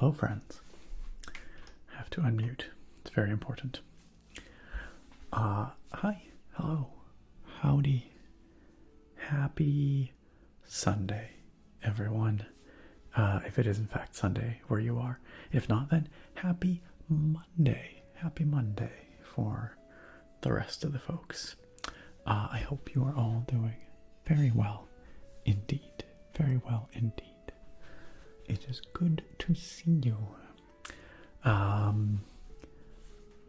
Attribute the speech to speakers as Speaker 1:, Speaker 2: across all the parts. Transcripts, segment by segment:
Speaker 1: Hello, friends. I have to unmute. It's very important. Hi. Hello. Howdy. Happy Sunday, everyone. If it is in fact Sunday where you are. If not, then happy Monday. Happy Monday for the rest of the folks. I hope you are all doing very well indeed. Very well indeed. It is good to see you.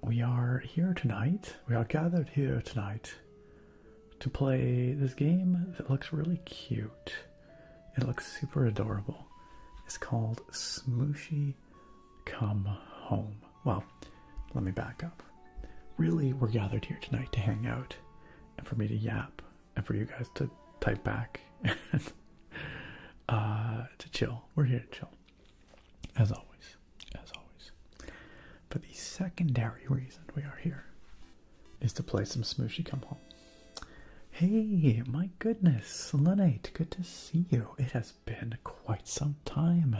Speaker 1: We are here tonight. We are gathered here tonight to play this game that looks really cute. It looks super adorable. It's called Smushi Come Home. Well, let me back up. Really, we're gathered here tonight to hang out and for me to yap and for you guys to type back and to chill. We're here to chill. As always. As always. But the secondary reason we are here is to play some Smushi Come Home. Hey, my goodness, Lenate, good to see you. It has been quite some time.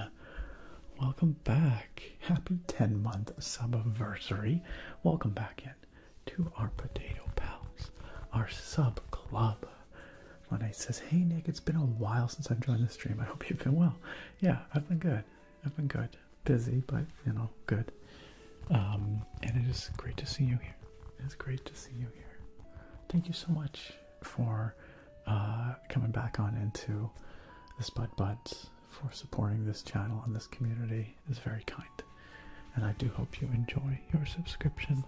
Speaker 1: Welcome back. Happy 10-month subversary. Welcome back in to our Potato Pals, our sub club. Lenate says, hey Nick, it's been a while since I've joined the stream. I hope you've been well. Yeah, I've been good. I've been good. Busy, but, you know, good. And it is great to see you here. It is great to see you here. Thank you so much for coming back on into the Spud Buds, for supporting this channel and this community. It is very kind. And I do hope you enjoy your subscription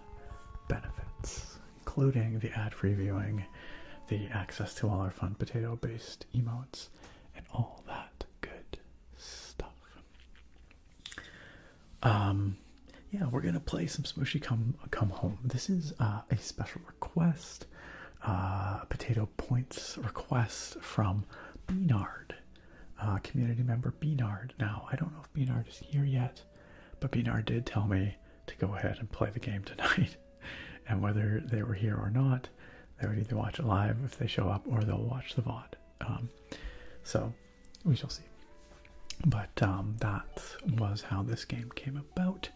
Speaker 1: benefits, including the ad-free viewing, the access to all our fun potato-based emotes, and all that good stuff. Yeah, we're gonna play some Smushi Come Home. This is a special request, potato points request from Beanard, community member Beanard. Now, I don't know if Beanard is here yet, but Beanard did tell me to go ahead and play the game tonight. And whether they were here or not, they would either watch it live if they show up or they'll watch the VOD. So we shall see. But that was how this game came about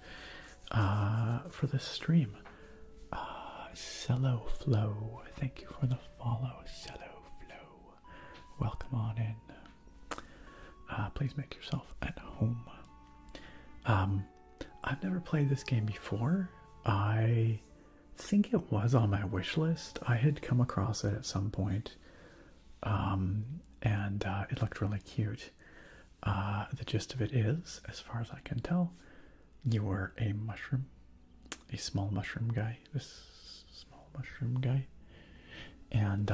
Speaker 1: for this stream. Cello Flow, thank you for the follow. Cello Flow, welcome on in. Please make yourself at home. I've never played this game before. I think it was on my wish list. I had come across it at some point, and it looked really cute. The gist of it is, as far as I can tell, you were a mushroom, a small mushroom guy, this small mushroom guy, and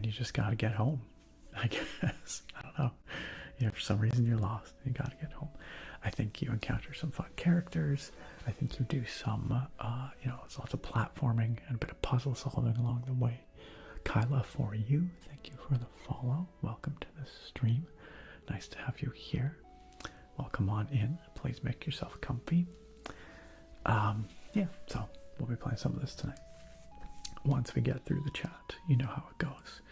Speaker 1: you just gotta get home, I guess. I don't know. You know, for some reason you're lost. You gotta get home. I think you encounter some fun characters. I think you do some, you know, there's lots of platforming and a bit of puzzle solving along the way. Kyla, for you, thank you for the follow. Welcome to the stream. Nice to have you here. Welcome on in. Please make yourself comfy. Yeah, so we'll be playing some of this tonight. Once we get through the chat, you know how it goes.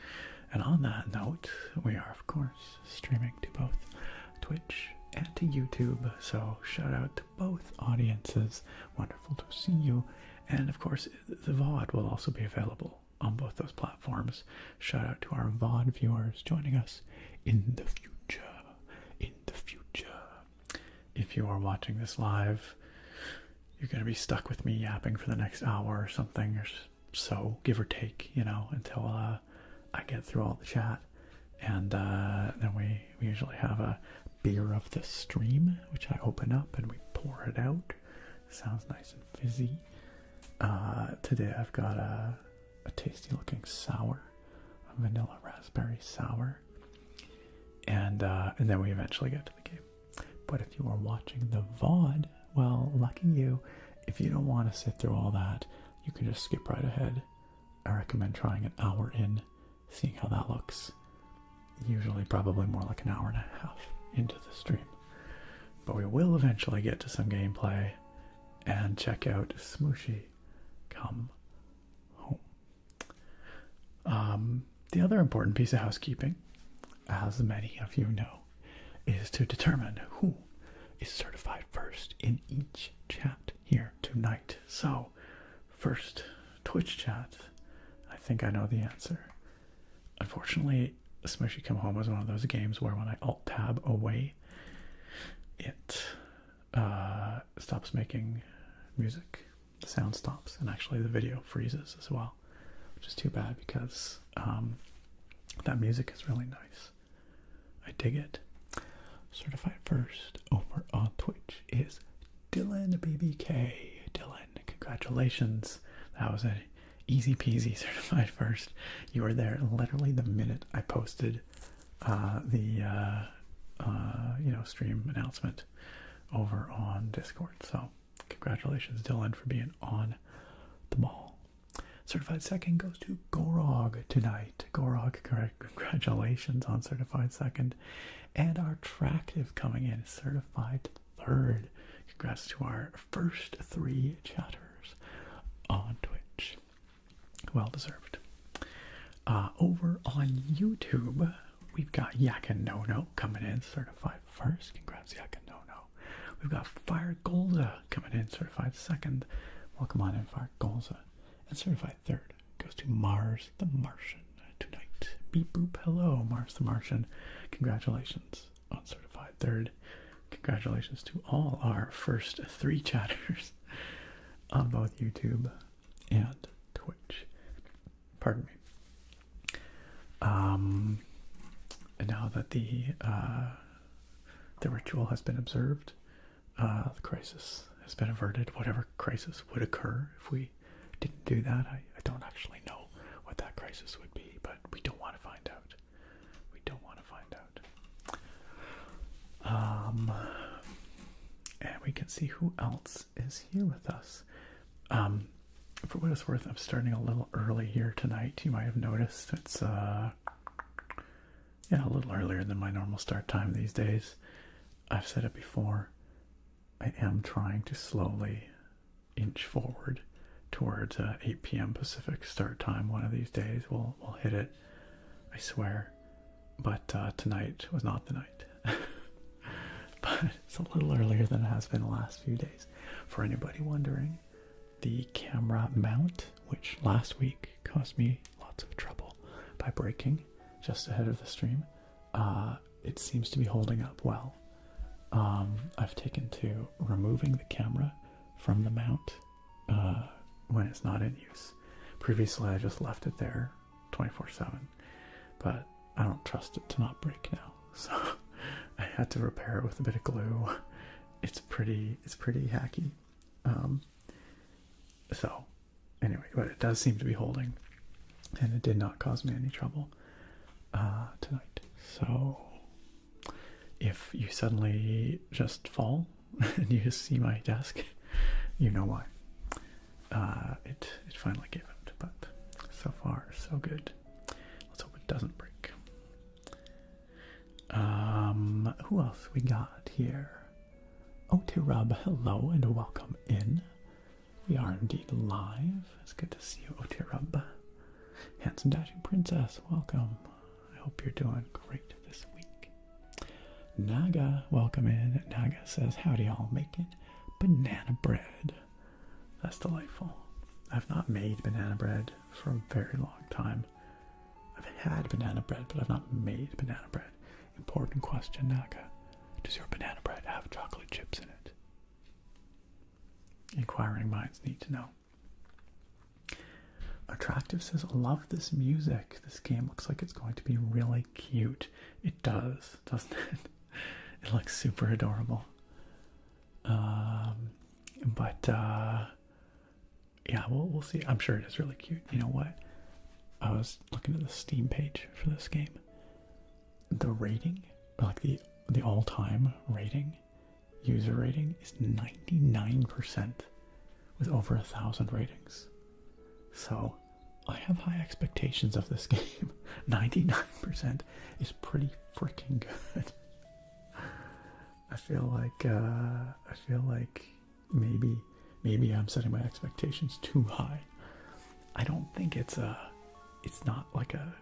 Speaker 1: And on that note, we are, of course, streaming to both Twitch and to YouTube. So shout out to both audiences. Wonderful to see you. And of course, the VOD will also be available on both those platforms. Shout out to our VOD viewers joining us in the future. In the future. If you are watching this live, you're going to be stuck with me yapping for the next hour or something, or so, give or take, you know, until I get through all the chat. And then we usually have a beer of the stream, which I open up and we pour it out. Sounds nice and fizzy. Today I've got a tasty looking sour, a vanilla raspberry sour. And then we eventually get to the game. But if you are watching the VOD, well, lucky you. If you don't want to sit through all that, you can just skip right ahead. I recommend trying an hour in, seeing how that looks. Usually probably more like an hour and a half into the stream. But we will eventually get to some gameplay and check out Smushi Come Home. The other important piece of housekeeping, as many of you know, is to determine who is certified first in each chat here tonight. So, first Twitch chat, I think I know the answer. Unfortunately, Smushi Come Home is one of those games where when I Alt-Tab away, it stops making music. The sound stops, and actually the video freezes as well, which is too bad because that music is really nice. I dig it. Certified first over on Twitch is Dylan BBK. Dylan, congratulations. That was an easy peasy certified first. You were there literally the minute I posted the stream announcement over on Discord. So congratulations, Dylan, for being on the ball. Certified second goes to Gorog tonight. Gorog, congratulations on certified second. And our Tractive coming in certified third. Congrats to our first 3 chatters on Twitch. Well deserved. Over on YouTube, we've got Yakanono coming in certified first. Congrats, Yakanono. We've got Fire Golza coming in certified second. Welcome on in, Fire Golza. And certified third goes to Mars the Martian tonight. Beep boop, hello, Mars the Martian. Congratulations on certified third. Congratulations to all our first 3 chatters on both YouTube and Twitch. Pardon me. And now that the ritual has been observed, the crisis has been averted. Whatever crisis would occur if we didn't do that, I don't actually know what that crisis would be, but we don't want to find out. We don't want to find out. And we can see who else is here with us. For what it's worth, I'm starting a little early here tonight. You might have noticed it's a little earlier than my normal start time these days. I've said it before. I am trying to slowly inch forward towards 8 p.m. Pacific start time. One of these days we'll hit it, I swear. But tonight was not the night. But it's a little earlier than it has been the last few days. For anybody wondering, the camera mount, which last week caused me lots of trouble by breaking just ahead of the stream, it seems to be holding up well. I've taken to removing the camera from the mount when it's not in use. Previously, I just left it there 24/7, but I don't trust it to not break now, so I had to repair it with a bit of glue. It's pretty hacky. So anyway, but it does seem to be holding, and it did not cause me any trouble tonight. So if you suddenly just fall and you just see my desk, you know why. It finally gave out, but so far so good. Let's hope it doesn't break. Who else we got here? Otirub, hello and welcome in. We are indeed live. It's good to see you, Otirub. Handsome Dashing Princess, welcome. I hope you're doing great this week. Naga, welcome in. Naga says, howdy y'all, making banana bread. That's delightful. I've not made banana bread for a very long time. I've had banana bread, but I've not made banana bread. Important question, Naga. Does your banana bread have chocolate chips in it? Inquiring minds need to know. Attractive says, love this music. This game looks like it's going to be really cute. It does, doesn't it? It looks super adorable. Yeah, we'll see. I'm sure it is really cute. You know what? I was looking at the Steam page for this game. The rating, like the all-time rating, user rating, is 99% with over 1,000 ratings. So I have high expectations of this game. 99% is pretty freaking good. I feel like maybe I'm setting my expectations too high. I don't think it's not like a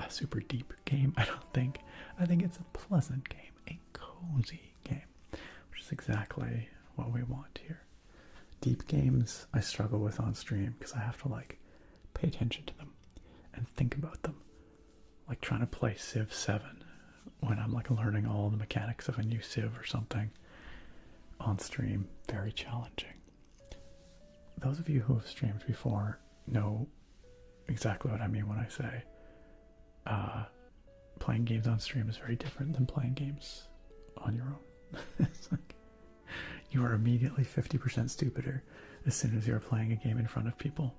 Speaker 1: super deep game. I think it's a pleasant game, a cozy game, which is is exactly what we want here. Deep games I struggle with on stream because I have to like pay attention to them and think about them. Like trying to play Civ 7 when I'm like learning all the mechanics of a new Civ or something on stream. Very challenging. Those of you who have streamed before know exactly what I mean when I say playing games on stream is very different than playing games on your own. It's like you are immediately 50% stupider as soon as you're playing a game in front of people.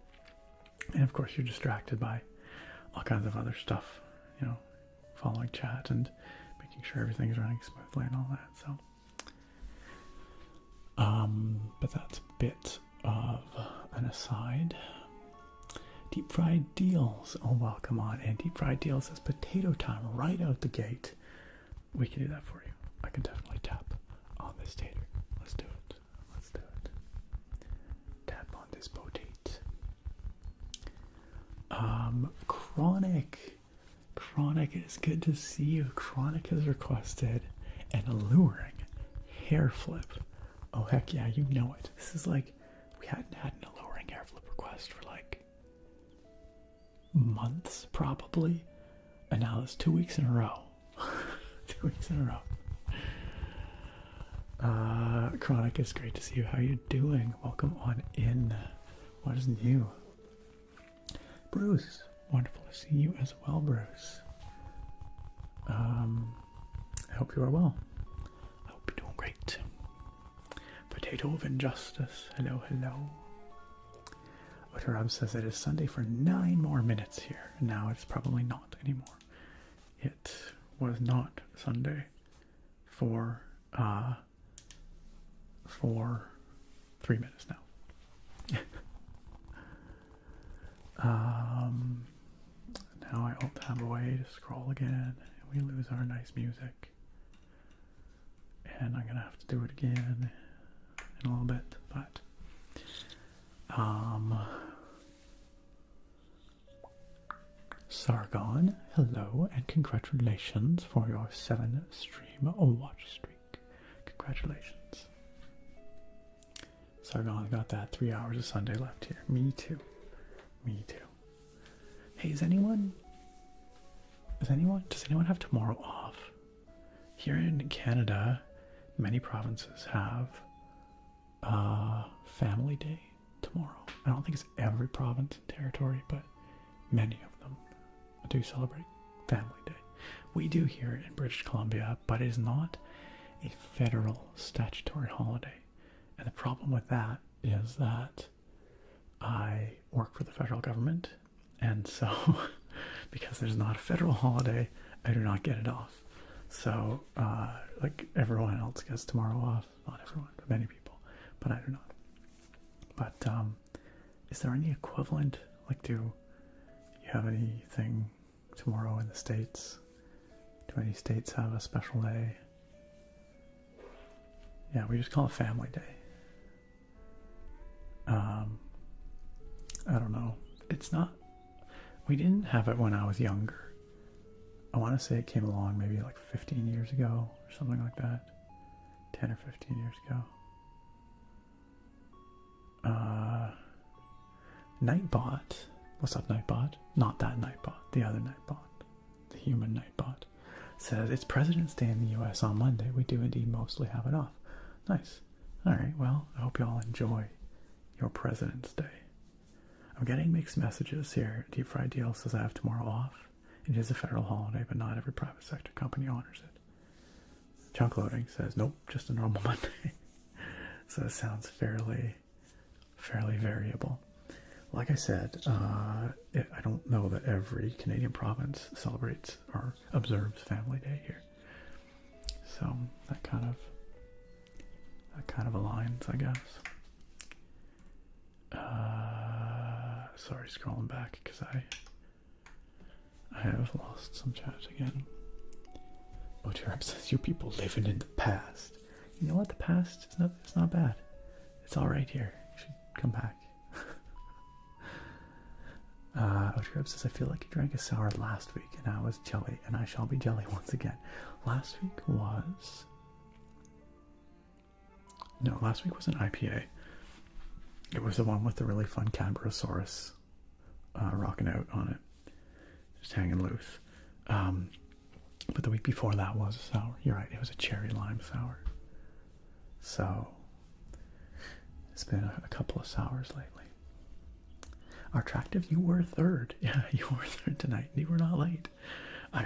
Speaker 1: And of course you're distracted by all kinds of other stuff, you know, following chat and making sure everything's running smoothly and all that. So but that's a bit of an aside. Deep fried deals. Oh, well, come on. And deep fried deals is potato time right out the gate. We can do that for you. I can definitely tap on this tater. Let's do it. Let's do it. Tap on this potato. Chronic. Chronic, it's good to see you. Chronic has requested an alluring hair flip. Oh, heck yeah, you know it. This is like, we hadn't had an alluring hair flip request for like months, probably. And now it's 2 weeks in a row. 2 weeks in a row. Chronic, it's great to see you. How you doing? Welcome on in. What is new? Bruce, wonderful to see you as well, Bruce. I hope you are well. I hope you're doing great. Potato of Injustice. Hello, hello. Otarab says it is Sunday for 9 more minutes here. Now it's probably not anymore. It was not Sunday for 3 minutes now. Now I alt-tab away to scroll again, and we lose our nice music. And I'm gonna have to do it again in a little bit, but Sargon, hello, and congratulations for your 7 stream watch streak. Congratulations. Sargon got that 3 hours of Sunday left here. Me too. Me too. Hey, does anyone have tomorrow off? Here in Canada, many provinces have Family Day tomorrow. I don't think it's every province and territory, but many of them do celebrate Family Day. We do here in British Columbia, but it is not a federal statutory holiday. And the problem with that is that I work for the federal government, and so because there's not a federal holiday, I do not get it off. So like everyone else gets tomorrow off. Not everyone, but many people, but I do not. But is there any equivalent? Like, do you have anything tomorrow in the States? Do any states have a special day? Yeah, we just call it Family Day. I don't know. It's not, we didn't have it when I was younger. I want to say it came along maybe like 15 years ago or something like that. 10 or 15 years ago. Nightbot. What's up, Nightbot? Not that Nightbot. The other Nightbot. The human Nightbot. Says, it's President's Day in the US on Monday. We do indeed mostly have it off. Nice. Alright, well, I hope you all enjoy your President's Day. I'm getting mixed messages here. Deep Fried Deal says I have tomorrow off. It is a federal holiday, but not every private sector company honors it. Chunk Loading says, nope, just a normal Monday. So it sounds fairly variable. Like I said, I don't know that every Canadian province celebrates or observes Family Day here. So that kind of aligns, I guess. Sorry, scrolling back because I have lost some chat again. Motirab says, you people living in the past. You know what? The past is it's not bad. It's all right here. You should come back. Motirab says, I feel like you drank a sour last week and I was jelly, and I shall be jelly once again. Last week was No, last week was an IPA. It was the one with the really fun Cadborosaurus rocking out on it, just hanging loose. But the week before that was a sour. You're right, it was a cherry lime sour. So it's been a couple of sours lately. Attractive, you were third. Yeah, you were third tonight. You were not late.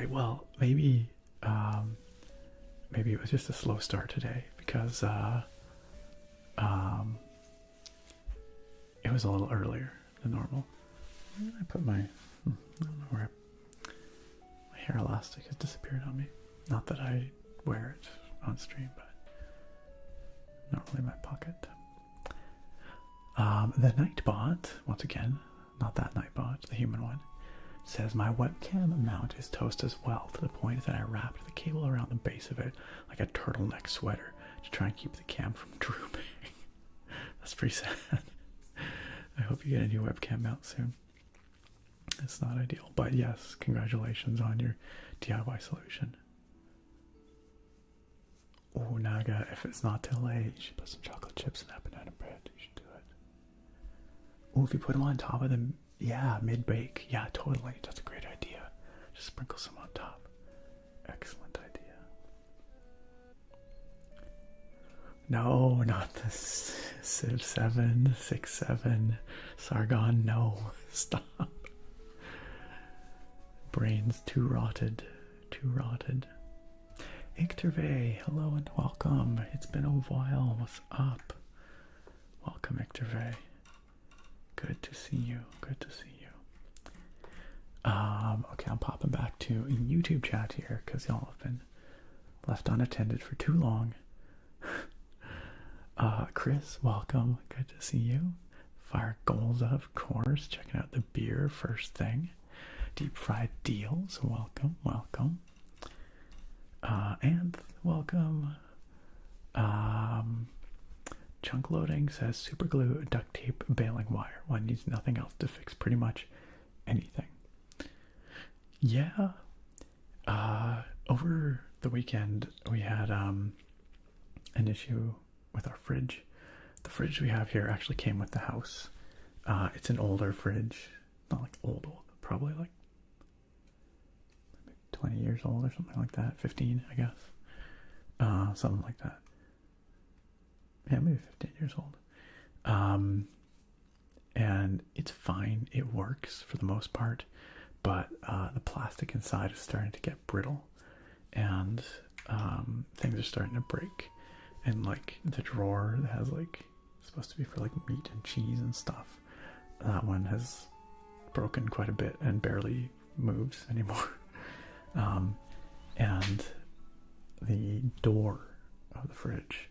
Speaker 1: Well, maybe it was just a slow start today because it was a little earlier than normal. Where did I put my? I don't know where. My hair elastic has disappeared on me. Not that I wear it on stream, but not really my pocket. The Nightbot, once again, not that Nightbot, the human one, says my webcam mount is toast as well, to the point that I wrapped the cable around the base of it like a turtleneck sweater to try and keep the cam from drooping. That's pretty sad. I hope you get a new webcam mount soon. It's not ideal, but yes, congratulations on your DIY solution. Oh, Naga, if it's not too late, you should put some chocolate chips in that banana bread. You should do it. Oh, if you put them on top of them, yeah, mid-bake. Yeah, totally. That's a great idea. Just sprinkle some on top. Excellent idea. No, not the Civ 7, 6, 7, Sargon. No, stop. Brains too rotted. Too rotted. Icterve, hello and welcome. It's been a while. What's up? Welcome, Icterve. Good to see you. Good to see you. Okay, I'm popping back to YouTube chat here because y'all have been left unattended for too long. Chris, welcome. Good to see you. Fire Goals, of course. Checking out the beer first thing. Deep Fried Deals, welcome, welcome. And welcome. Chunk Loading says super glue, duct tape, baling wire. One needs nothing else to fix pretty much anything. Yeah. Over the weekend we had an issue with our fridge. The fridge we have here actually came with the house. It's an older fridge. Not like old, probably like 20 years old or something like that. 15, I guess. Something like that. Yeah, maybe 15 years old. And it's fine. It works for the most part. But the plastic inside is starting to get brittle. And things are starting to break. And like the drawer that has like, supposed to be for like meat and cheese and stuff. That one has broken quite a bit and barely moves anymore. And the door of the fridge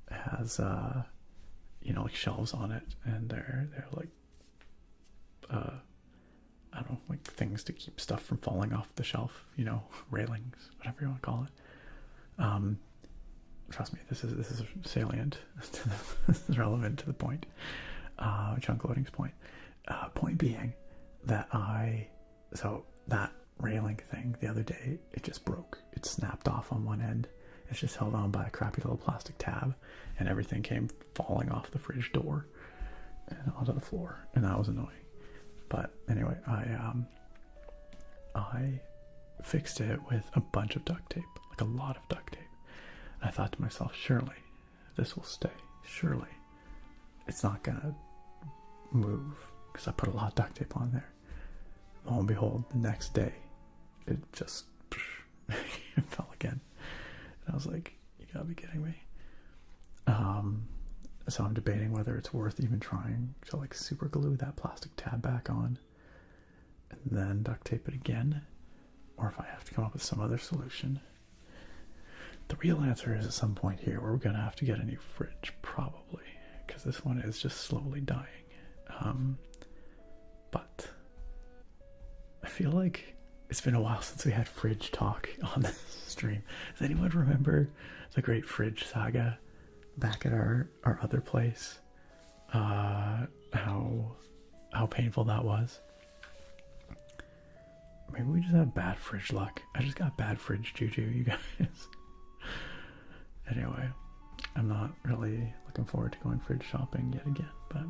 Speaker 1: has like shelves on it, and they're like I don't know, like things to keep stuff from falling off the shelf, railings, whatever you want to call it. Trust me, this is salient. This is relevant to the point. Chunk Loading's point. Point being that that railing thing the other day, it just broke. It snapped off on one end. It's just held on by a crappy little plastic tab, and everything came falling off the fridge door and onto the floor, and that was annoying. But anyway, I fixed it with a bunch of duct tape, like a lot of duct tape. And I thought to myself, surely this will stay. Surely it's not gonna move because I put a lot of duct tape on there. Lo and behold, the next day, it just it fell again. And I was like, you gotta be kidding me. So I'm debating whether it's worth even trying to like super glue that plastic tab back on and then duct tape it again, or if I have to come up with some other solution. The real answer is at some point here we're gonna have to get a new fridge, probably, because this one is just slowly dying. But I feel like it's been a while since we had fridge talk on this stream. Does anyone remember the great fridge saga back at our other place? How painful that was. Maybe we just have bad fridge luck. I just got bad fridge juju, you guys. Anyway, I'm not really looking forward to going fridge shopping yet again, but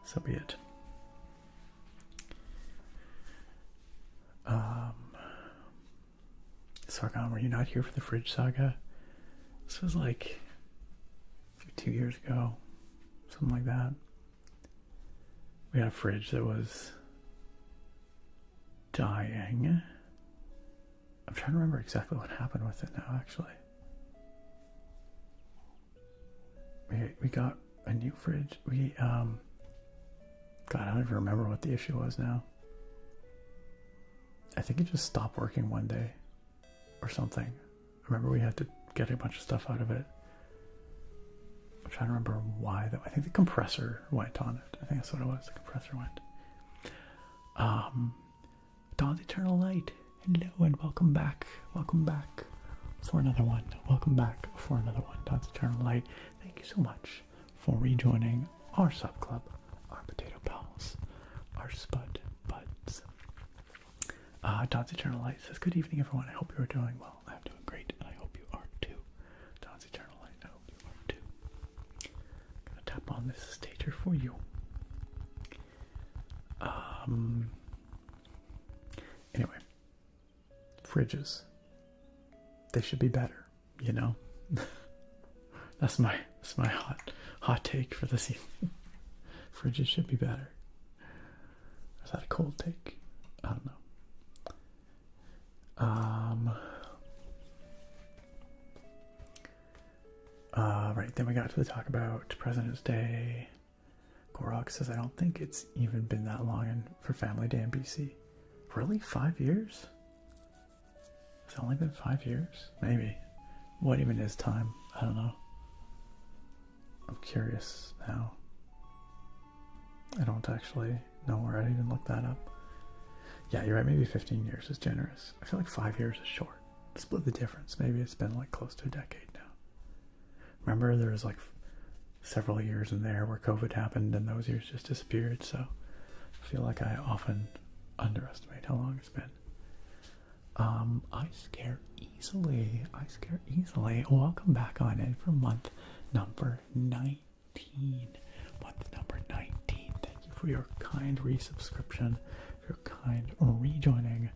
Speaker 1: so be it. Sargon, were you not here for the fridge saga? This was like 2 years ago, something like that. We had a fridge that was dying. I'm trying to remember exactly what happened with it now, actually. We got a new fridge. God, I don't even remember what the issue was now. I think it just stopped working one day or something. I remember we had to get a bunch of stuff out of it. I'm trying to remember why though. I think the compressor went on it. I think that's what it was. The compressor went. Dawn's Eternal Light. Hello and welcome back. Welcome back for another one. Welcome back for another one. Dawn's Eternal Light. Thank you so much for rejoining our sub club, our potato pals, our spud buds. Dawn's Eternal Light says, good evening everyone. I hope you are doing well. I'm doing great and I hope you are too. Dawn's Eternal Light. I hope you are too. I'm gonna tap on this stager for you. Anyway, fridges. They should be better, you know. That's my hot take for this evening. Fridges should be better. Is that a cold take? I don't know. Right, then we got to talk about President's Day. Gorok says, I don't think it's even been that long for Family Day in BC. Really? 5 years? It's only been 5 years? Maybe. What even is time? I don't know. I'm curious now. I don't actually know where I'd even look that up. Yeah, you're right. Maybe 15 years is generous. I feel like 5 years is short. Split the difference. Maybe it's been like close to a decade now. Remember, there was like several years in there where COVID happened and those years just disappeared. So I feel like I often underestimate how long it's been. I scare easily. Welcome back on in for month number 19. Month number 19. Thank you for your kind resubscription, your kind rejoining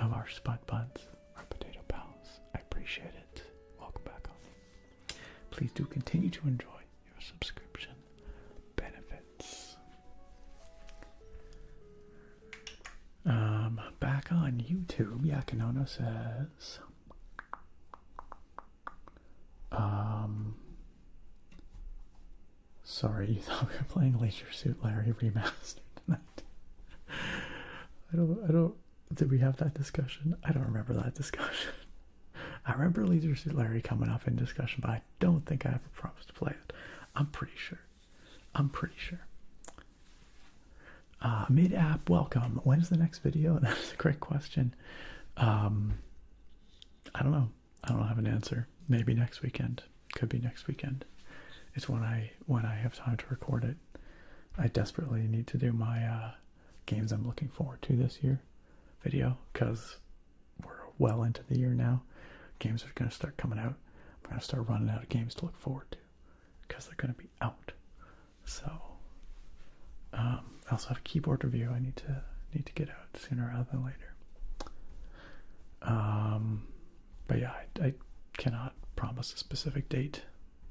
Speaker 1: of our spud buds, our potato pals. I appreciate it. Welcome back on. Please do continue to enjoy your subscription benefits. Back on YouTube, Yakinono says, sorry, you thought we were playing Leisure Suit Larry Remastered tonight. I don't, did we have that discussion? I don't remember that discussion. I remember Leisure Suit Larry coming up in discussion, but I don't think I ever promised to play it. I'm pretty sure. Mid-app welcome. When's the next video? That's a great question. I don't know. I don't have an answer. Maybe next weekend. Could be next weekend. It's when I have time to record it. I desperately need to do my games I'm looking forward to this year video, because we're well into the year now. Games are going to start coming out. I'm going to start running out of games to look forward to because they're going to be out. So I also have a keyboard review I need to get out sooner rather than later. But yeah, I cannot promise a specific date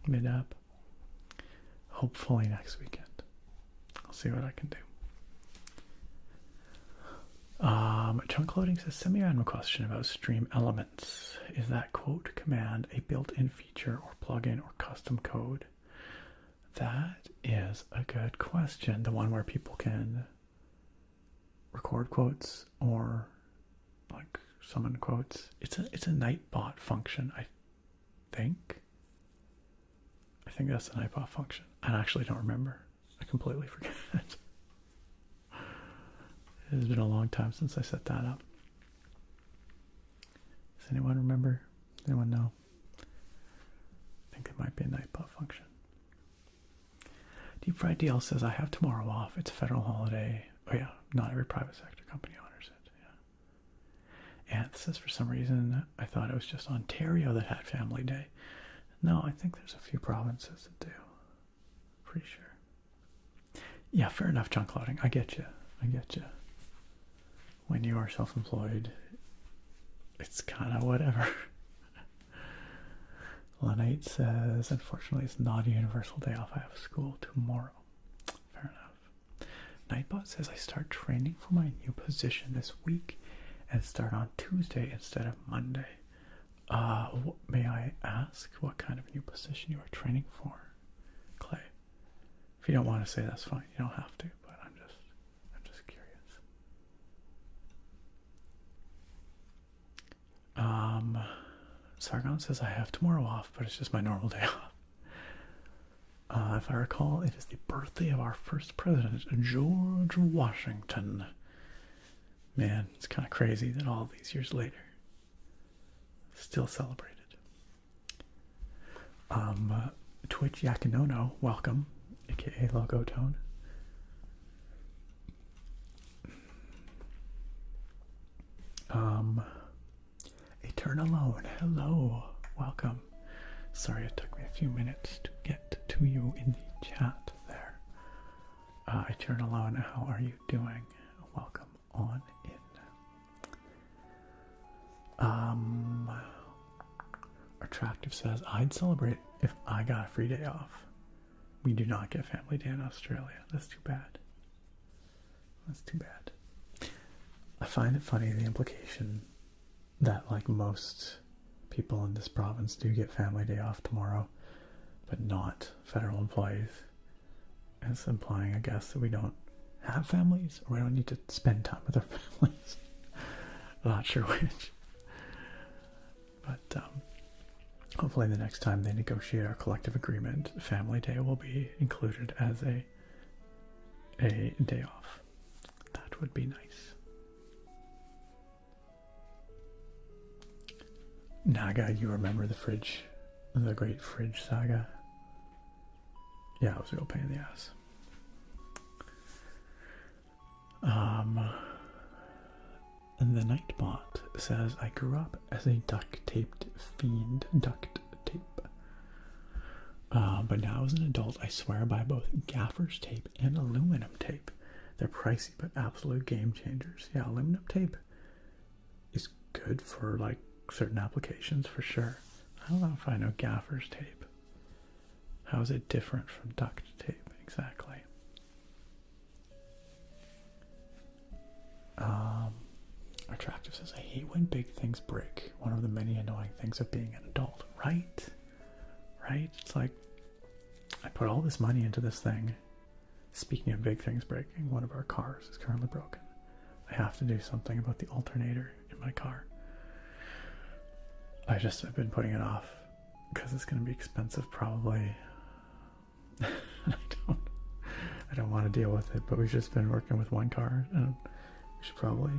Speaker 1: mid-app. Hopefully next weekend. I'll see what I can do. Chunk Loading says, send me a random question about Stream Elements. Is that quote command a built-in feature or plugin or custom code? That is a good question. The one where people can record quotes or like summon quotes. It's a Nightbot function, I think. I think that's the Nightbot function. I actually don't remember. I completely forget it. It has been a long time since I set that up. Does anyone remember? Does anyone know? I think it might be a Nightbot function. Deep Fried DL says, I have tomorrow off. It's a federal holiday. Oh yeah, not every private sector company honors it. Ant says for some reason I thought it was just Ontario that had Family Day. No, I think there's a few provinces that do. Pretty sure. Yeah, fair enough, junk loading. I get you. I get you. When you are self-employed, it's kind of whatever. Lenite says, unfortunately, it's not a universal day off. I have school tomorrow. Fair enough. Nightbot says, I start training for my new position this week and start on Tuesday instead of Monday. May I ask what kind of new position you are training for, Clay? If you don't want to say, that's fine. You don't have to, but I'm just curious. Sargon says I have tomorrow off, but it's just my normal day off. If I recall, it is the birthday of our first president, George Washington. Man, it's kind of crazy that all these years later, still celebrated. Twitch Yakinono, welcome, aka Logo Tone. Turn Alone, hello, welcome. Sorry it took me a few minutes to get to you in the chat there. Turn Alone, how are you doing? Welcome on in. Attractive says, I'd celebrate if I got a free day off. We do not get Family Day in Australia. That's too bad. That's too bad. I find it funny, the implication that like most people in this province do get Family Day off tomorrow, but not federal employees. It's implying, I guess, that we don't have families, or we don't need to spend time with our families. Not sure which. But hopefully the next time they negotiate our collective agreement, Family Day will be included as a day off. That would be nice. Naga, you remember the great fridge saga? Yeah, it was a real pain in the ass. And the Nightbot says, I grew up as a duct-taped fiend. Duct tape. But now as an adult, I swear by both gaffer's tape and aluminum tape. They're pricey, but absolute game changers. Yeah, aluminum tape is good for, like, certain applications for sure. I don't know if I know gaffer's tape. How is it different from duct tape exactly? Attractive says, I hate when big things break. One of the many annoying things of being an adult. Right? It's like, I put all this money into this thing. Speaking of big things breaking, one of our cars is currently broken. I have to do something about the alternator in my car. I've been putting it off because it's going to be expensive probably. I don't want to deal with it, but we've just been working with one car, and we should probably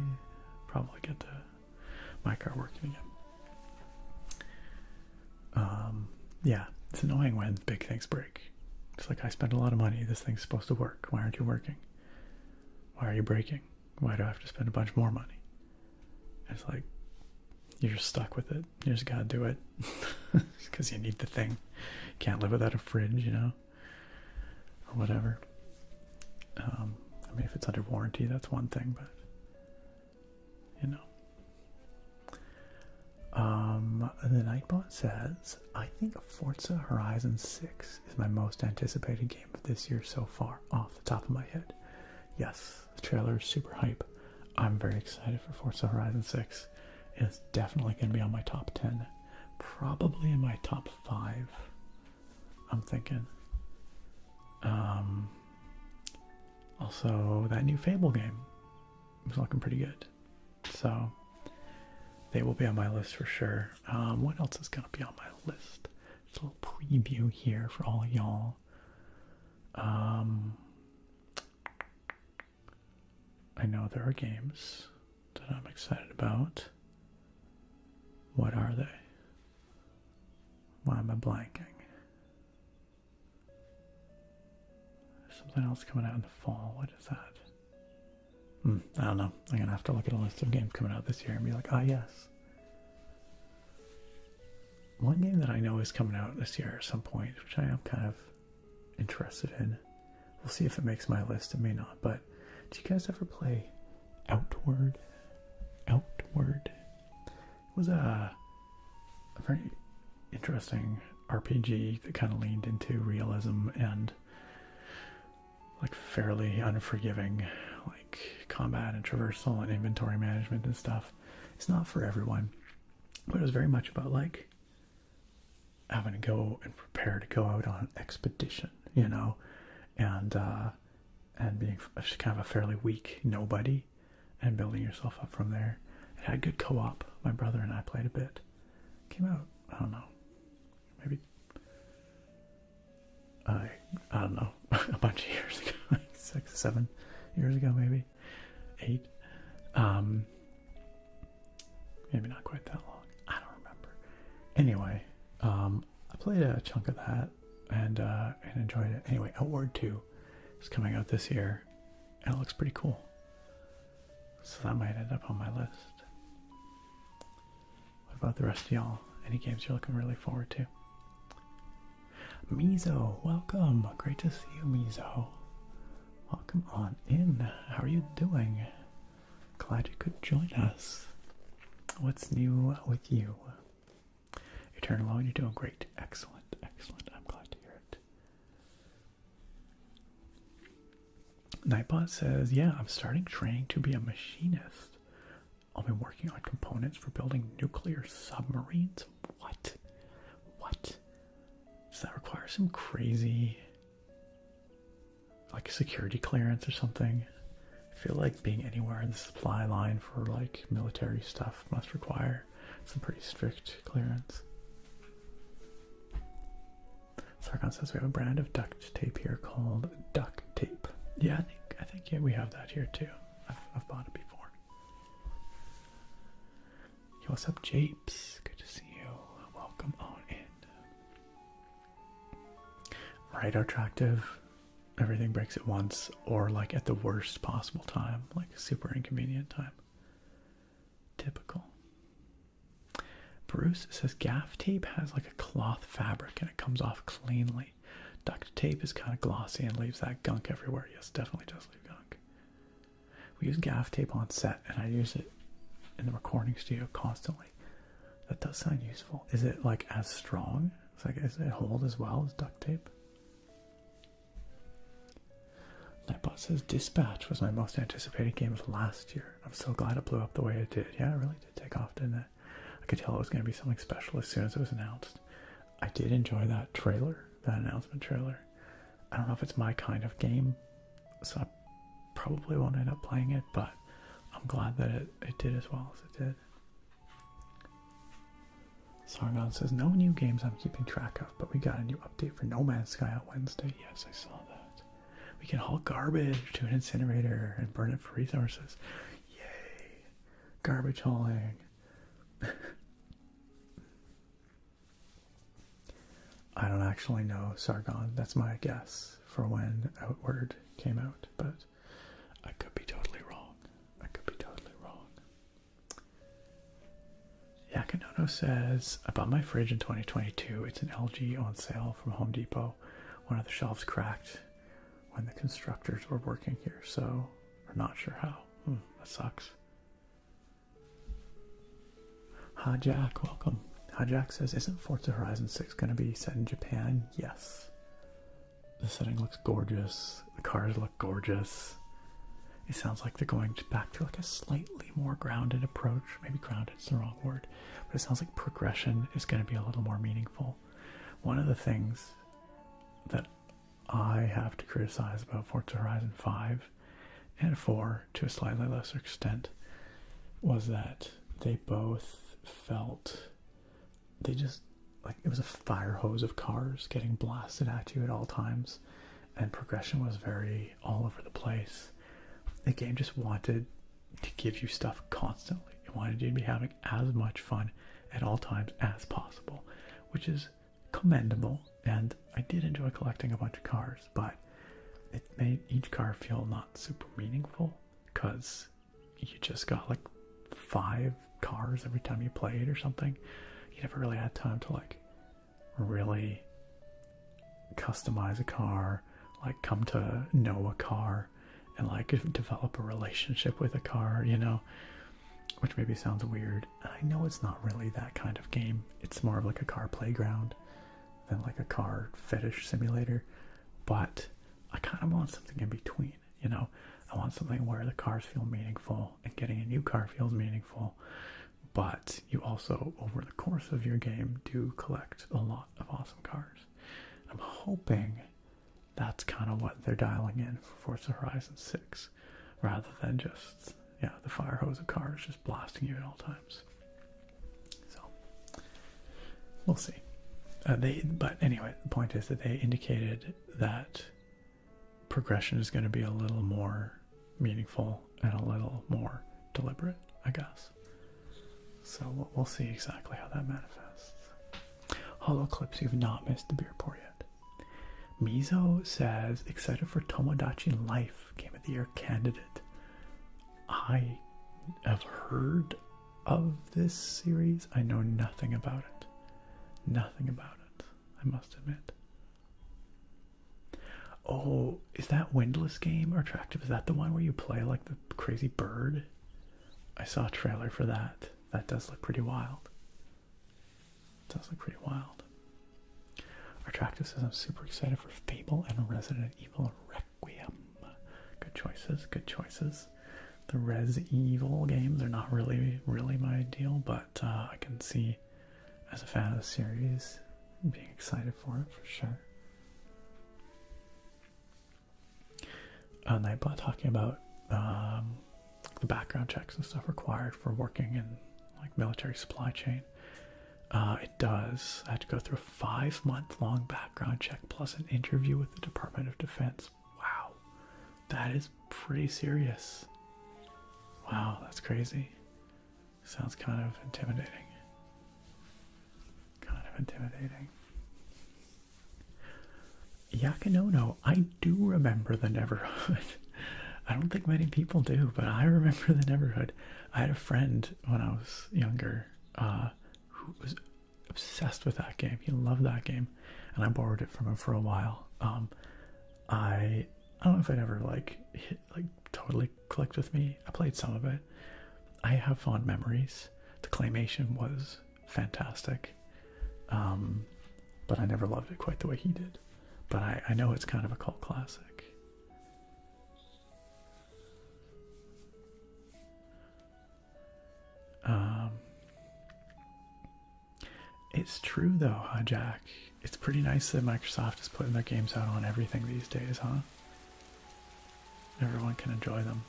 Speaker 1: get my car working again. Yeah, it's annoying when big things break. It's like, I spent a lot of money. This thing's supposed to work. Why aren't you working? Why are you breaking? Why do I have to spend a bunch more money? It's like, you're just stuck with it. You just gotta do it. Because you need the thing. You can't live without a fridge, you know? Or whatever. I mean, if it's under warranty, that's one thing, but, you know. The Nightbot says, I think Forza Horizon 6 is my most anticipated game of this year so far, off the top of my head. Yes, the trailer is super hype. I'm very excited for Forza Horizon 6. It's definitely going to be on my top 10. Probably in my top 5, I'm thinking. Also, that new Fable game was looking pretty good. So, they will be on my list for sure. What else is going to be on my list? Just a little preview here for all of y'all. I know there are games that I'm excited about. What are they? Why am I blanking? There's something else coming out in the fall. What is that? I don't know. I'm gonna have to look at a list of games coming out this year and be like, ah, yes. One game that I know is coming out this year at some point, which I am kind of interested in. We'll see if it makes my list. It may not. But do you guys ever play Outward? Outward. It was a very interesting RPG that kind of leaned into realism and like fairly unforgiving like combat and traversal and inventory management and stuff. It's not for everyone, but it was very much about like having to go and prepare to go out on an expedition, you know, and being kind of a fairly weak nobody and building yourself up from there. It had good co-op. My brother and I played a bit. Came out, I don't know, maybe I don't know, a bunch of years ago, like 6, 7 years ago, maybe 8. Maybe not quite that long. I don't remember. Anyway, I played a chunk of that and enjoyed it. Anyway, Outward 2 is coming out this year, and it looks pretty cool. So that might end up on my list. What about the rest of y'all? Any games you're looking really forward to? Mizo, welcome. Great to see you, Mizo. Welcome on in. How are you doing? Glad you could join us. What's new with you? You turn alone, you're doing great. Excellent, excellent. I'm glad to hear it. Nightbot says, yeah, I'm starting training to be a machinist. I'll be working on components for building nuclear submarines. What? What? Does that require some crazy, like, security clearance or something? I feel like being anywhere in the supply line for, like, military stuff must require some pretty strict clearance. Sargon says we have a brand of duct tape here called duct tape. Yeah, I think yeah, we have that here too. I've bought it before. Yo, what's up, Japes? Good to see you. Welcome on in. Right, attractive. Everything breaks at once, or like at the worst possible time, like a super inconvenient time. Typical. Bruce says gaff tape has like a cloth fabric and it comes off cleanly. Duct tape is kind of glossy and leaves that gunk everywhere. Yes, definitely does leave gunk. We use gaff tape on set and I use it in the recording studio constantly. That does sound useful. Is it like as strong? It's like, does it hold as well as duct tape? Nightbot says Dispatch was my most anticipated game of last year. I'm so glad it blew up the way it did. Yeah, it really did take off, didn't it? I could tell it was going to be something special as soon as it was announced. I did enjoy that trailer, that announcement trailer. I don't know if it's my kind of game, so I probably won't end up playing it, but I'm glad that it did as well as it did. Sargon says, no new games I'm keeping track of, but we got a new update for No Man's Sky on Wednesday. Yes, I saw that. We can haul garbage to an incinerator and burn it for resources. Yay! Garbage hauling. I don't actually know, Sargon. That's my guess for when Outward came out, but I could be totally wrong. I could be totally wrong. Yakanono says, I bought my fridge in 2022. It's an LG on sale from Home Depot. One of the shelves cracked when the constructors were working here, so we're not sure how. That sucks. Hi Jack, welcome. Hi Jack says, isn't Forza Horizon 6 going to be set in Japan? Yes. The setting looks gorgeous. The cars look gorgeous. It sounds like they're going back to like a slightly more grounded approach. Maybe grounded is the wrong word, but it sounds like progression is going to be a little more meaningful. One of the things that I have to criticize about Forza Horizon 5 and 4 to a slightly lesser extent was that they both felt, they just, like, it was a fire hose of cars getting blasted at you at all times, and progression was very all over the place. The game just wanted to give you stuff constantly. It wanted you to be having as much fun at all times as possible, which is commendable, and I did enjoy collecting a bunch of cars, but it made each car feel not super meaningful because you just got like 5 cars every time you played or something. You never really had time to like really customize a car, like come to know a car and like develop a relationship with a car, you know, which maybe sounds weird. And I know it's not really that kind of game. It's more of like a car playground than like a car fetish simulator, but I kind of want something in between, you know. I want something where the cars feel meaningful and getting a new car feels meaningful, but you also, over the course of your game, do collect a lot of awesome cars. I'm hoping that's kind of what they're dialing in for Forza Horizon 6, rather than just, yeah, the fire hose of cars just blasting you at all times. So, we'll see. But anyway, the point is that they indicated that progression is going to be a little more meaningful and a little more deliberate, I guess. So we'll see exactly how that manifests. Holoclips, you've not missed the beer pour yet. Mizo says, excited for Tomodachi Life, Game of the Year candidate. I have heard of this series. I know nothing about it. Nothing about it, I must admit. Oh, is that Windless Game or Attractive? Is that the one where you play like the crazy bird? I saw a trailer for that. That does look pretty wild. It does look pretty wild. Attractive says, I'm super excited for Fable and Resident Evil Requiem. Good choices, good choices. The Res Evil games are not really my deal, but I can see, as a fan of the series, being excited for it for sure. Nightbot talking about the background checks and stuff required for working in like military supply chain. It does. I had to go through a 5-month-long background check plus an interview with the Department of Defense. Wow, that is pretty serious. Wow, that's crazy. Sounds kind of intimidating. Yakinono, I do remember the neighborhood. I don't think many people do, but I remember the neighborhood. I had a friend when I was younger who was obsessed with that game. He loved that game, and I borrowed it from him for a while. I don't know if it ever totally clicked with me. I played some of it. I have fond memories. The claymation was fantastic, but I never loved it quite the way he did. But I know it's kind of a cult classic. It's true though, huh, Jack? It's pretty nice that Microsoft is putting their games out on everything these days, huh? Everyone can enjoy them.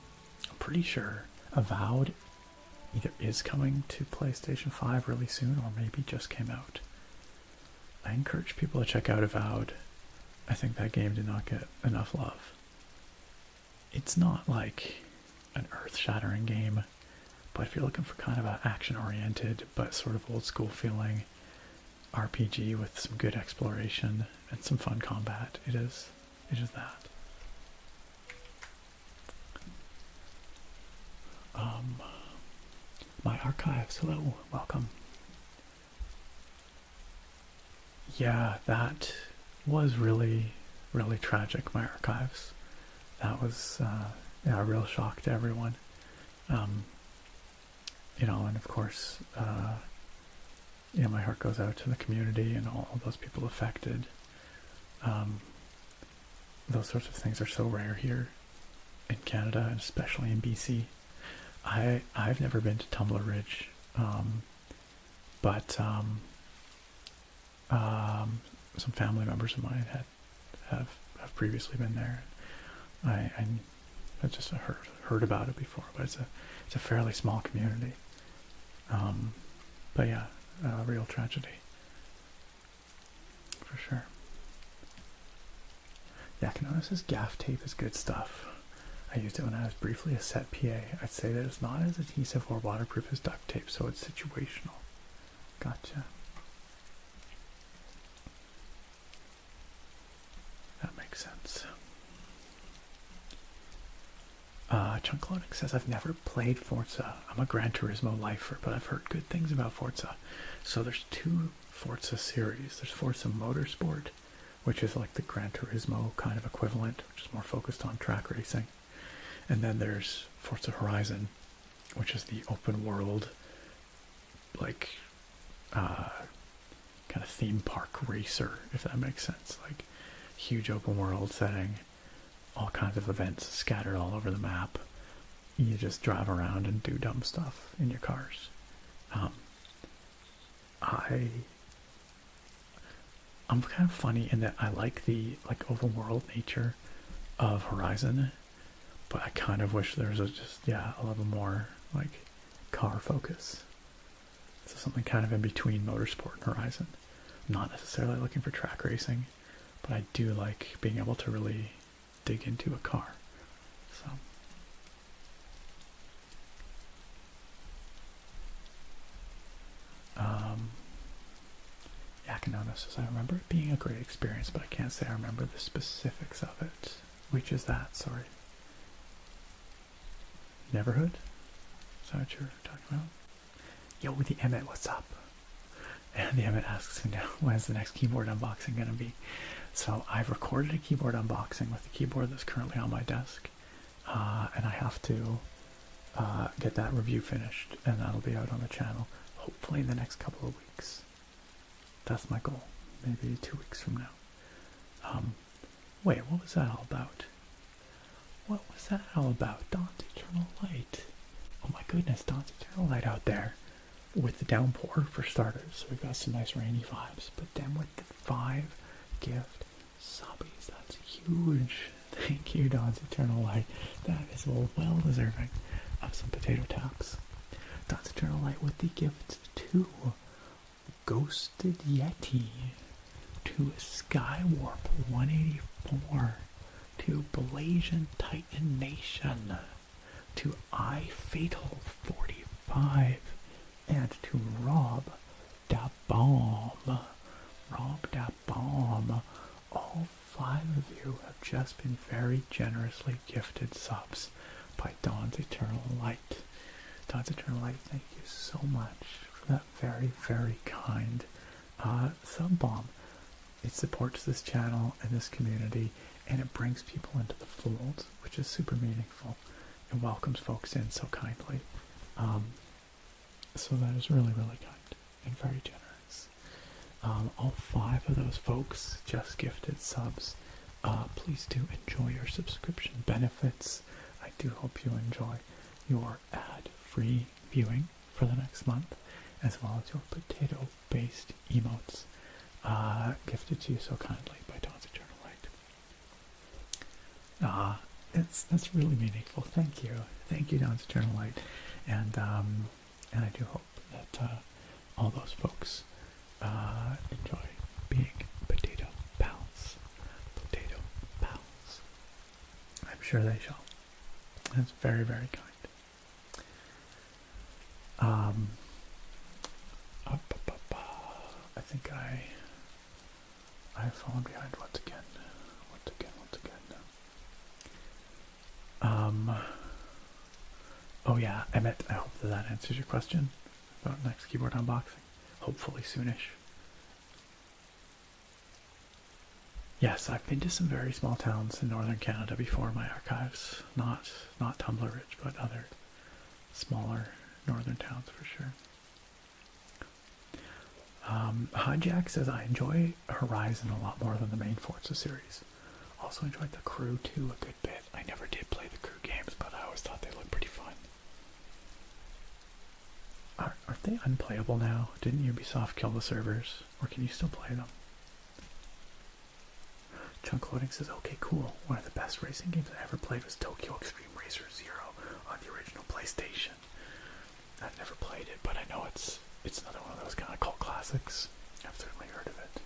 Speaker 1: I'm pretty sure Avowed either is coming to PlayStation 5 really soon or maybe just came out. I encourage people to check out Avowed. I think that game did not get enough love. It's not like an earth-shattering game, but if you're looking for kind of an action-oriented but sort of old-school feeling RPG with some good exploration and some fun combat, it is that. My archives, hello, welcome. Yeah, that was really tragic, my archives. That was a real shock to everyone. And of course, my heart goes out to the community and all those people affected. Those sorts of things are so rare here in Canada, and especially in BC. I've never been to Tumbler Ridge, but some family members of mine have previously been there. I just heard about it before, but it's a fairly small community. But yeah, a real tragedy for sure. Yakinono says gaff tape is good stuff. I used it when I was briefly a set PA. I'd say that it's not as adhesive or waterproof as duct tape, so it's situational. Gotcha. That makes sense. Chunk Loading says, I've never played Forza. I'm a Gran Turismo lifer, but I've heard good things about Forza. So there's two Forza series. There's Forza Motorsport, which is like the Gran Turismo kind of equivalent, which is more focused on track racing. And then there's Forza Horizon, which is the open world, like, kind of theme park racer, if that makes sense. Like, huge open world setting, all kinds of events scattered all over the map. You just drive around and do dumb stuff in your cars. I'm kind of funny in that I like the open world nature of Horizon, but I kind of wish there was a little more like car focus. So something kind of in between Motorsport and Horizon. I'm not necessarily looking for track racing, but I do like being able to really dig into a car. So Yakanona says, I remember it being a great experience, but I can't say I remember the specifics of it. Which is that? Sorry. Neverhood? Is that what you're talking about? Yo, the Emmett, what's up? And the Emmett asks me now, when's the next keyboard unboxing going to be? So I've recorded a keyboard unboxing with the keyboard that's currently on my desk. And I have to get that review finished, and that'll be out on the channel, hopefully in the next couple of weeks. That's my goal. Maybe 2 weeks from now. Wait, what was that all about? What was that all about? Dawn's Eternal Light. Oh my goodness, Dawn's Eternal Light out there. With the downpour, for starters. So we've got some nice rainy vibes. But then with the 5 gift subbies, that's huge. Thank you, Dawn's Eternal Light. That is well deserving of some potato taps. Dawn's Eternal Light with the gifts to Ghosted Yeti, to Skywarp 184, to Blasian Titan Nation, to iFatal 45, and to Rob Da Bomb. Rob Da Bomb. All 5 of you have just been very generously gifted subs by Dawn's Eternal Light. Dawn's Eternal Light, thank you so much for that very, very kind sub bomb. It supports this channel and this community, and it brings people into the fold, which is super meaningful. It welcomes folks in so kindly. So that is really, really kind and very generous. All 5 of those folks just gifted subs. Please do enjoy your subscription benefits. I do hope you enjoy your ad-free viewing for the next month, as well as your potato-based emotes gifted to you so kindly by Dawn's Eternal Light. That's really meaningful. Thank you, Dawn's Eternal Light, and I do hope that all those folks enjoy being potato pals. Potato pals. I'm sure they shall. That's very, very kind. I think I've fallen behind once again. Oh yeah, Emmett, I hope that answers your question about next keyboard unboxing. Hopefully soonish. Yes, I've been to some very small towns in northern Canada before in my archives. Not Tumblr Ridge, but other smaller northern towns for sure. Hijack says, I enjoy Horizon a lot more than the main Forza series. Also enjoyed the Crew 2 a good bit. I never did play the Crew games, but I always thought they looked pretty fun. Aren't they unplayable now? Didn't Ubisoft kill the servers? Or can you still play them? Chunk Loading says, okay, cool. One of the best racing games I ever played was Tokyo Extreme Racer Zero on the original PlayStation. I've never played it, but I know it's another one of those kind of cult classics. I've certainly heard of it.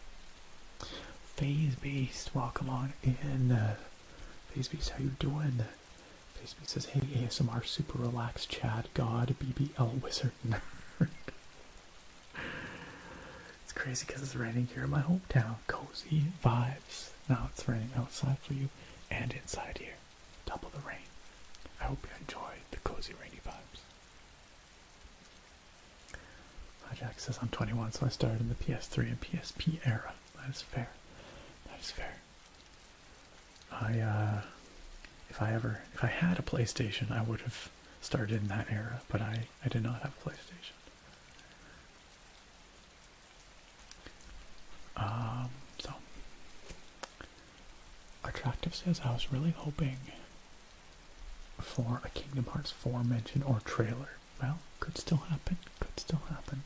Speaker 1: Phase Beast, welcome on in. Phase Beast, how you doing? Phase Beast says, hey, ASMR super relaxed Chad God BBL Wizard Nerd. It's crazy because it's raining here in my hometown. Cozy vibes. Now it's raining outside for you and inside here. Double the rain. I hope you enjoy the cozy rainy vibes. Jack says I'm 21, so I started in the PS3 and PSP era. That is fair. That is fair. If I had a PlayStation, I would have started in that era, but I did not have a PlayStation. So Attractive says I was really hoping for a Kingdom Hearts 4 mention or trailer. Well, could still happen. Could still happen.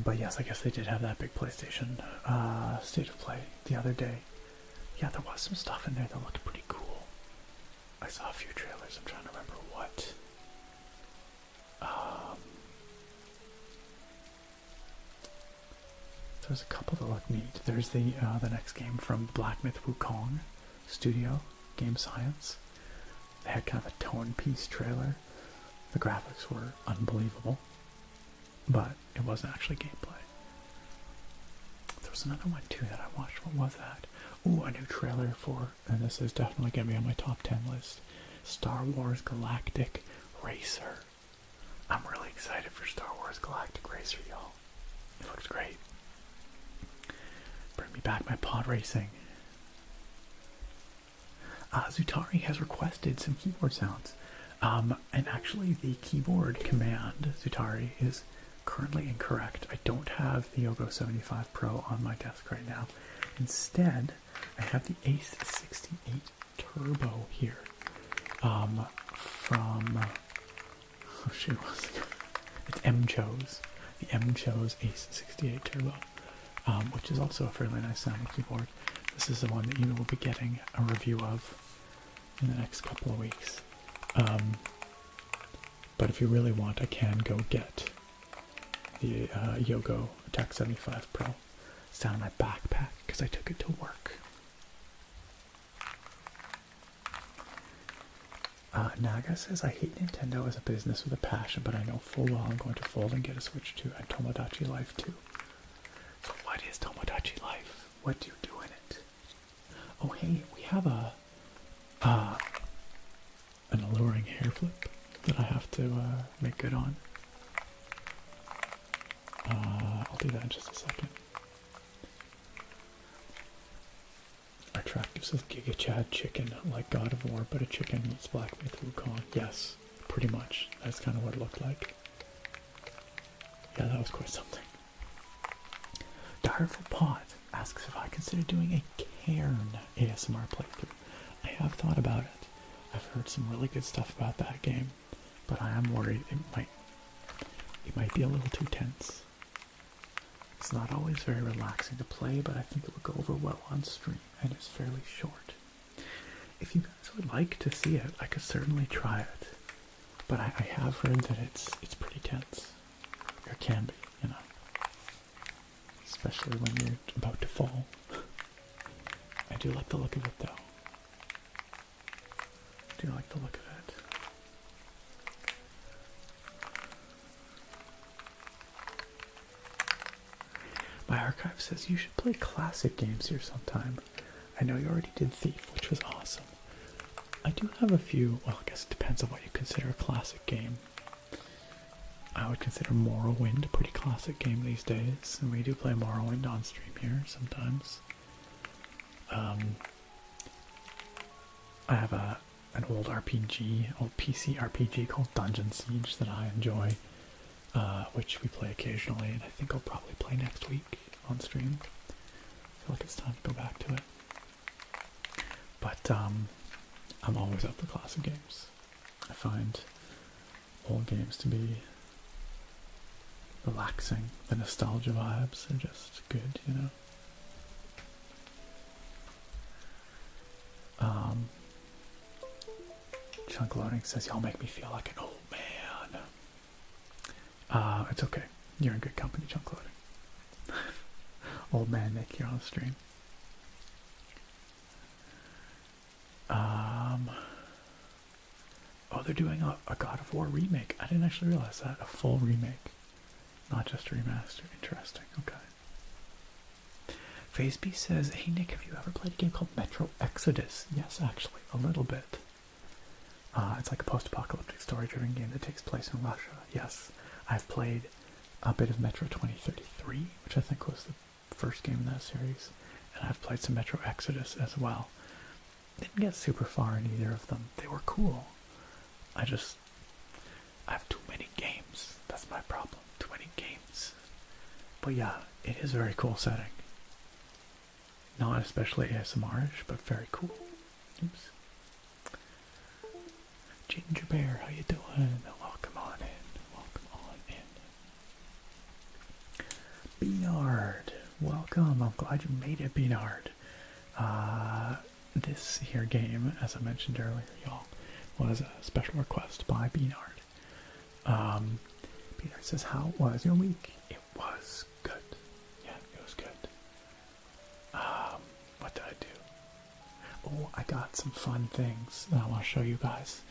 Speaker 1: But yes, I guess they did have that big PlayStation State of Play the other day. Yeah, there was some stuff in there that looked pretty cool. I saw a few trailers. I'm trying to remember what. There's a couple that look neat. There's the next game from Black Myth Wukong Studio, Game Science. They had kind of a tone piece trailer. The graphics were unbelievable, but it wasn't actually gameplay. There was another one too that I watched. What was that? Ooh, a new trailer for, and this is definitely going to be on my top 10 list, Star Wars Galactic Racer. I'm really excited for Star Wars Galactic Racer, y'all. It looks great. Bring me back my pod racing. Zutari has requested some keyboard sounds. And actually the keyboard command, Zutari, is currently incorrect. I don't have the Yogo 75 Pro on my desk right now. Instead, I have the Ace 68 Turbo here. From, oh shoot, it's M-Chose. The M-Chose Ace 68 Turbo. Which is also a fairly nice sounding keyboard. This is the one that you will be getting a review of in the next couple of weeks. But if you really want, I can go get the Yogo Attack 75 Pro. It's down in my backpack because I took it to work. Naga says, I hate Nintendo as a business with a passion, but I know full well I'm going to fold and get a Switch 2 and Tomodachi Life 2. So what is Tomodachi Life? What do you do in it? Oh hey, we have an alluring hair flip that I have to make good on. I'll do that in just a second. Attractive says Giga Chad chicken like God of War, but a chicken meets Black Myth Wukong. Yes, pretty much. That's kind of what it looked like. Yeah, that was quite something. Direful Pod asks if I consider doing a Cairn ASMR playthrough. I have thought about it. I've heard some really good stuff about that game, but I am worried it might be a little too tense. It's not always very relaxing to play, but I think it would go over well on stream, and it's fairly short. If you guys would like to see it, I could certainly try it, but I have heard that it's pretty tense. It can be, you know. Especially when you're about to fall. I do like the look of it though. I do like the look of it. My archive says you should play classic games here sometime. I know you already did Thief, which was awesome. I do have a few, well I guess it depends on what you consider a classic game. I would consider Morrowind a pretty classic game these days, and we do play Morrowind on stream here sometimes. I have an old RPG, old PC RPG called Dungeon Siege that I enjoy, which we play occasionally, and I think I'll probably play next week on stream. I feel like it's time to go back to it. But I'm always up for classic games. I find old games to be relaxing. The nostalgia vibes are just good, you know. Chunk Loading says, y'all make me feel like an old man. It's okay. You're in good company, Chunk Loading. Old man Nick, you're on the stream. Oh, they're doing a God of War remake. I didn't actually realize that. A full remake. Not just a remaster. Interesting. Okay. FazeB says, hey Nick, have you ever played a game called Metro Exodus? Yes, actually, a little bit. It's like a post-apocalyptic story-driven game that takes place in Russia. Yes, I've played a bit of Metro 2033, which I think was the first game in that series, and I've played some Metro Exodus as well. Didn't get super far in either of them. They were cool. I have too many games. That's my problem. Too many games. But yeah, it is a very cool setting. Not especially ASMR-ish, but very cool. Oops. Ginger Bear, how you doing? Welcome on in. Welcome on in. Beanard, welcome. I'm glad you made it, Beanard. This here game, as I mentioned earlier, y'all, was a special request by Beanard. Beanard says, how was your week? It was good. Yeah, it was good. What did I do? Oh, I got some fun things that I want to show you guys.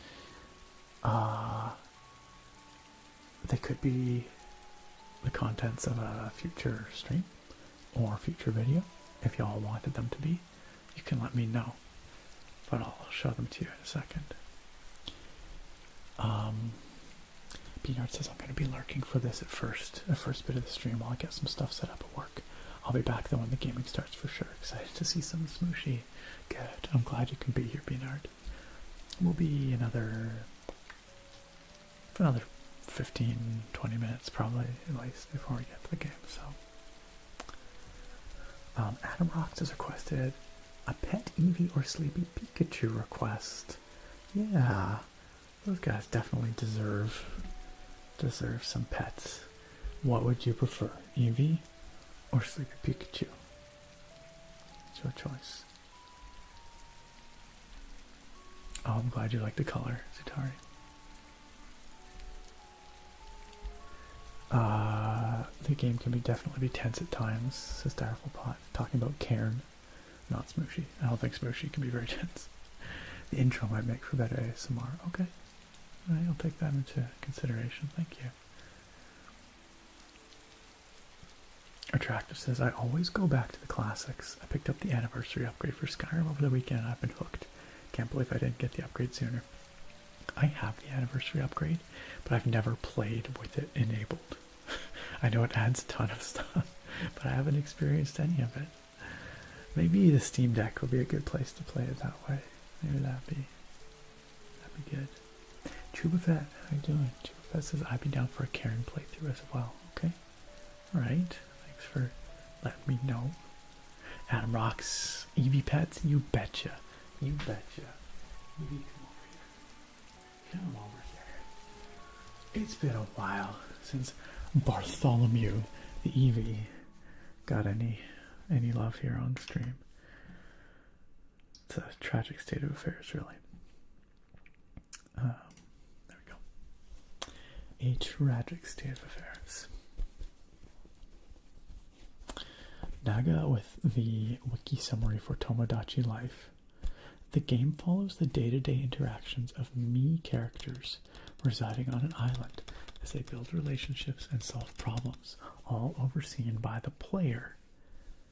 Speaker 1: They could be the contents of a future stream or future video. If y'all wanted them to be, you can let me know. But I'll show them to you in a second. Beanard says I'm going to be lurking for this at first bit of the stream while I get some stuff set up at work. I'll be back though when the gaming starts for sure. Excited to see some Smushi. Good. I'm glad you can be here, Beanard. We'll be another 15-20 minutes probably at least before we get to the game. So Adam Rocks has requested a pet Eevee or Sleepy Pikachu request. Yeah, those guys definitely deserve some pets. What would you prefer, Eevee or Sleepy Pikachu? It's your choice. Oh, I'm glad you like the color, Zutari. The game can definitely be tense at times, says Direful Pot. Talking about Cairn, not Smushi. I don't think Smushi can be very tense. The intro might make for better ASMR. Okay. Alright, I'll take that into consideration. Thank you. Attractive says, I always go back to the classics. I picked up the anniversary upgrade for Skyrim over the weekend and I've been hooked. Can't believe I didn't get the upgrade sooner. I have the anniversary upgrade, but I've never played with it enabled. I know it adds a ton of stuff, but I haven't experienced any of it. Maybe the Steam Deck would be a good place to play it that way. Maybe that'd be good. Chubafet, how you doing? Chubafet says I'd be down for a Karen playthrough as well. Okay. Alright. Thanks for letting me know. Adam Rocks, Eevee pets? You betcha. You betcha. Eevee, come over here. Come over here. It's been a while since Bartholomew, the Eevee, got any love here on stream. It's a tragic state of affairs, really. There we go. A tragic state of affairs. Naga with the wiki summary for Tomodachi Life. The game follows the day-to-day interactions of me characters residing on an island as they build relationships and solve problems, all overseen by the player.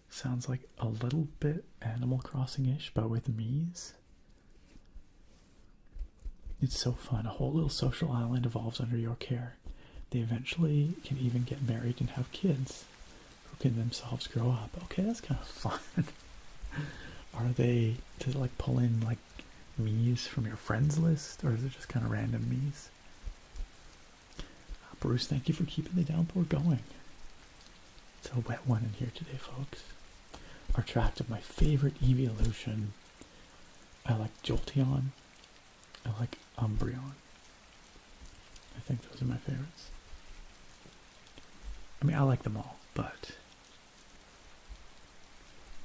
Speaker 1: Sounds like a little bit Animal Crossing-ish, but with me's. It's so fun. A whole little social island evolves under your care. They eventually can even get married and have kids who can themselves grow up. Okay, that's kind of fun. Does it like pull in like me's from your friends list, or is it just kind of random me's? Bruce, thank you for keeping the downpour going. It's a wet one in here today, folks. Attractive, my favorite evolution. I like Jolteon. I like Umbreon. I think those are my favorites. I mean, I like them all, but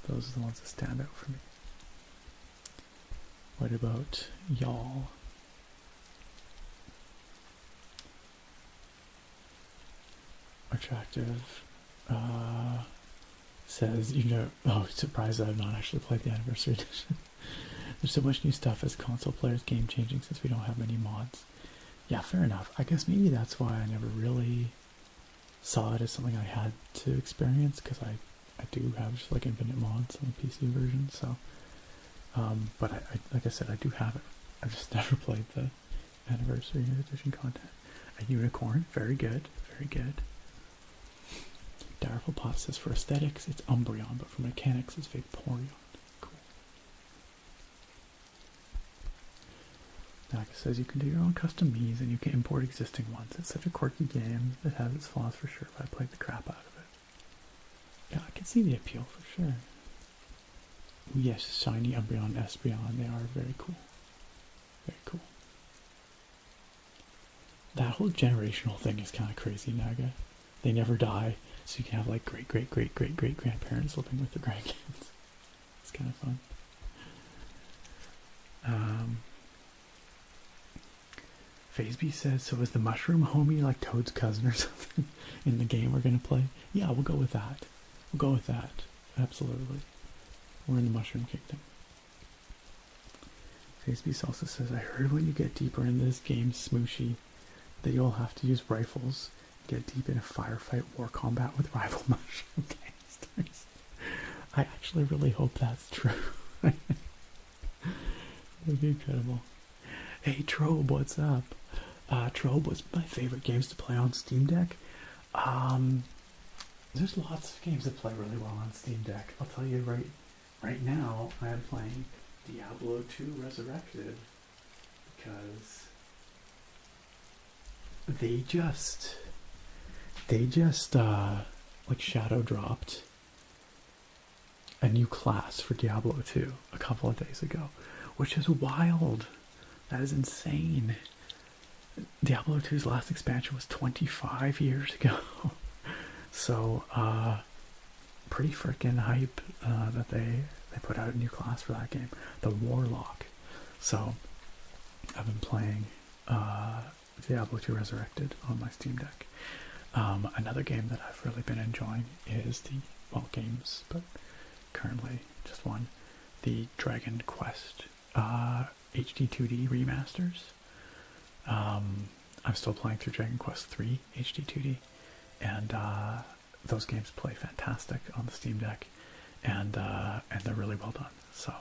Speaker 1: those are the ones that stand out for me. What about y'all? Attractive says, surprised that I've not actually played the anniversary edition. There's so much new stuff as console players, game changing since we don't have many mods. Yeah, fair enough. I guess maybe that's why I never really saw it as something I had to experience, because I I do have just like infinite mods on the PC version, so but I like I said, I do have it. I've just never played the anniversary edition content. A unicorn, very good, very good. Direful Pot says for aesthetics it's Umbreon, but for mechanics it's Vaporeon. Cool. Naka says you can do your own custom Miis and you can import existing ones. It's such a quirky game that has its flaws for sure, but I played the crap out of it. Yeah, I can see the appeal for sure. Yes, shiny Umbreon, Espeon, they are very cool. Very cool. That whole generational thing is kind of crazy, Naga. They never die, so you can have like great-great-great-great-great-grandparents living with their grandkids. It's kind of fun. Phaseby says, so is the mushroom homie like Toad's cousin or something in the game we're going to play? Yeah, we'll go with that. We'll go with that. Absolutely. We're in the mushroom kingdom. Phaseby also says, I heard when you get deeper into this game, Smushi, that you'll have to use rifles, get deep in a firefight war combat with rival mushroom gangsters. I actually really hope that's true. That'd be incredible. Hey Trobe, what's up? Trobe, what's my favorite games to play on Steam Deck? There's lots of games that play really well on Steam Deck. I'll tell you right now, I am playing Diablo 2 Resurrected because they just like shadow dropped a new class for Diablo 2 a couple of days ago, which is wild. That is insane. Diablo 2's last expansion was 25 years ago. So, pretty freaking hype that they put out a new class for that game, the Warlock. So, I've been playing Diablo 2 Resurrected on my Steam Deck. Another game that I've really been enjoying is games, but currently just one, the Dragon Quest HD 2D remasters. I'm still playing through Dragon Quest 3 HD 2D, and those games play fantastic on the Steam Deck, and they're really well done. So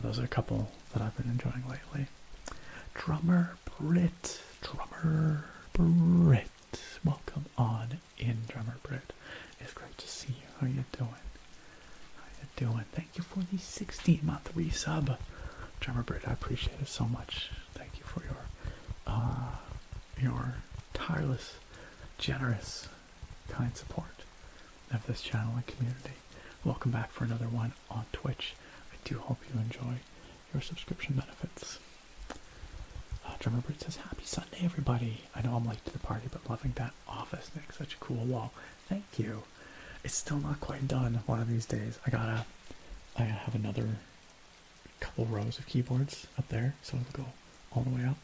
Speaker 1: those are a couple that I've been enjoying lately. Drummer Brit, welcome on in, Drummer Brit. It's great to see you. How you doing? Thank you for the 16-month resub, Drummer Brit. I appreciate it so much. Thank you for your tireless, generous, kind support of this channel and community. Welcome back for another one on Twitch. I do hope you enjoy your subscription benefits. Drummer Brit says, happy Sunday, everybody. I know I'm late to the party, but loving that office, Nick. Such a cool wall. Thank you. It's still not quite done one of these days. I gotta have another couple rows of keyboards up there, so it'll go all the way up.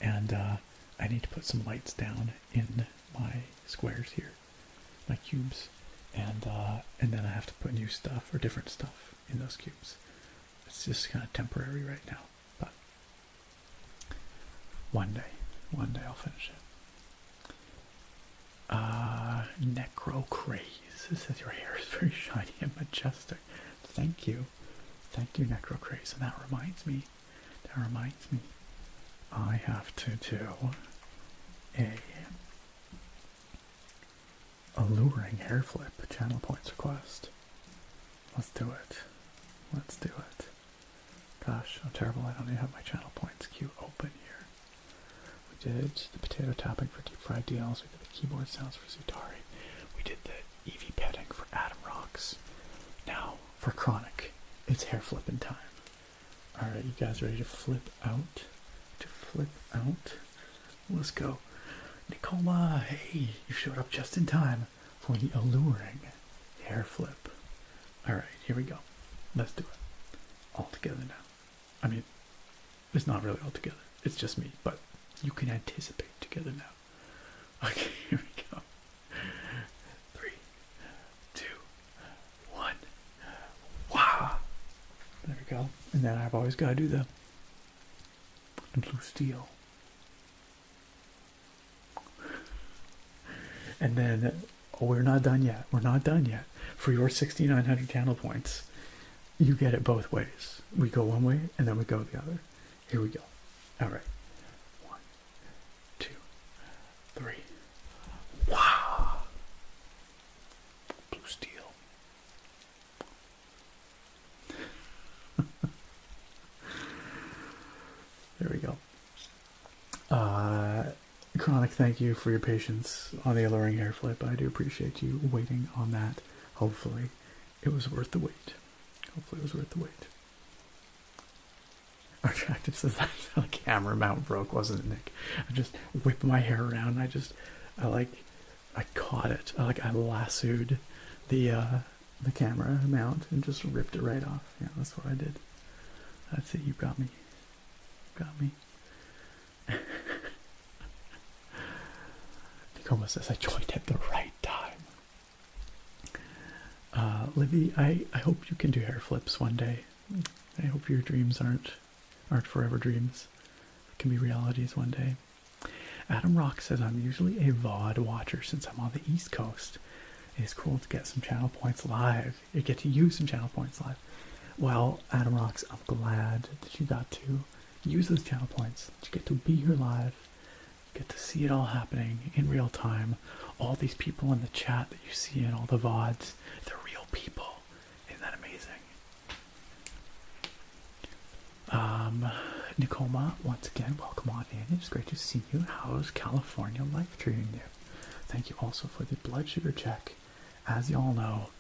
Speaker 1: And I need to put some lights down in my squares here, my cubes. And then I have to put new stuff or different stuff in those cubes. It's just kind of temporary right now, but one day I'll finish it. Necro Craze says your hair is very shiny and majestic. Thank you, Necro Craze. And that reminds me, I have to do a alluring hair flip channel points request. Let's do it. Gosh, I'm terrible. I don't even have my channel points queue open here. We did the potato tapping for deep fried deals. We did the keyboard sounds for Zutari. We did the Eevee petting for Adam Rocks. Now for Chronic, it's hair flipping time. All right, you guys ready to flip out? Let's go. Nicoma, hey, you showed up just in time for the alluring hair flip. All right, here we go. Let's do it. All together now. I mean, it's not really all together. It's just me, but you can anticipate together now. Okay, here we go. 3, 2, 1. Wow. There we go. And then I've always got to do the blue steel. And then Oh, we're not done yet. We're not done yet. For your 6,900 channel points, you get it both ways. We go one way and then we go the other. Here we go. All right. 1, 2, 3. Wow. Blue steel. There we go. Chronic, thank you for your patience on the alluring hair flip. I do appreciate you waiting on that. Hopefully it was worth the wait. Hopefully it was worth the wait. Attractive says that the camera mount broke, wasn't it, Nick? I just whipped my hair around. I caught it. I lassoed the camera mount and just ripped it right off. Yeah, that's what I did. That's it. You got me. Got me. Nicoma says I joined at the right time. Livy, I hope you can do hair flips one day. I hope your dreams aren't forever dreams. It can be realities one day. Adam Rock says I'm usually a VOD watcher since I'm on the East Coast. It is cool to get some channel points live. You get to use some channel points live. Well, Adam Rocks, I'm glad that you got to use those channel points. That you get to be here live. Get to see it all happening in real time. All these people in the chat that you see in all the VODs, they're real people. Isn't that amazing? Nicoma, once again, welcome on in. It's great to see you. How's California life treating you? Thank you also for the blood sugar check. As y'all know,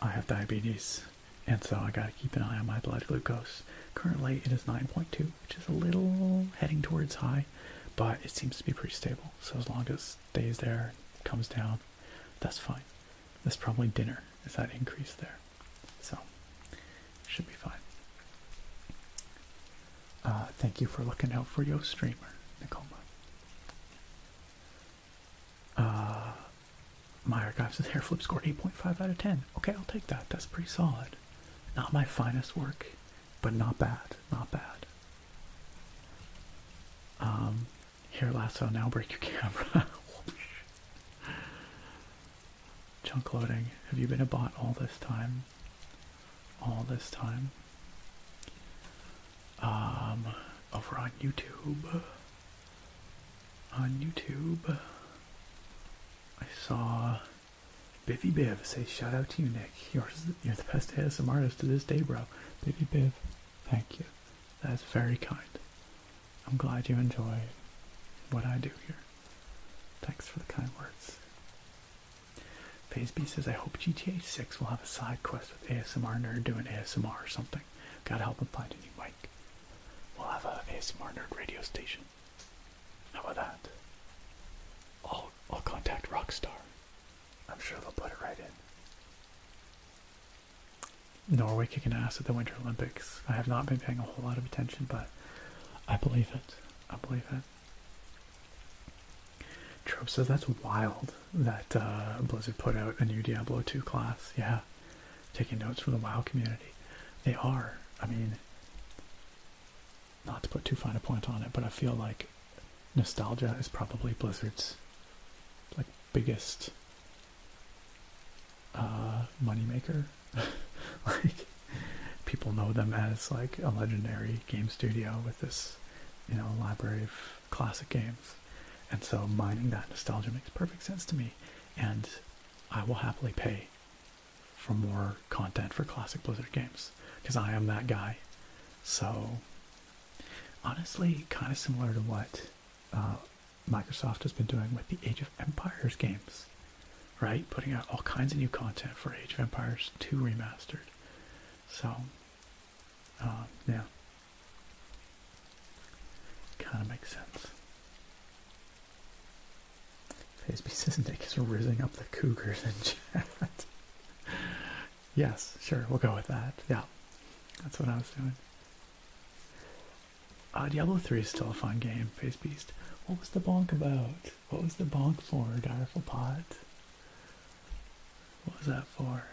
Speaker 1: I have diabetes, and so I gotta keep an eye on my blood glucose. Currently, it is 9.2, which is a little heading towards high, but it seems to be pretty stable. So as long as it stays there, comes down, that's fine. That's probably dinner, is that increase there. So, should be fine. Thank you for looking out for your streamer, Nicoma. My archive says hair flip scored 8.5 out of 10. Okay, I'll take that. That's pretty solid. Not my finest work, but not bad. Not bad. Hair lasso, now break your camera. Chunk loading. Have you been a bot all this time? All this time. Over on YouTube. I saw Bivy Biv say shout out to you, Nick. You're the best ASM artist to this day, bro. Bivy Biv, thank you. That's very kind. I'm glad you enjoy what I do here. Thanks for the kind words. FaZe B says I hope GTA 6 will have a side quest with ASMR Nerd doing ASMR or something. Gotta help him find a new mic. We'll have a ASMR Nerd radio station. How about that? I'll contact Rockstar. I'm sure they'll put it right in. Norway kicking ass at the Winter Olympics. I have not been paying a whole lot of attention, but I believe it. I believe it. Trope says that's wild that Blizzard put out a new Diablo 2 class. Yeah. Taking notes from the WoW community. They are. I mean, not to put too fine a point on it, but I feel like nostalgia is probably Blizzard's biggest moneymaker. Like, people know them as like a legendary game studio with this, library of classic games, and so mining that nostalgia makes perfect sense to me, and I will happily pay for more content for classic Blizzard games because I am that guy. So honestly, kind of similar to what Microsoft has been doing with the Age of Empires games, right? Putting out all kinds of new content for Age of Empires 2 Remastered. So, yeah. Kind of makes sense. FaceB says Nick is rizzing up the Cougars in chat. Yes, sure, we'll go with that. Yeah, that's what I was doing. Diablo 3 is still a fun game, Face Beast. What was the bonk about? What was the bonk for, Direful Pot? What was that for?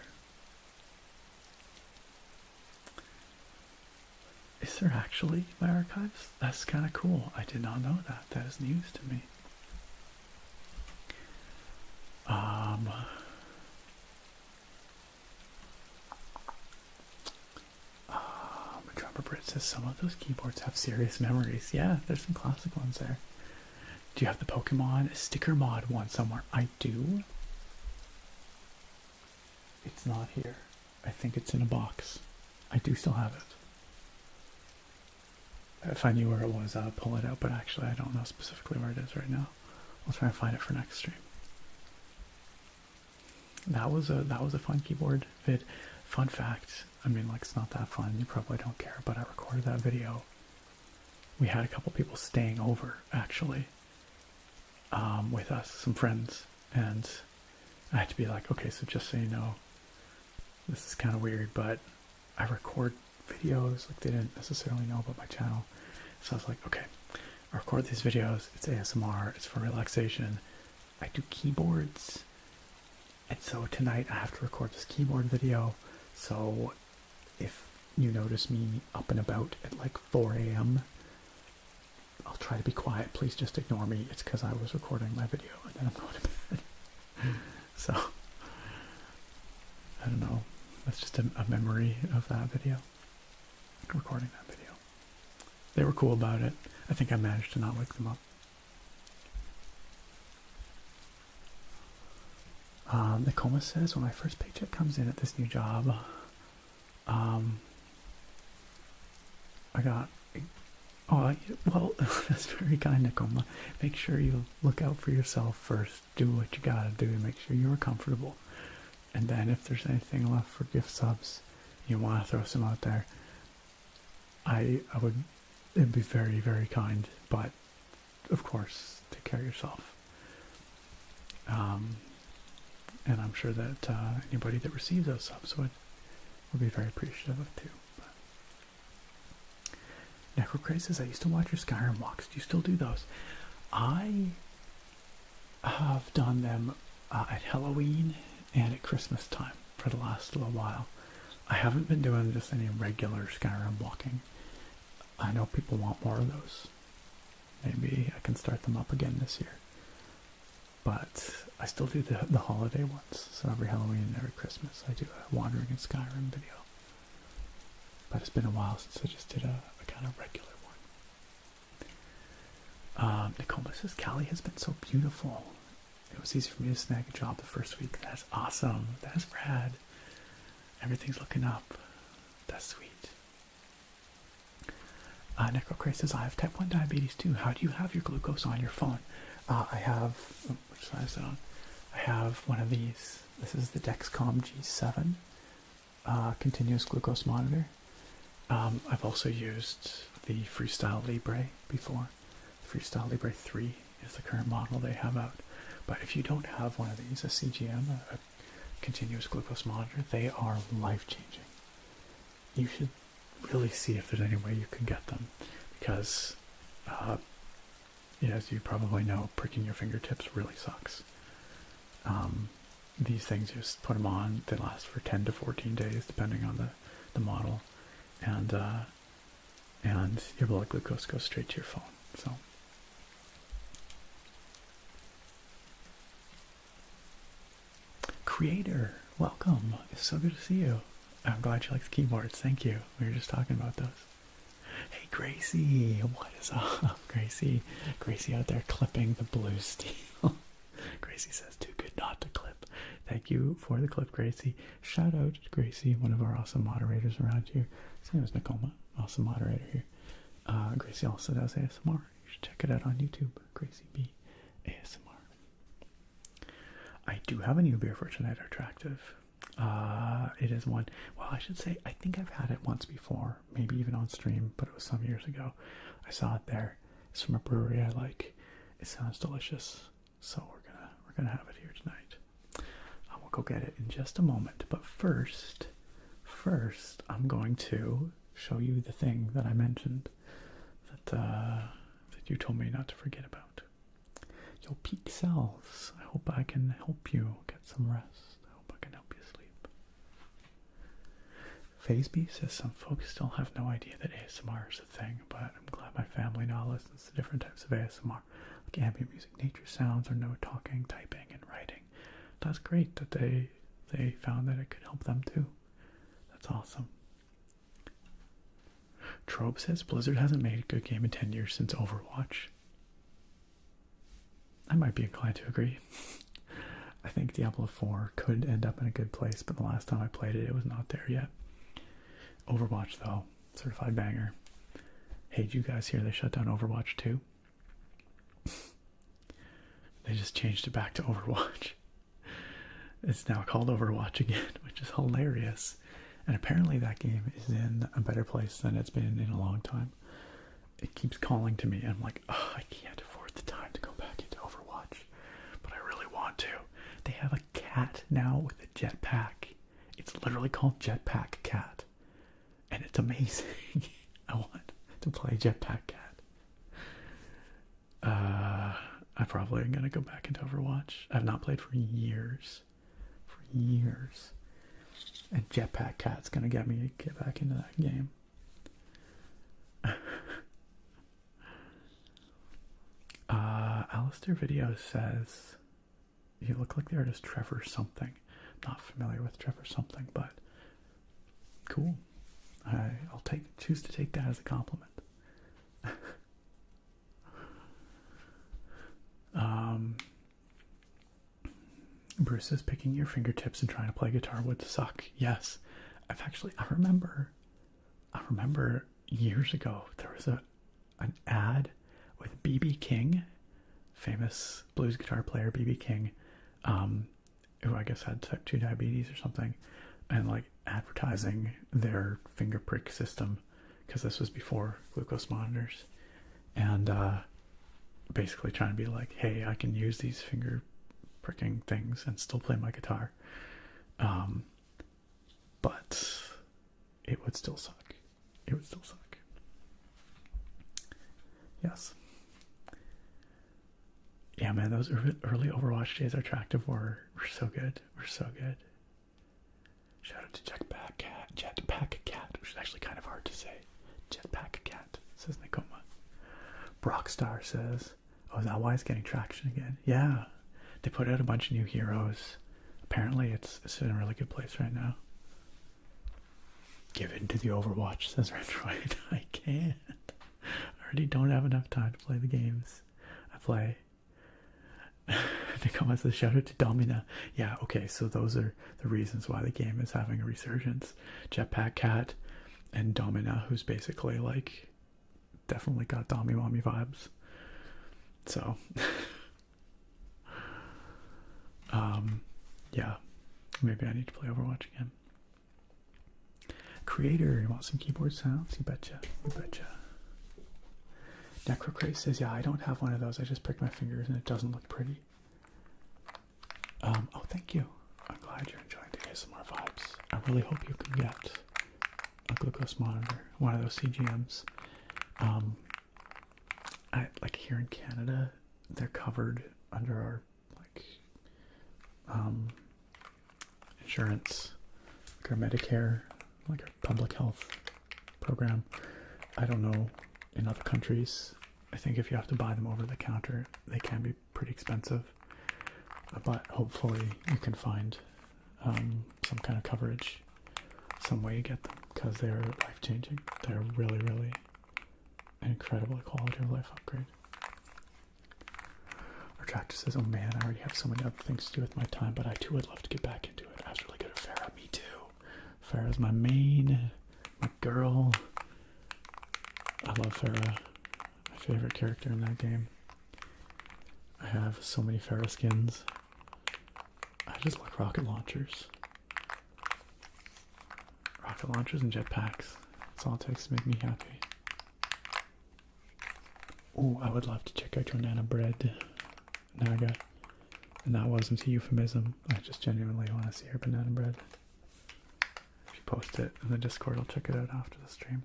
Speaker 1: Is there actually my archives? That's kind of cool. I did not know that. That is news to me. says some of those keyboards have serious memories. Yeah, there's some classic ones there. Do you have the Pokemon sticker mod one somewhere? I do. It's not here. I think it's in a box. I do still have it. If I knew where it was, I'd pull it out, but actually I don't know specifically where it is right now. I'll try and find it for next stream. That was a fun keyboard vid. Fun fact, I mean, like, it's not that fun, you probably don't care, but I recorded that video. We had a couple people staying over, actually, with us, some friends, and I had to be like, okay, so just so you know, this is kind of weird, but I record videos, like, they didn't necessarily know about my channel. So I was like, okay, I record these videos, it's ASMR, it's for relaxation. I do keyboards, and so tonight I have to record this keyboard video. So if you notice me up and about at like 4 a.m., I'll try to be quiet. Please just ignore me. It's because I was recording my video and then I'm going to bed. So, I don't know. That's just a memory of that video. Recording that video. They were cool about it. I think I managed to not wake them up. Nicoma says, when my first paycheck comes in at this new job, I got... Oh, well, that's very kind, Nicoma. Make sure you look out for yourself first. Do what you gotta do. Make sure you're comfortable. And then if there's anything left for gift subs, you want to throw some out there, it'd be very, very kind, but of course, take care of yourself. And I'm sure that anybody that receives those subs would be very appreciative of it too. Necrocray says, I used to watch your Skyrim walks. Do you still do those? I have done them at Halloween and at Christmas time for the last little while. I haven't been doing just any regular Skyrim walking. I know people want more of those. Maybe I can start them up again this year. But I still do the holiday ones. So every Halloween and every Christmas I do a Wandering in Skyrim video. But it's been a while since I just did a kind of regular one. Nicole says, Callie has been so beautiful. It was easy for me to snag a job the first week. That's awesome. That's rad. Everything's looking up. That's sweet. Necrocray says, I have type 1 diabetes too. How do you have your glucose on your phone? I have, which size is it on? I have one of these. This is the Dexcom G7 continuous glucose monitor. I've also used the Freestyle Libre before. The Freestyle Libre 3 is the current model they have out. But if you don't have one of these, a CGM, a continuous glucose monitor, they are life-changing. You should really see if there's any way you can get them, because as you probably know, pricking your fingertips really sucks. These things, you just put them on, they last for 10 to 14 days depending on the model, and your blood glucose goes straight to your phone. So Creator, welcome. It's so good to see you. I'm glad you like the keyboards. Thank you. We were just talking about those. Hey, Gracie. What is up, Gracie? Gracie out there clipping the blue steel. Gracie says, too good not to clip. Thank you for the clip, Gracie. Shout out to Gracie, one of our awesome moderators around here. Same as Nicoma, awesome moderator here. Gracie also does ASMR. You should check it out on YouTube. Gracie B ASMR. I do have a new beer for tonight, Attractive. It is one, well, I should say, I think I've had it once before, maybe even on stream, but it was some years ago. I saw it there. It's from a brewery I like. It sounds delicious, so we're gonna have it here tonight. We'll go get it in just a moment, but first, I'm going to show you the thing that I mentioned that you told me not to forget about. Your peak cells. I hope I can help you get some rest. I hope I can help you sleep. FazeB says some folks still have no idea that ASMR is a thing, but I'm glad my family now listens to different types of ASMR, like ambient music, nature sounds, or no talking, typing, and writing. That's great that they found that it could help them too. That's awesome. Trope says Blizzard hasn't made a good game in 10 years since Overwatch. I might be inclined to agree. I think Diablo 4 could end up in a good place, but the last time I played it, it was not there yet. Overwatch, though, certified banger. Hey, did you guys hear they shut down Overwatch 2? They just changed it back to Overwatch. It's now called Overwatch again, which is hilarious. And apparently that game is in a better place than it's been in a long time. It keeps calling to me, and I'm like, oh, I can't afford the time to go back into Overwatch. But I really want to. They have a cat now with a jetpack. It's literally called Jetpack Cat. And it's amazing. I want to play Jetpack Cat. I probably am going to go back into Overwatch. I've not played for years. For years. And Jetpack Cat's going to get me to get back into that game. Alistair Video says, you look like the artist Trevor something. Not familiar with Trevor something, but cool. I'll choose to take that as a compliment. Bruce says picking your fingertips and trying to play guitar would suck. Yes, I remember years ago there was an ad with BB King, famous blues guitar player BB King, who I guess had type 2 diabetes or something, and like advertising their finger prick system, because this was before glucose monitors, and basically trying to be like, hey, I can use these finger pricking things and still play my guitar, but it would still suck. It would still suck. Yes. Yeah, man, those early Overwatch days Attractive were so good. We're so good. Shout out to Jetpack Cat, which is actually kind of hard to say. Jetpack Cat, says Nikoma. Brockstar says, oh, is that why it's getting traction again? Yeah, they put out a bunch of new heroes. Apparently it's in a really good place right now. Give in to the Overwatch, says Retroid. I can't. I already don't have enough time to play the games I play. Nikoma says, shout out to Domina. Yeah, okay, so those are the reasons why the game is having a resurgence. Jetpack Cat and Domina, who's basically like definitely got Dommy Mommy vibes. So yeah, maybe I need to play Overwatch again. Creator, you want some keyboard sounds? You betcha, you betcha. Necrocraze says, yeah, I don't have one of those. I just pricked my fingers and it doesn't look pretty. Oh, thank you. I'm glad you're enjoying the ASMR vibes. I really hope you can get a glucose monitor, one of those CGMs. Like here in Canada, they're covered under our insurance, like our Medicare, like our public health program. I don't know in other countries. I think if you have to buy them over the counter, they can be pretty expensive. But hopefully you can find some kind of coverage, some way to get them, because they're life-changing. They're really, really an incredible quality of life upgrade. Our tractor says, oh man, I already have so many other things to do with my time, but I too would love to get back into it. I was really good at Farah. Me too. Farah's my main, my girl. I love Farah. My favorite character in that game. I have so many Farah skins. I just like rocket launchers. Rocket launchers and jetpacks. That's all it takes to make me happy. Oh, I would love to check out your Nana Bread, Naga. And that wasn't a euphemism. I just genuinely want to see her banana bread. If you post it in the Discord, I'll check it out after the stream.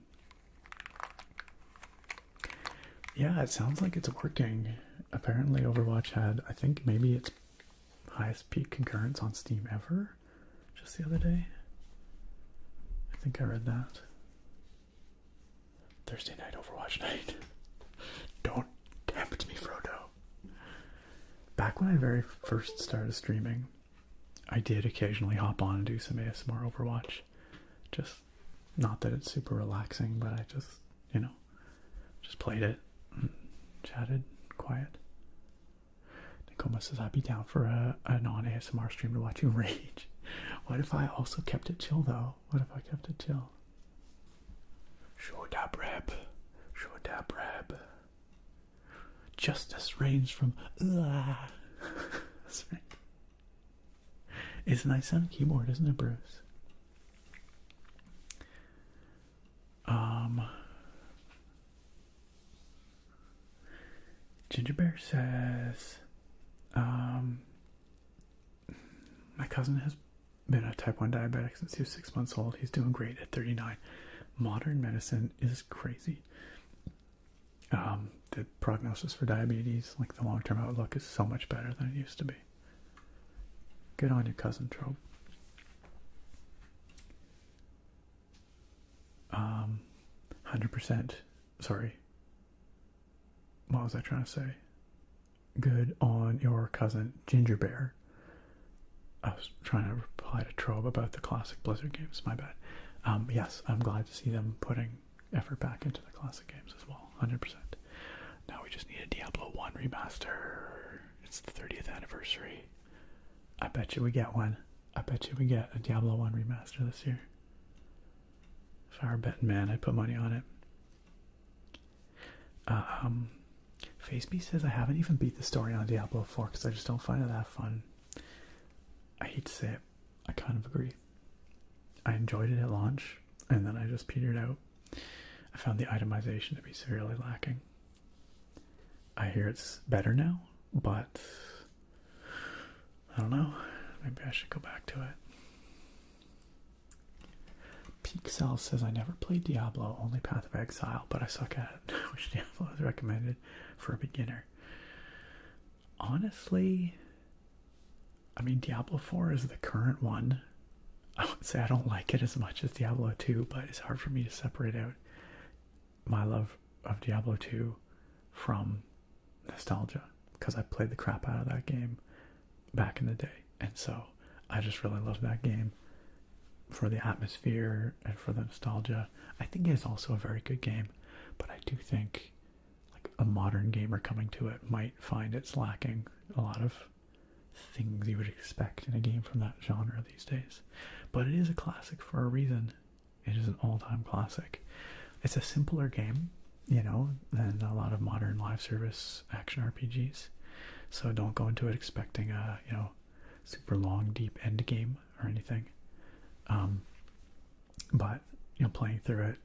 Speaker 1: Yeah, it sounds like it's working. Apparently Overwatch had, I think maybe its highest peak concurrence on Steam ever, just the other day. I think I read that. Thursday night Overwatch night. Don't tempt me, Frodo. Back when I very first started streaming, I did occasionally hop on and do some ASMR Overwatch. Just, not that it's super relaxing, but I just you know. Just played it, chatted, quiet. Nicoma says, I'd be down for a non-ASMR stream to watch you rage. What if I also kept it chill, though? What if I kept it chill? Show that rep. Show that rep. Justice reigns from... That's right. It's a nice sounding keyboard, isn't it, Bruce? Ginger Bear says, my cousin has been a type 1 diabetic since he was 6 months old. He's doing great at 39. Modern medicine is crazy. The prognosis for diabetes, like the long-term outlook, is so much better than it used to be. Good on your cousin, Trope. 100%. Sorry. What was I trying to say? Good on your cousin, Ginger Bear. I was trying to reply to Trobe about the classic Blizzard games. My bad. Yes, I'm glad to see them putting effort back into the classic games as well. 100%. Now we just need a Diablo 1 remaster. It's the 30th anniversary. I bet you we get one. I bet you we get a Diablo 1 remaster this year. If I were a betting man, I'd put money on it. Faceby says, I haven't even beat the story on Diablo 4 because I just don't find it that fun. I hate to say it. I kind of agree. I enjoyed it at launch, and then I just petered out. I found the itemization to be severely lacking. I hear it's better now, but I don't know. Maybe I should go back to it. Peak Cell says, I never played Diablo, only Path of Exile, but I suck at it. Which Diablo is recommended for a beginner? Honestly, I mean, Diablo 4 is the current one. I would say I don't like it as much as Diablo 2, but it's hard for me to separate out my love of Diablo 2 from nostalgia, because I played the crap out of that game back in the day, and so I just really love that game for the atmosphere and for the nostalgia. I think it is also a very good game, but I do think like a modern gamer coming to it might find it's lacking a lot of things you would expect in a game from that genre these days. But it is a classic for a reason. It is an all-time classic. It's a simpler game, you know, than a lot of modern live service action RPGs. So don't go into it expecting a, you know, super long, deep end game or anything. But, you know, playing through it,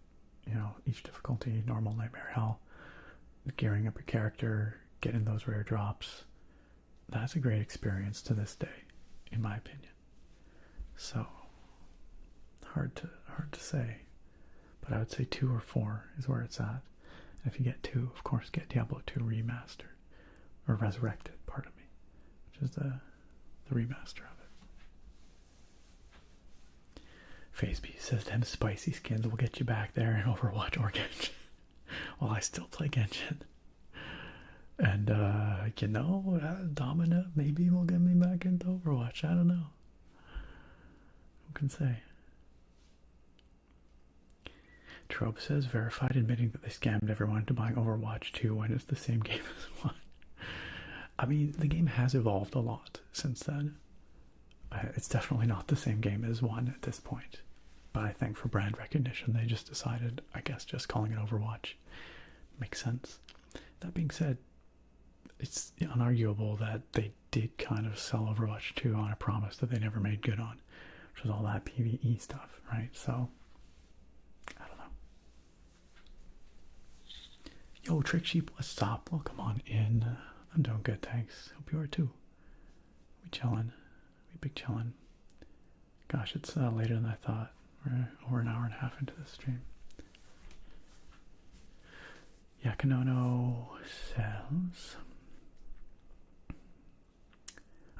Speaker 1: you know, each difficulty, normal, nightmare, hell, gearing up your character, getting those rare drops, that's a great experience to this day, in my opinion. So, hard to say, but I would say 2 or 4 is where it's at. And if you get 2, of course, get Diablo 2 remastered, or resurrected, pardon me, which is the remaster of it. Faceby says, them spicy skins will get you back there in Overwatch or Genshin. Well, I still play Genshin. And, you know, Domina maybe will get me back into Overwatch. I don't know. Who can say? Trope says, verified admitting that they scammed everyone into buying Overwatch 2 when it's the same game as 1. I mean, the game has evolved a lot since then. It's definitely not the same game as 1 at this point. But I think for brand recognition, they just decided, I guess, just calling it Overwatch makes sense. That being said, it's unarguable that they did kind of sell Overwatch 2 on a promise that they never made good on, which was all that PvE stuff, right? So, I don't know. Yo, Trick Sheep, let's stop. Welcome on in. I'm doing good, thanks. Hope you are too. We chillin'. We big chillin'. Gosh, it's later than I thought. We're over an hour and a half into the stream. Yakanono says,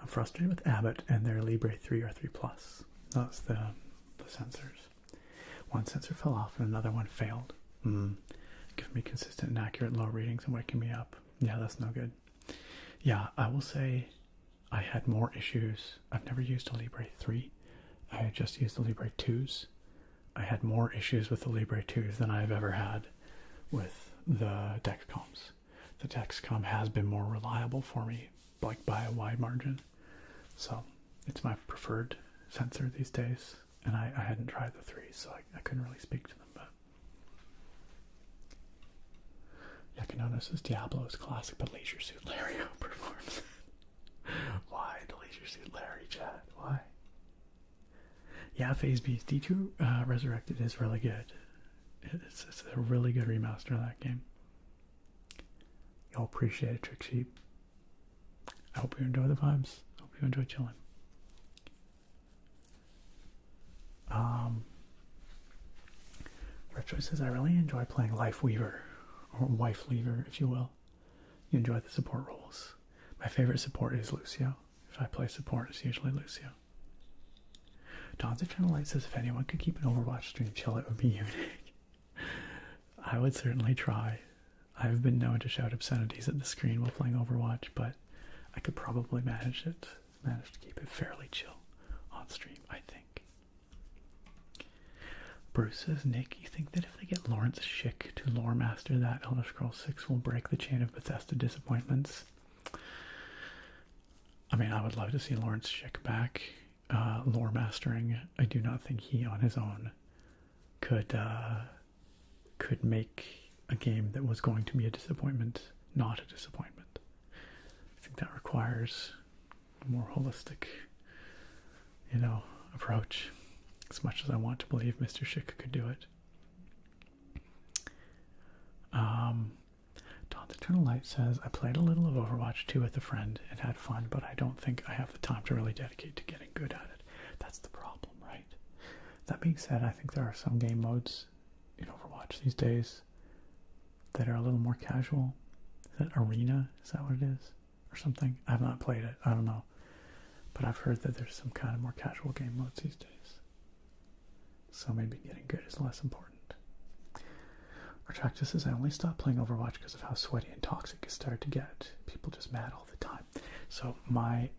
Speaker 1: I'm frustrated with Abbott and their Libre 3 or 3 Plus. That's the sensors. One sensor fell off and another one failed. Giving me consistent and accurate low readings and waking me up. Yeah, that's no good. Yeah, I will say I had more issues. I've never used a Libre 3. I had just used the Libre 2s. I had more issues with the Libre 2s than I've ever had with the Dexcoms. The Dexcom has been more reliable for me, like by a wide margin. So it's my preferred sensor these days. And I hadn't tried the 3, so I couldn't really speak to them. But yeah, I can notice this Diablo is classic, but Leisure Suit Larry outperforms. Why the Leisure Suit Larry, chat? Why? Yeah, Phase Beast D2 Resurrected is really good. It's a really good remaster of that game. You'll appreciate it, Trick Sheep. I hope you enjoy the vibes. Hope you enjoy chilling. Retro says, I really enjoy playing Life Weaver, or Wife Leaver, if you will. You enjoy the support roles. My favorite support is Lucio. If I play support, it's usually Lucio. Dawn's Eternal Light says, if anyone could keep an Overwatch stream chill, it would be unique. I would certainly try. I've been known to shout obscenities at the screen while playing Overwatch, but I could probably manage to keep it fairly chill on stream, I think. Bruce says, Nick, you think that if they get Lawrence Schick to lore master that, Elder Scrolls 6 will break the chain of Bethesda disappointments? I mean, I would love to see Lawrence Schick back lore mastering. I do not think he on his own could make a game that was going to be a disappointment not a disappointment. I think that requires a more holistic, approach. As much as I want to believe Mr. Schick could do it. Dawn's Eternal Light says, I played a little of Overwatch 2 with a friend and had fun, but I don't think I have the time to really dedicate to getting good at it. That's the problem, right? That being said, I think there are some game modes in Overwatch these days that are a little more casual. Is that Arena? Is that what it is? Or something? I've not played it. I don't know. But I've heard that there's some kind of more casual game modes these days. So maybe getting good is less important. Retractus says, I only stopped playing Overwatch because of how sweaty and toxic it started to get. People just mad all the time. So my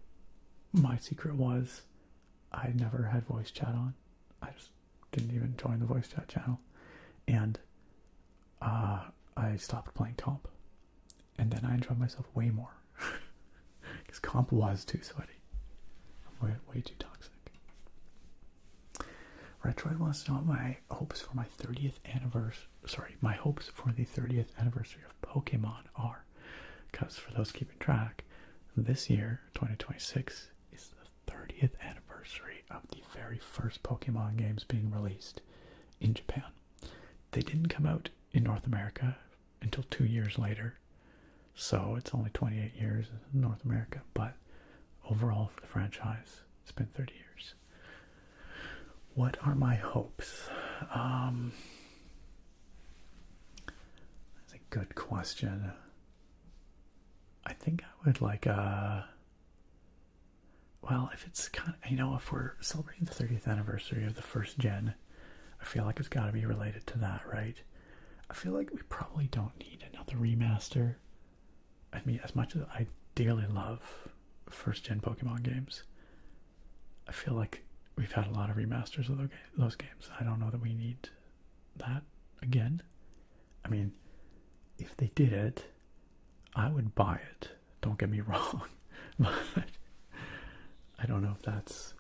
Speaker 1: secret was I never had voice chat on. I just didn't even join the voice chat channel. And I stopped playing comp. And then I enjoyed myself way more. Because comp was too sweaty. Way too toxic. Retroid wants to know my hopes for my 30th anniversary. My hopes for the 30th anniversary of Pokemon are. Because for those keeping track, this year, 2026, is the 30th anniversary of the very first Pokemon games being released in Japan. They didn't come out in North America until 2 years later. So it's only 28 years in North America. But overall for the franchise, it's been 30 years. What are my hopes? That's a good question. I think I would like well, if it's kind of, if we're celebrating the 30th anniversary of the first gen, I feel like it's got to be related to that, right? I feel like we probably don't need another remaster. I mean, as much as I dearly love first gen Pokemon games, I feel like we've had a lot of remasters of those games. I don't know that we need that again. I mean, if they did it, I would buy it. Don't get me wrong. But I don't know if that's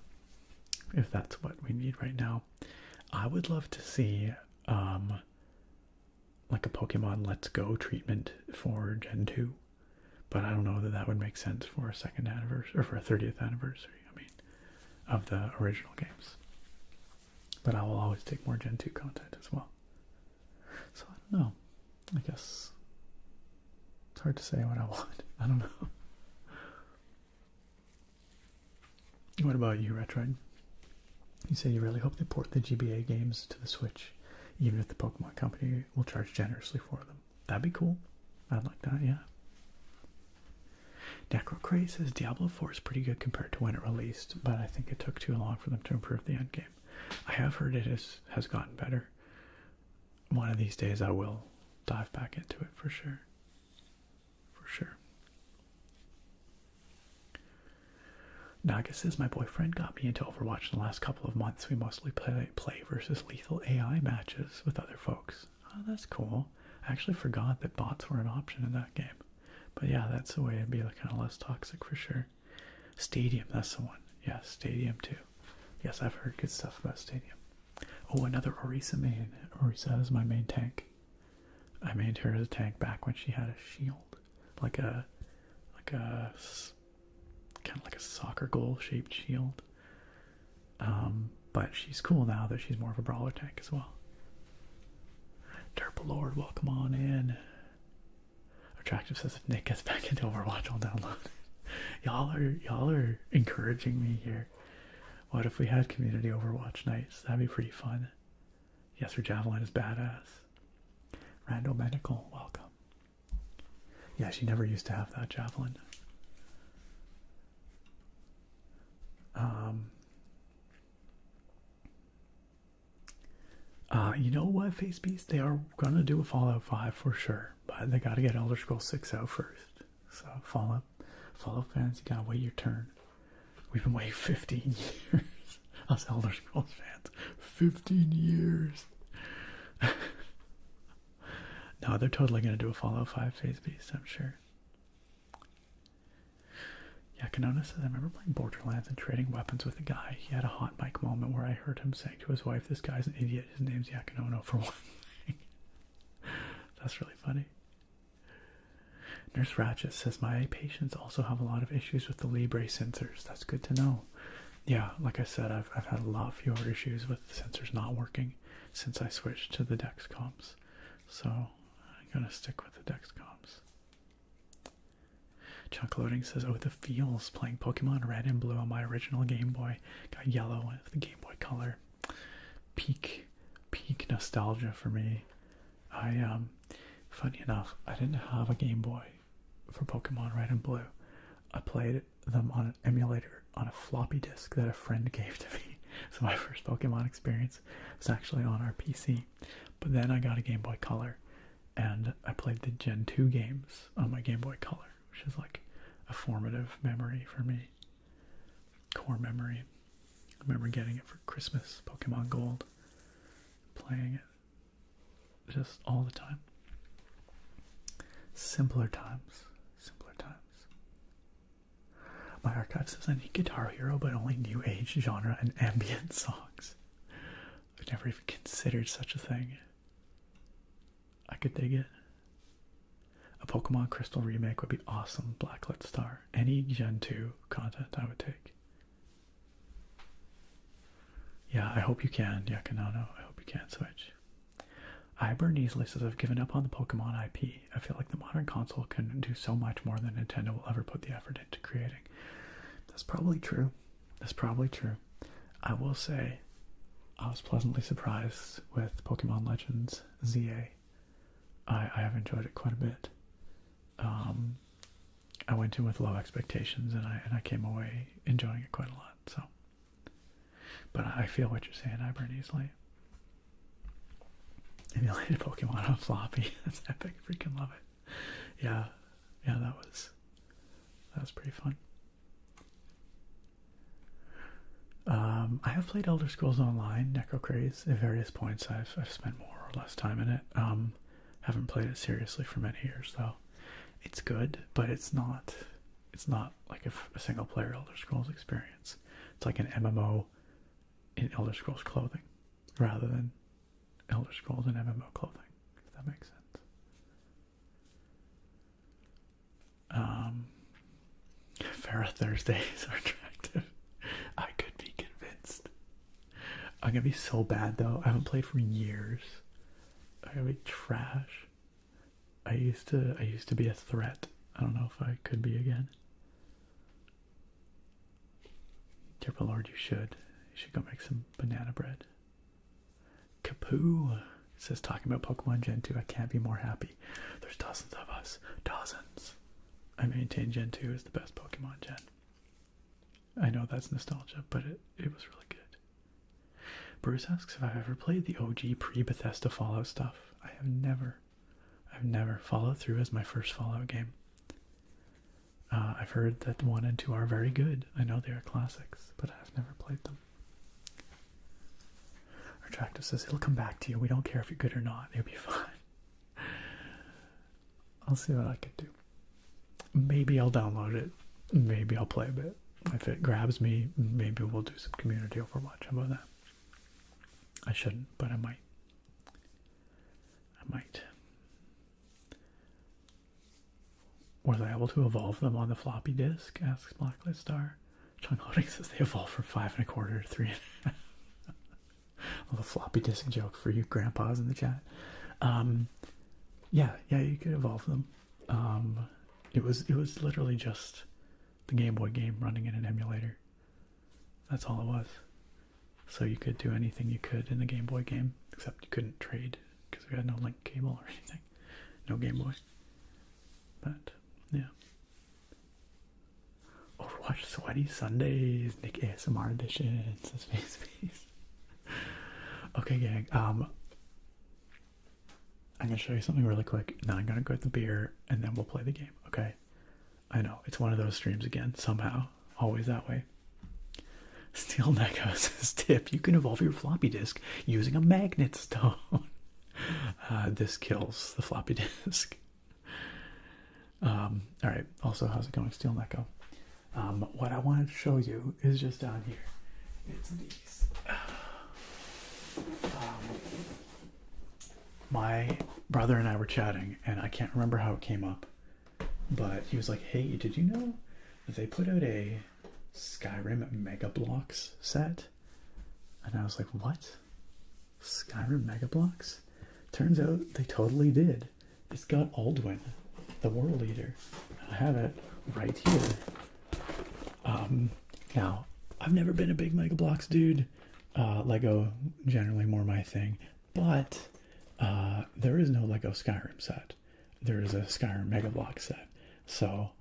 Speaker 1: what we need right now. I would love to see like a Pokemon Let's Go treatment for Gen 2. But I don't know that would make sense for a second anniversary or for a 30th anniversary. Of the original games. But I will always take more Gen 2 content as well. So I don't know. I guess it's hard to say what I want. I don't know. What about you, Retroid? You said you really hope they port the GBA games to the Switch, even if the Pokemon Company will charge generously for them. That'd be cool. I'd like that, yeah. Necrocray says Diablo 4 is pretty good compared to when it released, but I think it took too long for them to improve the endgame. I have heard it has gotten better. One of these days I will dive back into it for sure. For sure. Naga says my boyfriend got me into Overwatch in the last couple of months. We mostly play versus lethal AI matches with other folks. Oh, that's cool. I actually forgot that bots were an option in that game. But yeah, that's the way it'd be kind of less toxic for sure. Stadium, that's the one. Yeah, Stadium too. Yes, I've heard good stuff about Stadium. Oh, another Orisa main. Orisa is my main tank. I made her as a tank back when she had a shield, like a kind of like a soccer goal shaped shield. But she's cool now that she's more of a brawler tank as well. Turbo Lord, welcome on in. Attractive says if Nick gets back into Overwatch, I'll download it. Y'all are encouraging me here. What if we had community Overwatch nights? That'd be pretty fun. Yes, her javelin is badass. Rando Medical, welcome. Yeah, she never used to have that javelin. You know what, Face Beast? They are gonna do a Fallout 5 for sure, but they gotta get Elder Scrolls 6 out first. So Fallout fans, you gotta wait your turn. We've been waiting 15 years. Us Elder Scrolls fans. 15 years. No, they're totally gonna do a Fallout 5 Face Beast, I'm sure. Yeah, Kanona says, I remember playing Borderlands and trading weapons with a guy. He had a hot mic moment where I heard him saying to his wife, this guy's an idiot, his name's Yakinono for one thing. That's really funny. Nurse Ratchet says, my patients also have a lot of issues with the Libre sensors. That's good to know. Yeah, like I said, I've had a fewer issues with the sensors not working since I switched to the Dexcoms. So I'm going to stick with the Dexcoms. Chunk Loading says, oh, the feels playing Pokemon Red and Blue on my original Game Boy. Got yellow with the Game Boy Color. Peak nostalgia for me. Funny enough, I didn't have a Game Boy for Pokemon Red and Blue. I played them on an emulator on a floppy disk that a friend gave to me. So my first Pokemon experience was actually on our PC. But then I got a Game Boy Color and I played the Gen 2 games on my Game Boy Color, which is like a formative memory for me. Core memory. I remember getting it for Christmas, Pokemon Gold. Playing it just all the time. Simpler times. Simpler times. My archive says I need Guitar Hero, but only new age genre and ambient songs. I've never even considered such a thing. I could dig it. A Pokemon Crystal remake would be awesome. Blacklit Star. Any Gen 2 content I would take. Yeah, I hope you can. Yeah, Kanano. I hope you can switch. Iburn easily says, I've given up on the Pokemon IP. I feel like the modern console can do so much more than Nintendo will ever put the effort into creating. That's probably true. That's probably true. I will say, I was pleasantly surprised with Pokemon Legends ZA. I have enjoyed it quite a bit. I went in with low expectations and I came away enjoying it quite a lot. So, but I feel what you're saying, Iburn easily. Emulated Pokemon on floppy. That's epic. Freaking love it. Yeah, that was pretty fun. I have played Elder Scrolls Online, Necrocraze. At various points, I've spent more or less time in it. Haven't played it seriously for many years though. It's good, but it's not like a single player Elder Scrolls experience. It's like an MMO in Elder Scrolls clothing, rather than Elder Scrolls and MMO clothing, if that makes sense. Farrah Thursdays are attractive. I could be convinced. I'm gonna be so bad though. I haven't played for years. I'm gonna be trash. I used to be a threat. I don't know if I could be again. Dear Lord, you should go make some banana bread. Kapoo says, talking about Pokemon Gen 2, I can't be more happy. There's dozens of us. Dozens. I maintain Gen 2 is the best Pokemon Gen. I know that's nostalgia, but it was really good. Bruce asks if I've ever played the OG pre-Bethesda Fallout stuff. I've never. Fallout 3 was my first Fallout game. I've heard that 1 and 2 are very good. I know they are classics, but I've never played them. Attractive says, it'll come back to you. We don't care if you're good or not. It'll be fine. I'll see what I can do. Maybe I'll download it. Maybe I'll play a bit. If it grabs me, maybe we'll do some community Overwatch. How about that? I shouldn't, but I might. I might. Was I able to evolve them on the floppy disk? Asks Blacklit Star. Chung Loading says they evolve from 5 1/4 to 3 1/2. A little floppy disk joke for you grandpas in the chat. Yeah, you could evolve them. It was literally just the Game Boy game running in an emulator. That's all it was. So you could do anything you could in the Game Boy game, except you couldn't trade because we had no link cable or anything. No Game Boy. But yeah. Overwatch Sweaty Sundays, Nick ASMR edition, says Face. Okay, gang. I'm gonna show you something really quick. Now I'm gonna go get the beer and then we'll play the game, okay? I know, it's one of those streams again, somehow. Always that way. Steel Neko says, tip, you can evolve your floppy disk using a magnet stone. This kills the floppy disk. Alright, also, how's it going, Steel Neko? What I wanted to show you is just down here. It's these. My brother and I were chatting, and I can't remember how it came up, but he was like, hey, did you know that they put out a Skyrim Mega Bloks set? And I was like, what? Skyrim Mega Bloks? Turns out they totally did. It's got Alduin, the World Eater. I have it right here. Now, I've never been a big Mega Bloks dude. Lego generally more my thing, but there is no Lego Skyrim set. There is a Skyrim Mega Bloks set. So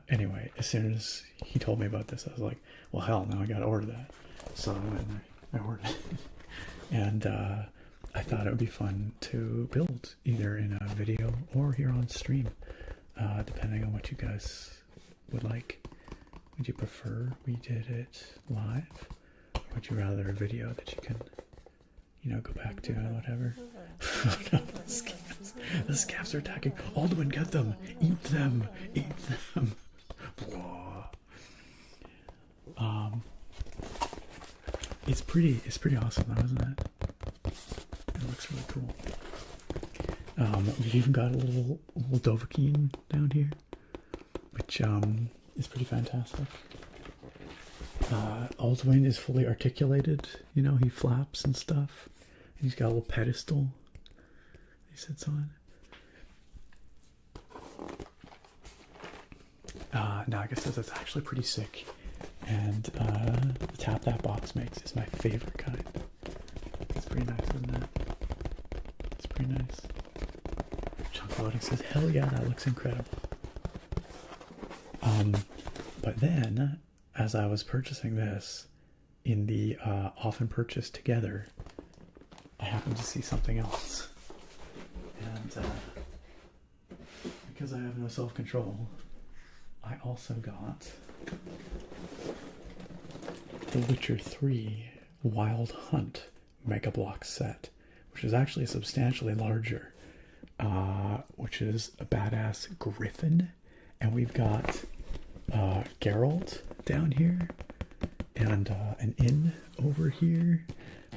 Speaker 1: anyway, as soon as he told me about this, I was like, well, hell, now I gotta order that. So I went and I ordered it. And I thought it would be fun to build either in a video or here on stream, depending on what you guys would like. Would you prefer we did it live? Or would you rather a video that you can, you know, go back to and whatever? No, the scabs are attacking. Alduin, get them! Eat them! Eat them! It's pretty awesome though, isn't it? It looks really cool. We've even got a little Dovahkiin down here, which is pretty fantastic. Alduin is fully articulated, you know, he flaps and stuff. And he's got a little pedestal he sits on. Now I guess that's actually pretty sick. And the tap that box makes is my favorite kind. It's pretty nice, isn't it? It's pretty nice. Chunk Loading says, hell yeah, that looks incredible. But then, as I was purchasing this, in the often purchased together, I happened to see something else. And because I have no self-control, I also got The Witcher 3 Wild Hunt Mega Bloks set, which is actually substantially larger, which is a badass griffin. And we've got Geralt down here and an inn over here,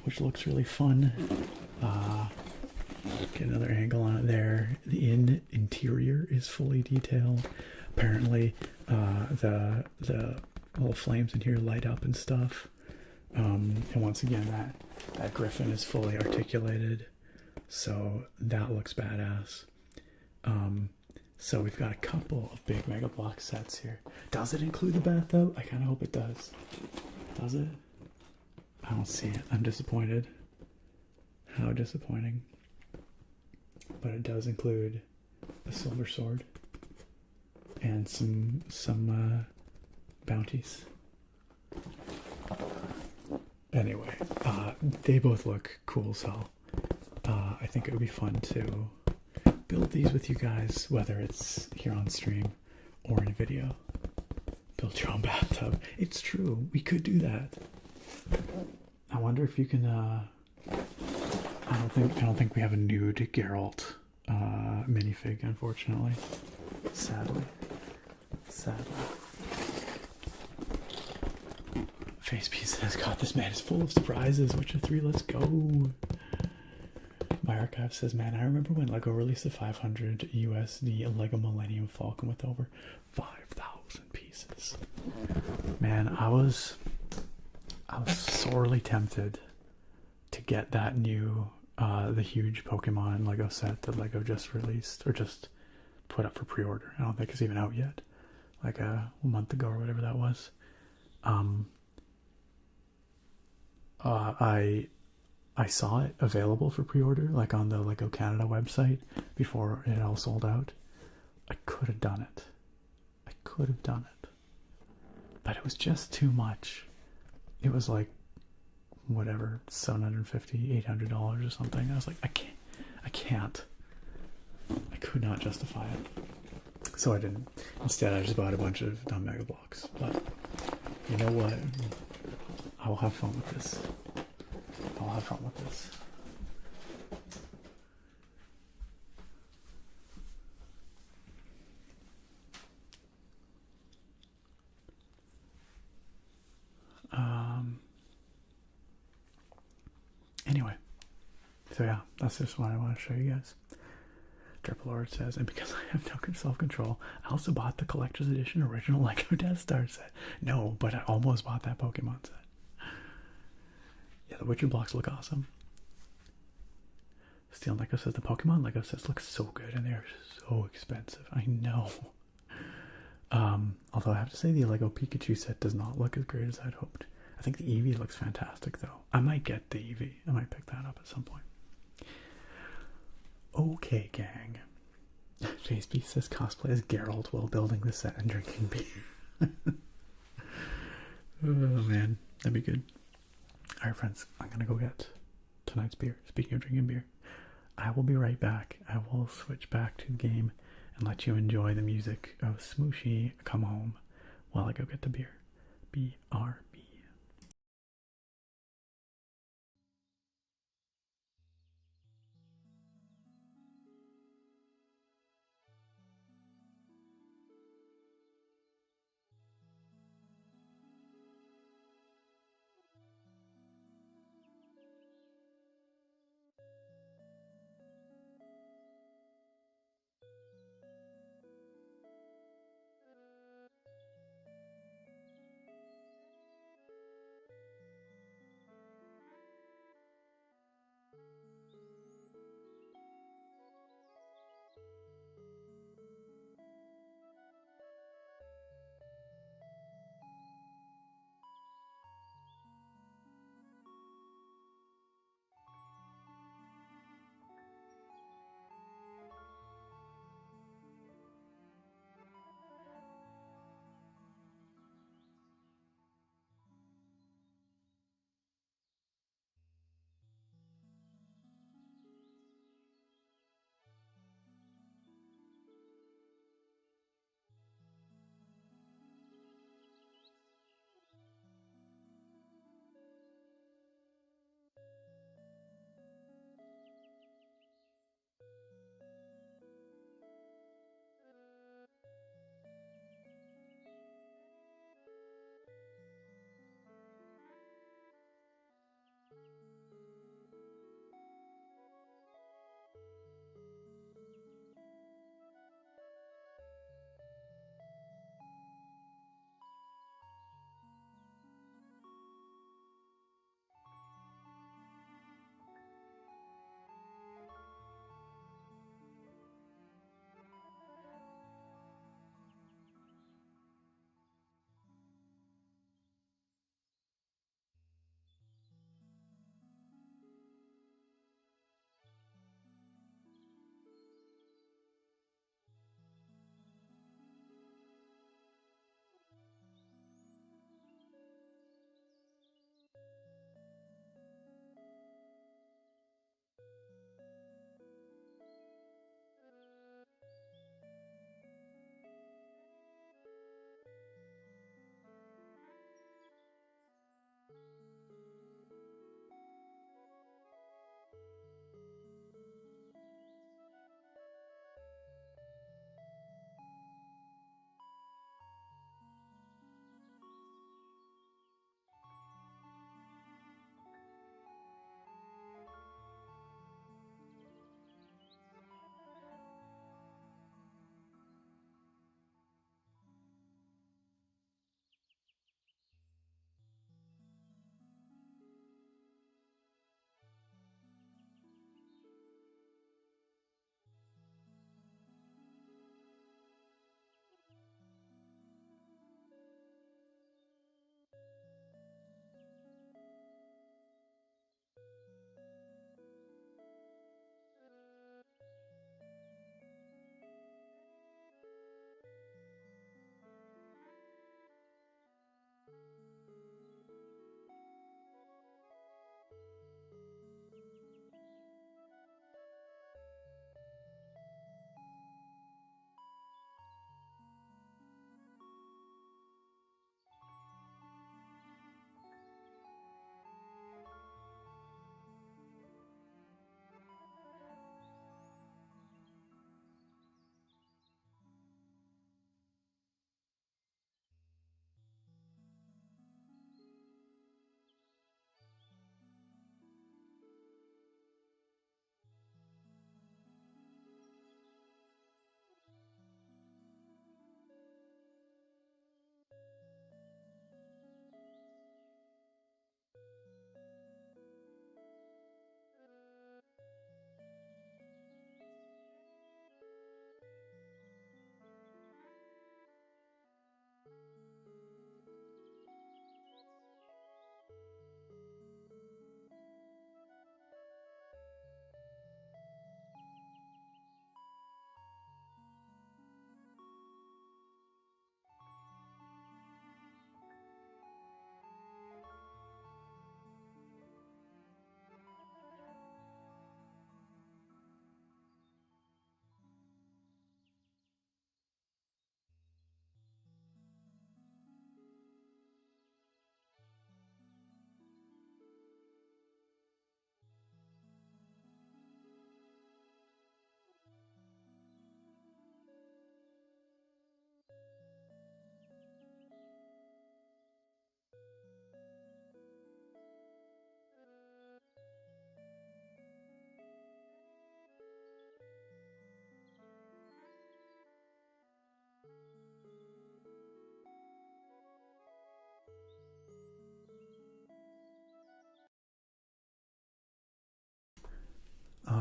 Speaker 1: which looks really fun. Get another angle on it there. The inn interior is fully detailed. Apparently the little flames in here light up and stuff. And once again, that griffin is fully articulated, so that looks badass. So we've got a couple of big Mega Bloks sets here. Does it include the bathtub? I kind of hope it does. Does it? I don't see it. I'm disappointed. How disappointing. But it does include a silver sword and some bounties. Anyway, they both look cool as hell. I think it would be fun to build these with you guys, whether it's here on stream or in video. Build your own bathtub. It's true, we could do that. I wonder if you can. I don't think we have a nude Geralt minifig, unfortunately. Sadly. Facepiece says, God, this man is full of surprises. Witcher 3, let's go. My archive says, man, I remember when LEGO released the 500 USD LEGO Millennium Falcon with over 5,000 pieces. Man, I was sorely tempted to get that new, the huge Pokemon LEGO set that LEGO just released, or just put up for pre-order. I don't think it's even out yet. Like a month ago or whatever that was. I saw it available for pre-order, like on the LEGO Canada website, before it all sold out. I could have done it. But it was just too much. It was like, whatever, $750, $800 or something. I was like, I can't. I could not justify it. So I didn't. Instead, I just bought a bunch of dumb Mega Blocks. But, you know what? I will have fun with this. Anyway, so yeah, that's just what I want to show you guys. Triple Lord says, and because I have no self-control, I also bought the collector's edition original LEGO Death Star set. No, but I almost bought that Pokemon set. Yeah, the Witcher blocks look awesome. Steel Lego says, the Pokemon Lego sets look so good and they're so expensive. I know. Although I have to say the Lego Pikachu set does not look as great as I'd hoped. I think the Eevee looks fantastic though. I might get the Eevee. I might pick that up at some point. Okay, gang. JSP says cosplay as Geralt while building the set and drinking beer. Oh man, that'd be good. Alright friends, I'm gonna go get tonight's beer. Speaking of drinking beer, I will be right back. I will switch back to the game and let you enjoy the music of Smushi Come Home while I go get the beer. BRB.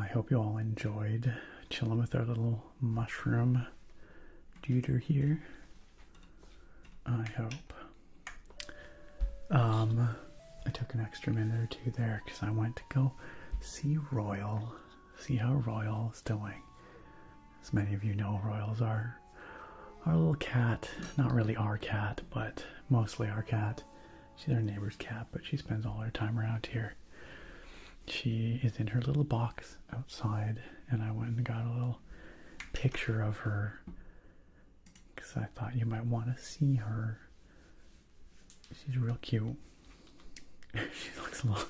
Speaker 1: hope you all enjoyed chilling with our little mushroom duder here. I hope. I took an extra minute or two there because I went to go see Royal, see how Royal's doing. As many of you know, Royal's our little cat. Not really our cat, but mostly our cat. She's our neighbor's cat, but she spends all her time around here. She is in her little box outside, and I went and got a little picture of her because I thought you might want to see her. She's real cute. She looks a little,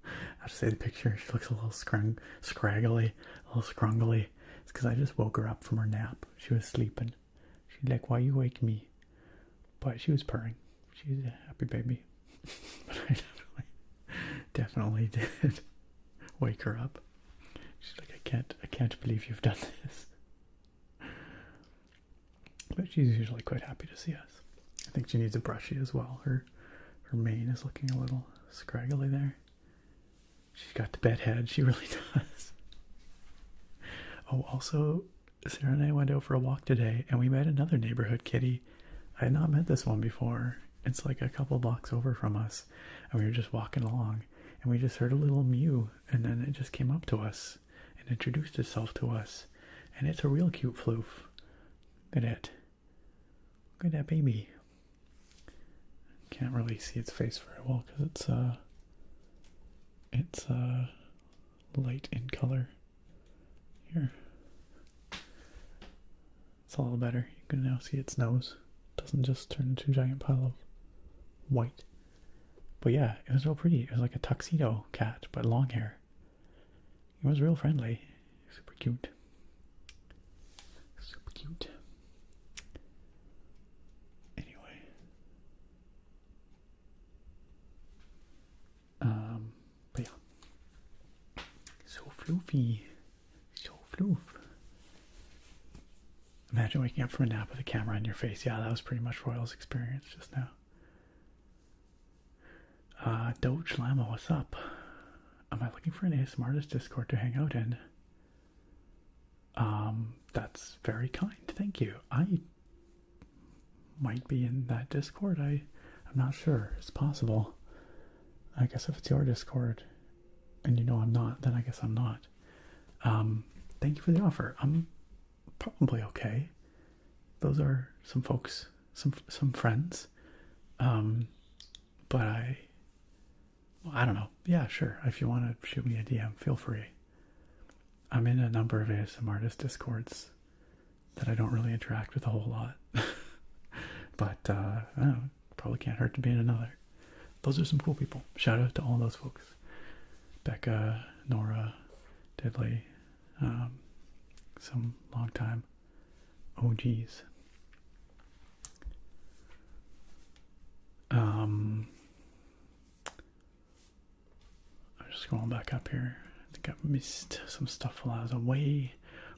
Speaker 1: I have to say the picture, she looks a little scraggly, a little scrungly. It's because I just woke her up from her nap. She was sleeping. She's like, why you wake me? But she was purring. She's a happy baby. But I definitely did wake her up. She's like, I can't believe you've done this. But she's usually quite happy to see us. I think she needs a brushie as well. Her mane is looking a little scraggly there. She's got the bed head. She really does. Oh, also, Sarah and I went out for a walk today, and we met another neighborhood kitty. I had not met this one before. It's like a couple blocks over from us, and we were just walking along, and we just heard a little mew, and then it just came up to us and introduced itself to us, and it's a real cute floof. Look at it. Look at that baby. Can't really see its face very well because it's light in color. Here. It's a little better. You can now see its nose. It doesn't just turn into a giant pile of white. But yeah, it was real pretty. It was like a tuxedo cat, but long hair. It was real friendly. Super cute. Super cute. But yeah. So floofy. So floof. Imagine waking up from a nap with a camera in your face. Yeah, that was pretty much Royal's experience just now. Doge Lama, what's up? Am I looking for an ASMR artist Discord to hang out in? That's very kind. Thank you. I might be in that Discord. I'm not sure. It's possible. I guess if it's your Discord and you know I'm not, then I guess I'm not. Thank you for the offer. I'm probably okay. Those are some folks, some friends. But I don't know. Yeah, sure. If you want to shoot me a DM, feel free. I'm in a number of ASMR artist Discords that I don't really interact with a whole lot. But I don't know, probably can't hurt to be in another. Those are some cool people. Shout out to all those folks. Becca, Nora, Deadly, some long time OGs. I'm just scrolling back up here. I think I missed some stuff while I was away.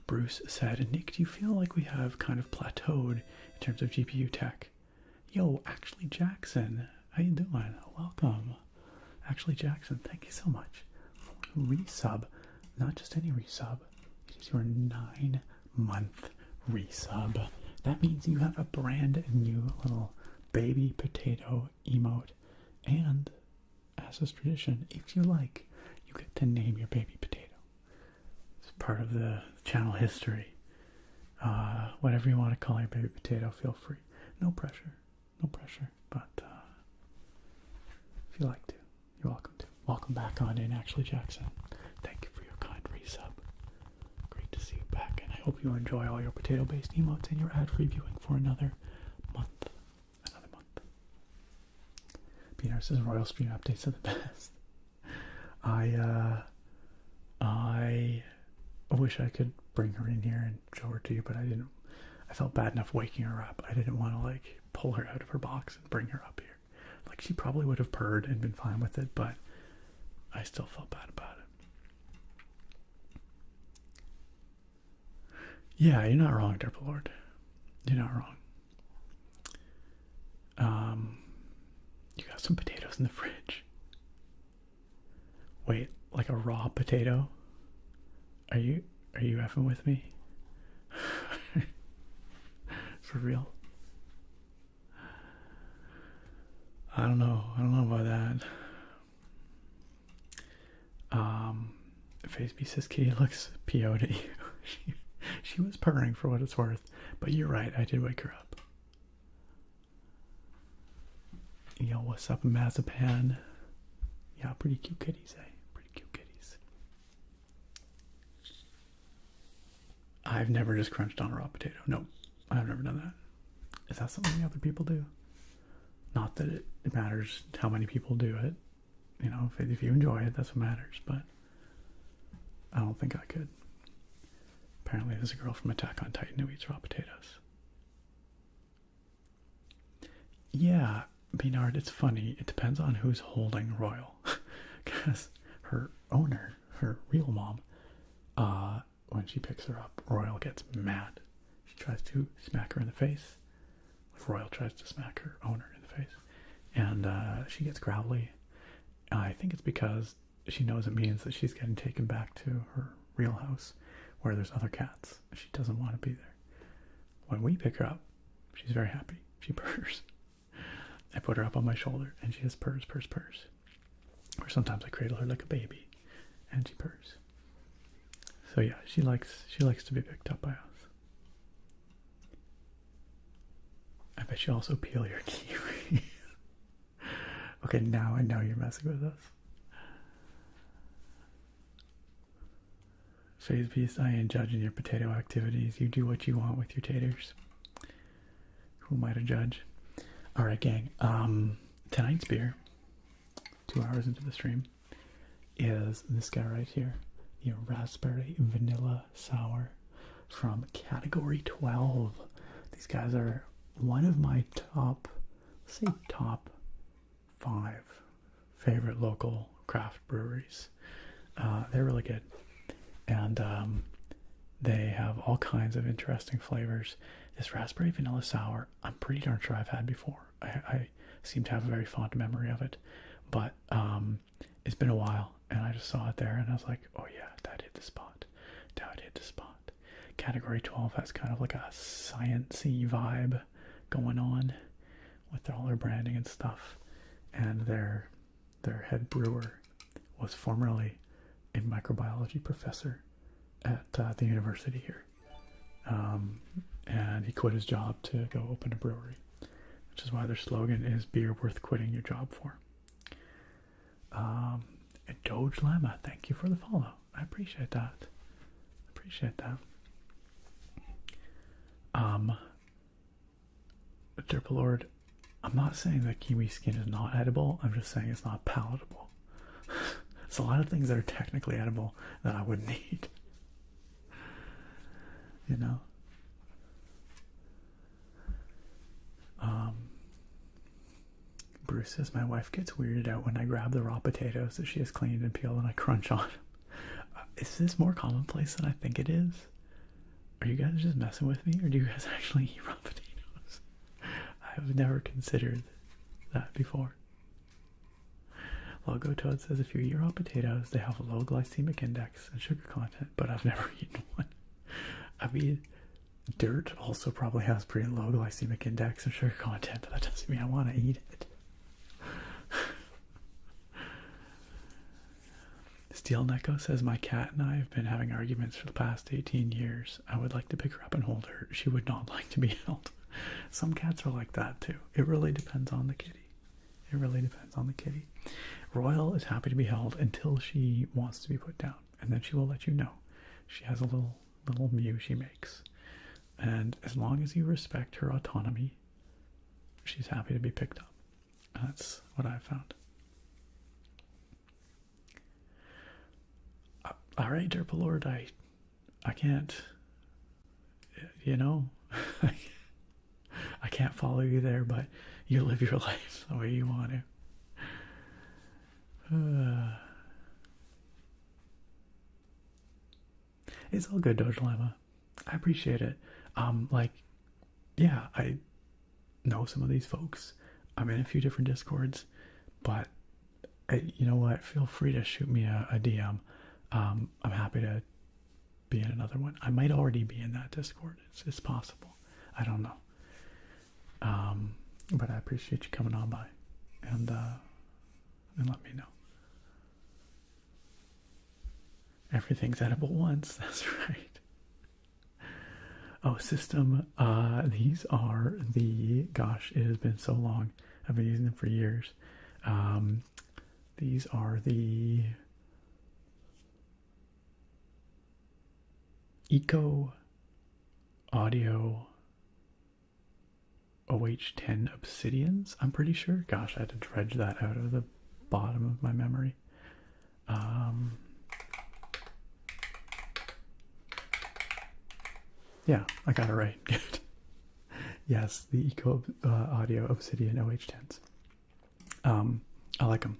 Speaker 1: Bruce said, Nick, do you feel like we have kind of plateaued in terms of GPU tech? Yo, Actually Jackson, how you doing? Welcome. Actually Jackson, thank you so much for resub. Not just any resub, it is your 9-month resub. That means you have a brand new little baby potato emote, and as is tradition, if you like, you get to name your baby potato. It's part of the channel history. Whatever you want to call your baby potato, feel free. No pressure, but if you like to, you're welcome to. Welcome back on in, Actually Jackson. Thank you for your kind resub. Great to see you back, and I hope you enjoy all your potato-based emotes and your ad-free viewing for another month. Peter says Royal stream updates are the best. I wish I could bring her in here and show her to you, but I didn't. I felt bad enough waking her up. I didn't want to like pull her out of her box and bring her up here. Like, she probably would have purred and been fine with it, but I still felt bad about it. Yeah, you're not wrong, Derpy Lord. You're not wrong. You got some potatoes in the fridge. Wait, like a raw potato? Are you effing with me? For real? I don't know about that. FaceB says Kitty looks PO'd at you. She was purring for what it's worth, but you're right, I did wake her up. Yo, what's up, Mazapan? Yeah, pretty cute kitties, eh? Pretty cute kitties. I've never just crunched on a raw potato. Nope, I've never done that. Is that something other people do? Not that it matters how many people do it. You know, if you enjoy it, that's what matters, but I don't think I could. Apparently there's a girl from Attack on Titan who eats raw potatoes. Yeah, Beanard, it's funny. It depends on who's holding Royal. Because her owner, her real mom, when she picks her up, Royal gets mad. She tries to smack her in the face. Royal tries to smack her owner in the face. And she gets growly. I think it's because she knows it means that she's getting taken back to her real house where there's other cats. She doesn't want to be there. When we pick her up, she's very happy. She purrs. I put her up on my shoulder and she just purrs. Or sometimes I cradle her like a baby and she purrs. So yeah, she likes to be picked up by us. I bet you also peel your kiwi. Okay, now I know you're messing with us. Phase Beast, I ain't judging your potato activities. You do what you want with your taters. Who am I to judge? Alright, gang. Tonight's beer, 2 hours into the stream, is this guy right here. Your raspberry vanilla sour from category 12. These guys are one of my top 5 favorite local craft breweries. They're really good. And they have all kinds of interesting flavors. This raspberry vanilla sour, I'm pretty darn sure I've had before. I seem to have a very fond memory of it. But it's been a while, and I just saw it there, and I was like, oh yeah, that hit the spot. That hit the spot. Category 12 has kind of like a science-y vibe going on with all their branding and stuff. And their head brewer was formerly a microbiology professor at the university here. And he quit his job to go open a brewery, which is why their slogan is beer worth quitting your job for. And Doge Llama, thank you for the follow. I appreciate that. Derpa Lord, I'm not saying that kiwi skin is not edible. I'm just saying it's not palatable. There's a lot of things that are technically edible that I wouldn't eat. You know? Bruce says, my wife gets weirded out when I grab the raw potatoes that she has cleaned and peeled and I crunch on. Is this more commonplace than I think it is? Are you guys just messing with me, or do you guys actually eat raw potatoes? I've never considered that before. Logo Toad says, if you eat raw potatoes, they have a low glycemic index and sugar content, but I've never eaten one. I mean, dirt also probably has pretty low glycemic index and sugar content, but that doesn't mean I want to eat it. Steel Neko says, my cat and I have been having arguments for the past 18 years. I would like to pick her up and hold her. She would not like to be held. Some cats are like that too. It really depends on the kitty. Royal is happy to be held until she wants to be put down, and then she will let you know. She has a little mew she makes. And as long as you respect her autonomy, she's happy to be picked up. That's what I've found. All right, Derpa Lord, I can't, you know, I can't follow you there, but you live your life the way you want to. It's all good, Doge Llama. I appreciate it. Yeah, I know some of these folks. I'm in a few different Discords, but you know what? Feel free to shoot me a DM. I'm happy to be in another one. I might already be in that Discord. It's possible. I don't know. But I appreciate you coming on by and let me know. Everything's edible once. That's right. Oh, system. These are the. Gosh, it has been so long. I've been using them for years. These are the Eco Audio OH10 Obsidians, I'm pretty sure. Gosh, I had to dredge that out of the bottom of my memory. Yeah, I got it right. Good. Yes, the Eco Audio Obsidian OH10s. I like them.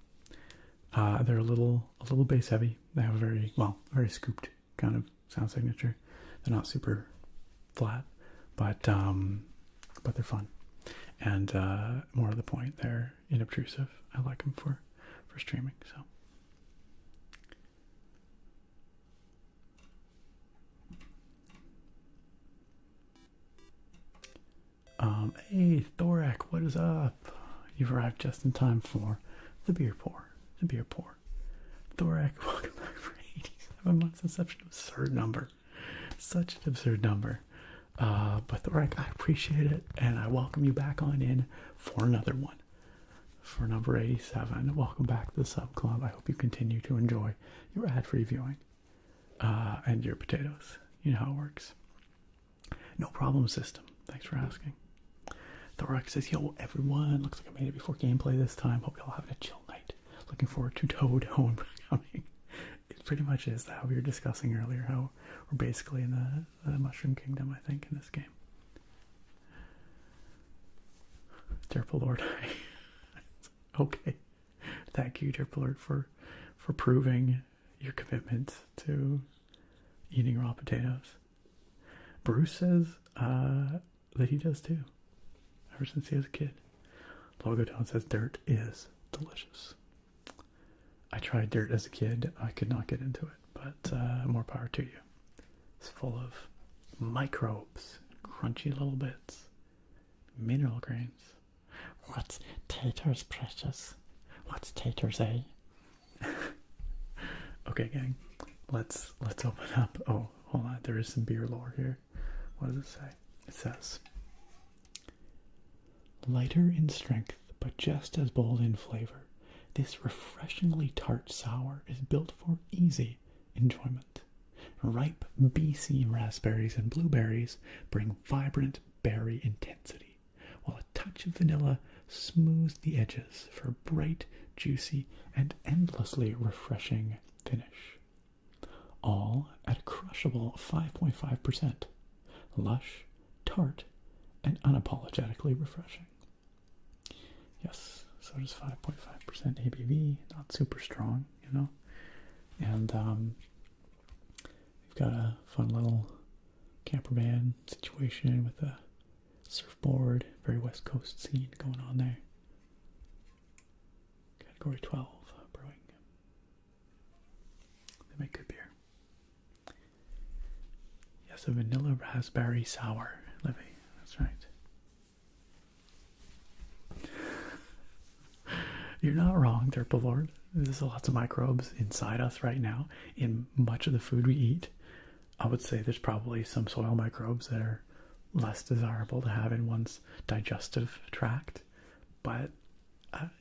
Speaker 1: They're a little bass heavy. They have a very scooped kind of sound signature. They're not super flat, but they're fun. And more to the point, they're inobtrusive. I like them for streaming. So. Hey, Thorak, what is up? You've arrived just in time for the beer pour. The beer pour. Thorak, welcome back for 87 months. That's such an absurd number. Such an absurd number. But Thorak, I appreciate it, and I welcome you back on in for another one. For number 87. Welcome back to the Sub Club. I hope you continue to enjoy your ad-free viewing. And your potatoes. You know how it works. No problem, system. Thanks for asking. Thorak says, yo, everyone, looks like I made it before gameplay this time. Hope y'all having a chill night. Looking forward to Toad Home coming. It pretty much is how we were discussing earlier, how we're basically in the Mushroom Kingdom, I think, in this game. Derpalord. Okay. Thank you, Derpalord, for proving your commitment to eating raw potatoes. Bruce says that he does too, ever since he was a kid. Logotone says dirt is delicious. I tried dirt as a kid. I could not get into it, but more power to you. It's full of microbes, crunchy little bits, mineral grains. What's taters, precious? What's taters, eh? Okay, gang. Let's open up. Oh, hold on. There is some beer lore here. What does it say? It says, lighter in strength, but just as bold in flavor, this refreshingly tart sour is built for easy enjoyment. Ripe BC raspberries and blueberries bring vibrant berry intensity, while a touch of vanilla smooths the edges for a bright, juicy, and endlessly refreshing finish. All at a crushable 5.5%. Lush, tart, and unapologetically refreshing. Yes, so just 5.5% ABV, not super strong, you know. And we've got a fun little camper van situation with a surfboard, very West Coast scene going on there. Category 12 brewing. They make good beer. Yes, a vanilla raspberry sour, Livy. That's right. You're not wrong, Derpalord. There's lots of microbes inside us right now. In much of the food we eat, I would say there's probably some soil microbes that are less desirable to have in one's digestive tract. But,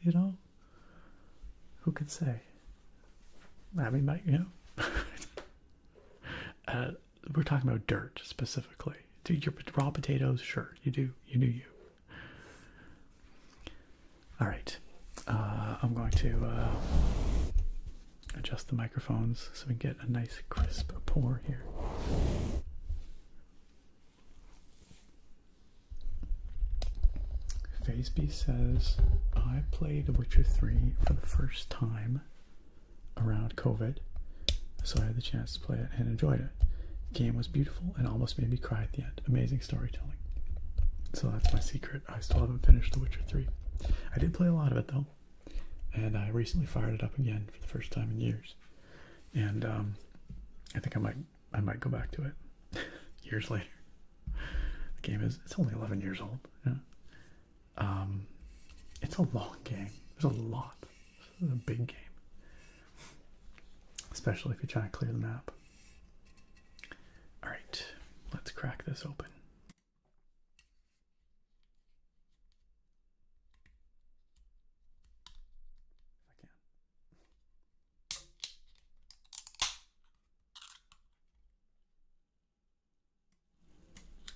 Speaker 1: you know, who can say? I mean, you know. We're talking about dirt specifically. Dude, your raw potatoes, sure, you do. You do you. All right. I'm going to adjust the microphones so we can get a nice crisp pour here. FazeB says, I played Witcher 3 for the first time around COVID, so I had the chance to play it and enjoyed it. The game was beautiful and almost made me cry at the end. Amazing storytelling. So that's my secret. I still haven't finished The Witcher 3. I did play a lot of it though, and I recently fired it up again for the first time in years. And I think I might I might go back to it years later. The game it's only 11 years old. Yeah. It's a long game. There's a lot. It's a big game. Especially if you're trying to clear the map. Alright, let's crack this open.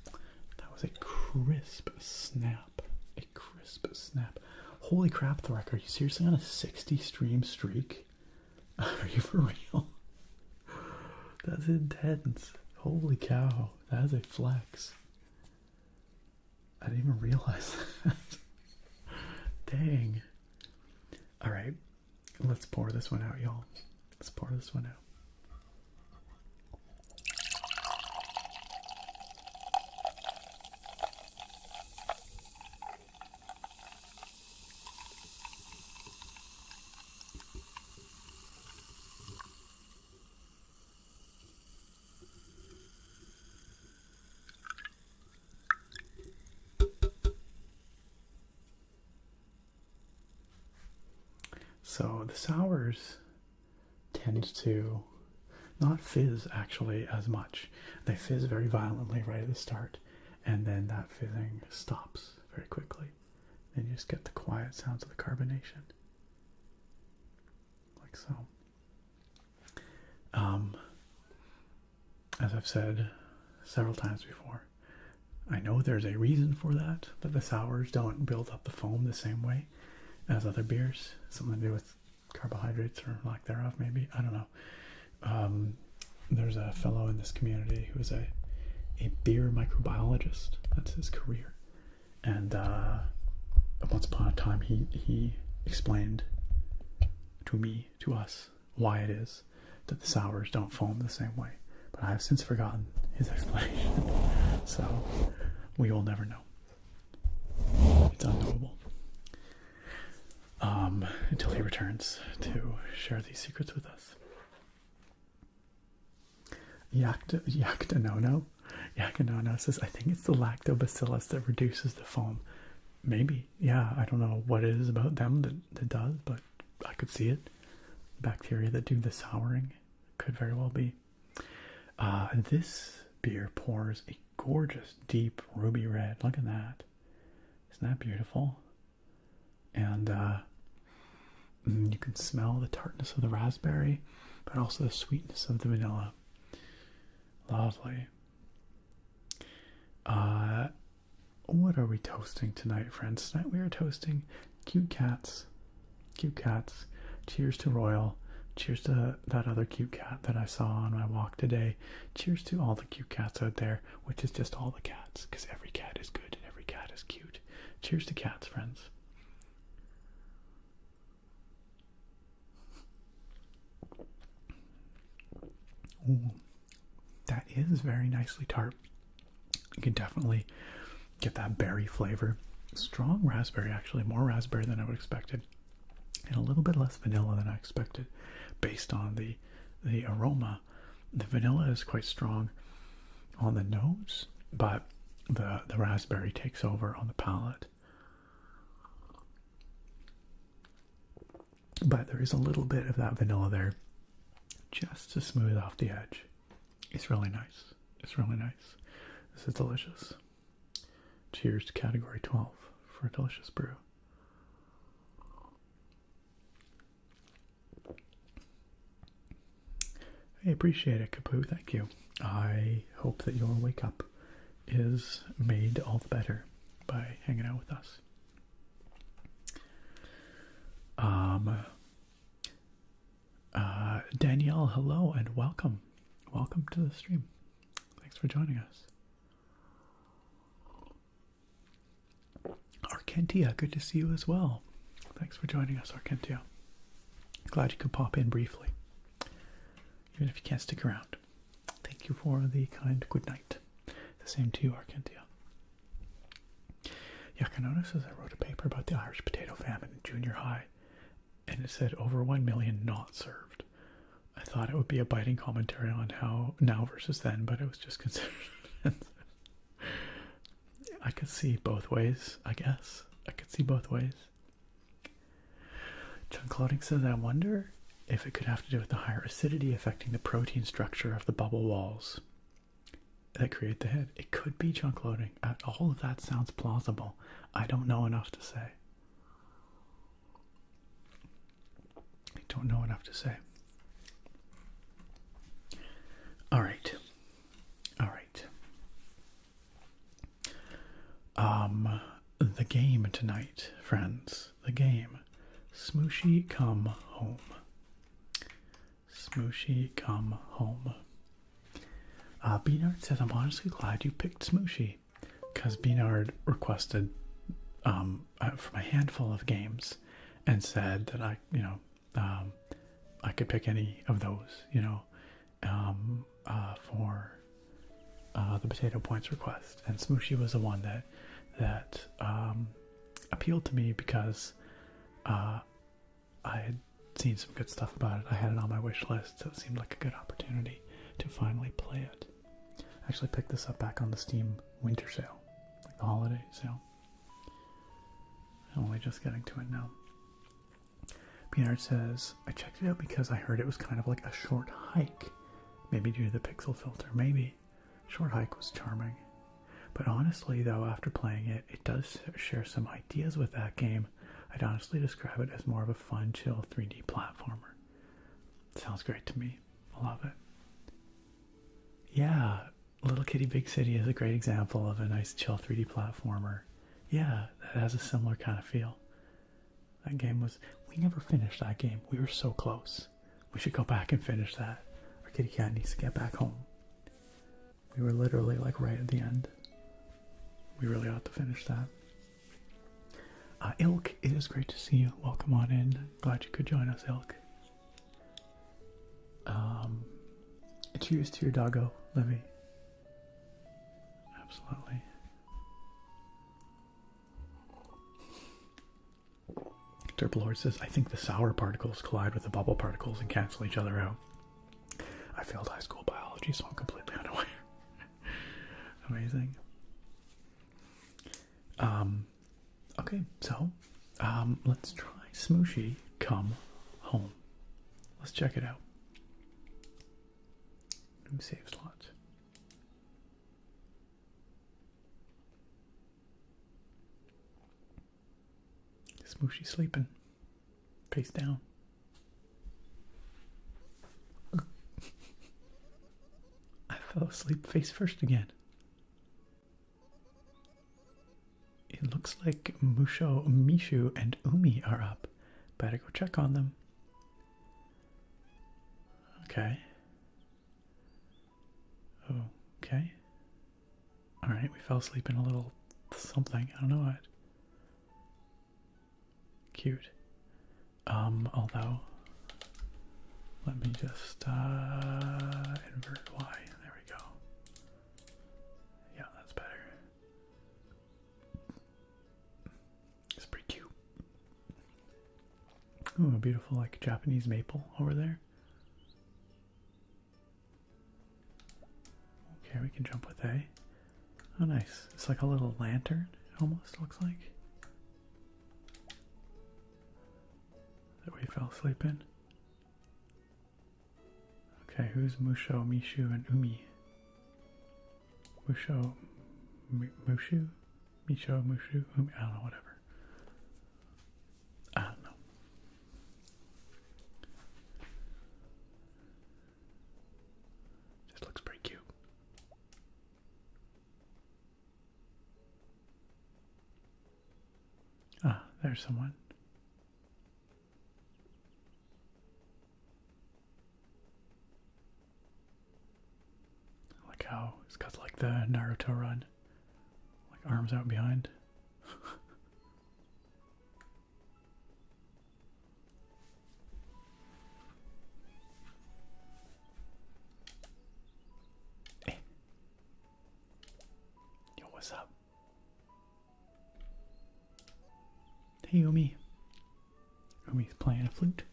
Speaker 1: If I can. That was a crisp snap. A crisp snap. Holy crap, Thorek, are you seriously on a 60 stream streak? Are you for real? That's intense. Holy cow, that is a flex. I didn't even realize that. Dang. Alright, let's pour this one out, y'all. Let's pour this one out. So the sours tend to not fizz actually as much. They fizz very violently right at the start, and then that fizzing stops very quickly. Then you just get the quiet sounds of the carbonation. Like so. As I've said several times before, I know there's a reason for that the sours don't build up the foam the same way as other beers. Something to do with carbohydrates or lack thereof, maybe. I don't know. There's a fellow in this community who is a beer microbiologist. That's his career. And once upon a time, he explained to us, why it is that the sours don't foam the same way. But I have since forgotten his explanation. So we will never know. It's unknowable. Until he returns to share these secrets with us. Yakanono says, I think it's the lactobacillus that reduces the foam. Maybe. Yeah, I don't know what it is about them that does, but I could see it. Bacteria that do the souring could very well be. This beer pours a gorgeous, deep ruby red. Look at that. Isn't that beautiful? And you can smell the tartness of the raspberry, but also the sweetness of the vanilla. Lovely. What are we toasting tonight, friends? Tonight we are toasting cute cats. Cute cats. Cheers to Royal. Cheers to that other cute cat that I saw on my walk today. Cheers to all the cute cats out there, which is just all the cats, because every cat is good and every cat is cute. Cheers to cats, friends. Ooh, that is very nicely tart. You can definitely get that berry flavor. Strong raspberry, actually. More raspberry than I would have expected. And a little bit less vanilla than I expected based on the aroma. The vanilla is quite strong on the nose, but the raspberry takes over on the palate. But there is a little bit of that vanilla there just to smooth off the edge. It's really nice. It's really nice. This is delicious. Cheers to Category 12 for a delicious brew. I appreciate it, Kapoo. Thank you. I hope that your wake up is made all the better by hanging out with us. Danielle, hello and welcome. Welcome to the stream. Thanks for joining us. Arkentia, good to see you as well. Thanks for joining us, Arkentia. Glad you could pop in briefly, even if you can't stick around. Thank you for the kind good night. The same to you, Arkentia. Yakanono says, I wrote a paper about the Irish potato famine in junior high, and it said over 1 million not served. I thought it would be a biting commentary on how now versus then, but it was just considered offensive. I could see both ways, I guess. I could see both ways. Chunk Loading says, I wonder if it could have to do with the higher acidity affecting the protein structure of the bubble walls that create the head. It could be chunk loading. All of that sounds plausible. I don't know enough to say. I don't know enough to say. All right. All right. The game tonight, friends. The game. Smushi Come Home. Smushi Come Home. Beanard says, I'm honestly glad you picked Smushi, because Beanard requested from a handful of games and said that I could pick any of those, for the potato points request. And Smushi was the one that appealed to me because I had seen some good stuff about it. I had it on my wish list, so it seemed like a good opportunity to finally play it. I actually picked this up back on the Steam winter sale, like the holiday sale. I'm only just getting to it now. Beanard says, I checked it out because I heard it was kind of like a short hike. Maybe due to the pixel filter, maybe. Short hike was charming. But honestly though, after playing it, it does share some ideas with that game. I'd honestly describe it as more of a fun, chill 3D platformer. Sounds great to me. I love it. Yeah, Little Kitty Big City is a great example of a nice, chill 3D platformer. Yeah, that has a similar kind of feel. That game was... We never finished that game. We were so close. We should go back and finish that. Our kitty cat needs to get back home. We were literally like right at the end. We really ought to finish that. Ilk, it is great to see you. Welcome on in. Glad you could join us, Ilk. Cheers to your doggo, Livy. Absolutely. Derplord says, I think the sour particles collide with the bubble particles and cancel each other out. I failed high school biology, so I'm completely unaware. Amazing. Okay, so let's try Smushi Come Home. Let's check it out. New save slot. Smushi sleeping. Face down. I fell asleep face first again. It looks like Mishu and Umi are up. Better go check on them. Okay. Okay. Alright, we fell asleep in a little something. I don't know what. Cute. Although, let me just invert Y. There we go. Yeah, that's better. It's pretty cute. Ooh, a beautiful like Japanese maple over there. Okay, we can jump with A. Oh, nice. It's like a little lantern, it almost looks like. That we fell asleep in. Okay, who's Musho, Mishu, and Umi? Musho, Mushu? Misho, Mushu, Umi? I don't know, whatever. I don't know. Just looks pretty cute. Ah, there's someone. How it's got like the Naruto run, like arms out behind. Hey. Yo, what's up? Hey, Umi. Umi's playing a flute.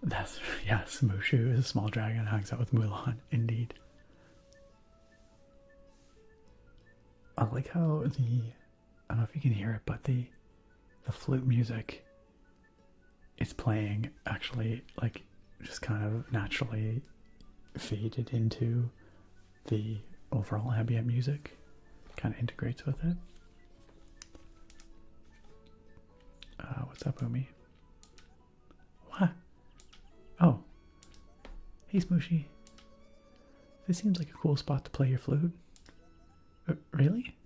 Speaker 1: That's, yeah, Smushu is a small dragon, hangs out with Mulan, indeed. I like how I don't know if you can hear it, but the flute music is playing actually, like, just kind of naturally faded into the overall ambient music. Kind of integrates with it. What's up, Umi? What? Oh. Hey, Smushi. This seems like a cool spot to play your flute. Really?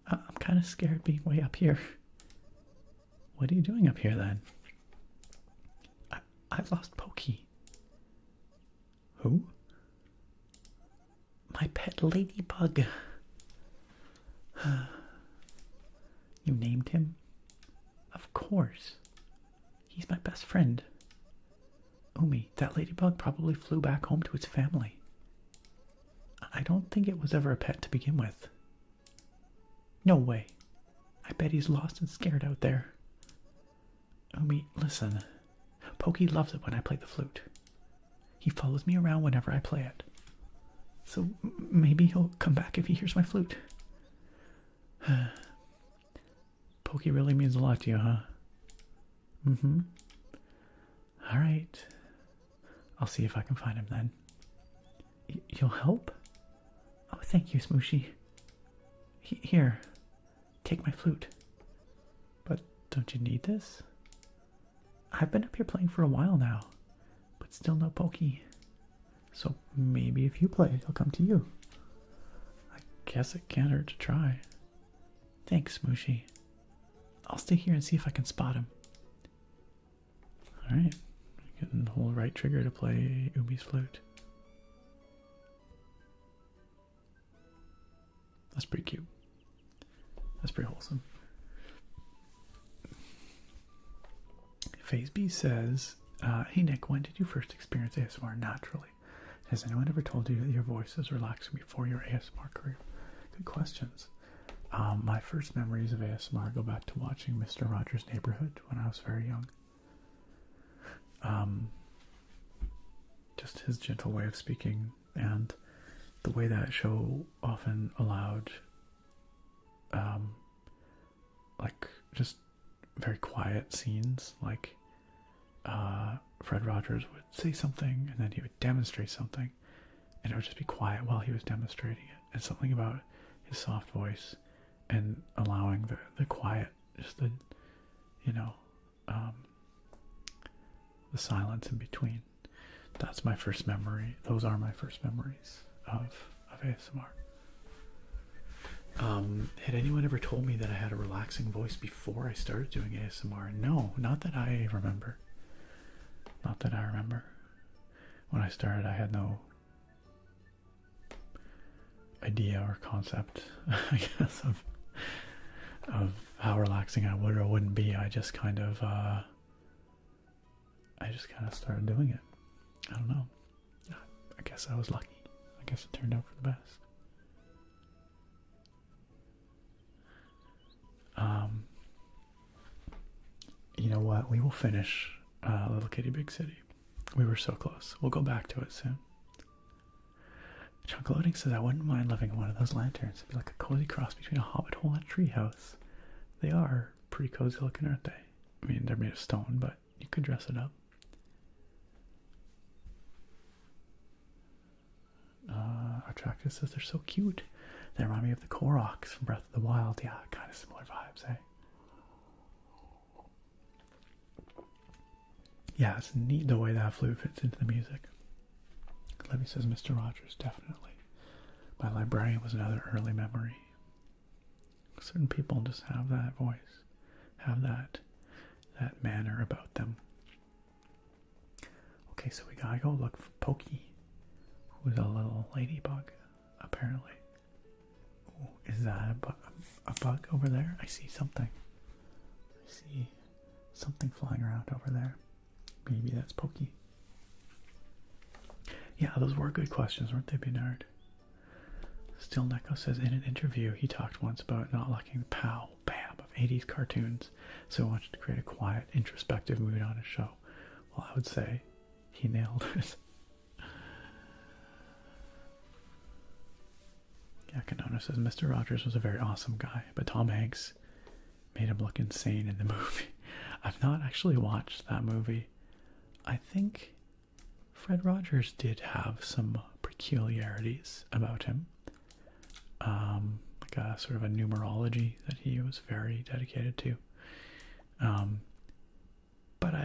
Speaker 1: I'm kind of scared being way up here. What are you doing up here then? I lost Pokey. Who? My pet ladybug. You named him? Of course. He's my best friend. Umi, that ladybug probably flew back home to its family. I don't think it was ever a pet to begin with. No way. I bet he's lost and scared out there. Umi, listen. Pokey loves it when I play the flute. He follows me around whenever I play it. So maybe he'll come back if he hears my flute. Pokey really means a lot to you, huh? Mm-hmm. Alright. I'll see if I can find him then. You'll help? Oh, thank you, Smushi. Here, take my flute. But don't you need this? I've been up here playing for a while now, but still no Pokey. So maybe if you play, he'll come to you. I guess it can't hurt to try. Thanks, Smushi. I'll stay here and see if I can spot him. Alright. Getting the whole right trigger to play Umi's flute. That's pretty cute. That's pretty wholesome. FazeB says, hey Nick, when did you first experience ASMR naturally? Has anyone ever told you that your voice is relaxing before your ASMR career? Good questions. My first memories of ASMR go back to watching Mr. Rogers' Neighborhood when I was very young. Just his gentle way of speaking and the way that show often allowed like just very quiet scenes, like Fred Rogers would say something and then he would demonstrate something and it would just be quiet while he was demonstrating it, and something about his soft voice and allowing the quiet, just the, you know, the silence in between. That's my first memory. Those are my first memories of ASMR. Had anyone ever told me that I had a relaxing voice before I started doing ASMR? No, not that I remember. Not that I remember. When I started, I had no idea or concept, I guess, of how relaxing I would or wouldn't be. I just kind of started doing it. I don't know. I guess I was lucky. I guess it turned out for the best. You know what? We will finish Little Kitty Big City. We were so close. We'll go back to it soon. Chunk Loading says, I wouldn't mind living in one of those lanterns. It'd be like a cozy cross between a hobbit hole and a treehouse. They are pretty cozy looking, aren't they? I mean, they're made of stone, but you could dress it up. Attractive says they're so cute. They remind me of the Koroks from Breath of the Wild. Yeah, kind of similar vibes, eh? Yeah, it's neat the way that flute fits into the music. Levy says Mr. Rogers, definitely. My librarian was another early memory. Certain people just have that voice, have that manner about them. Okay, so we gotta go look for Pokey, who's a little ladybug, apparently. Ooh, is that a bug over there? I see something. I see something flying around over there. Maybe that's Pokey. Yeah, those were good questions, weren't they, Bernard? Still Neko says, in an interview, he talked once about not liking the pow, bam of 80s cartoons, so he wanted to create a quiet, introspective mood on his show, Well, I would say he nailed it. Yeah, Canona says Mr. Rogers was a very awesome guy, but Tom Hanks made him look insane in the movie. I've not actually watched that movie. I think Fred Rogers did have some peculiarities about him. Like a sort of a numerology that he was very dedicated to. But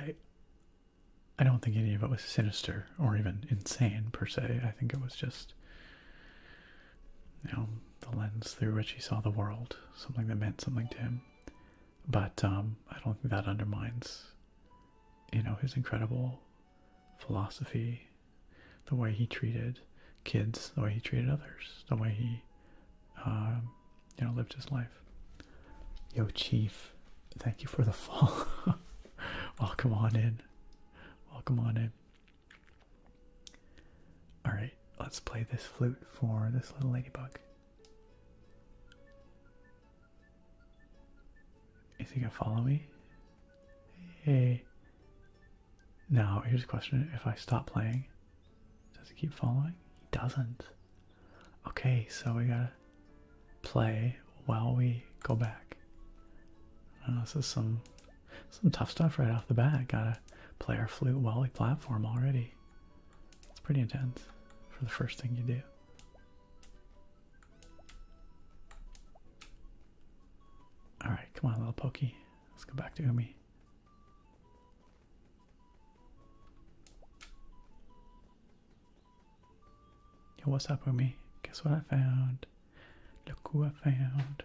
Speaker 1: I don't think any of it was sinister or even insane per se. I think it was just, the lens through which he saw the world, something that meant something to him. But I don't think that undermines, his incredible philosophy, the way he treated kids, the way he treated others, the way he, lived his life. Yo, Chief, thank you for the fall. Welcome on in. Welcome on in. Alright, let's play this flute for this little ladybug. Is he gonna follow me? Hey. Now, here's a question. If I stop playing, does he keep following? He doesn't. Okay, so we gotta play while we go back. This is some tough stuff right off the bat. Gotta play our flute while we platform already. It's pretty intense for the first thing you do. Alright, come on, little Pokey. Let's go back to Umi. Yo, what's up, Umi? Guess what I found? Look who I found.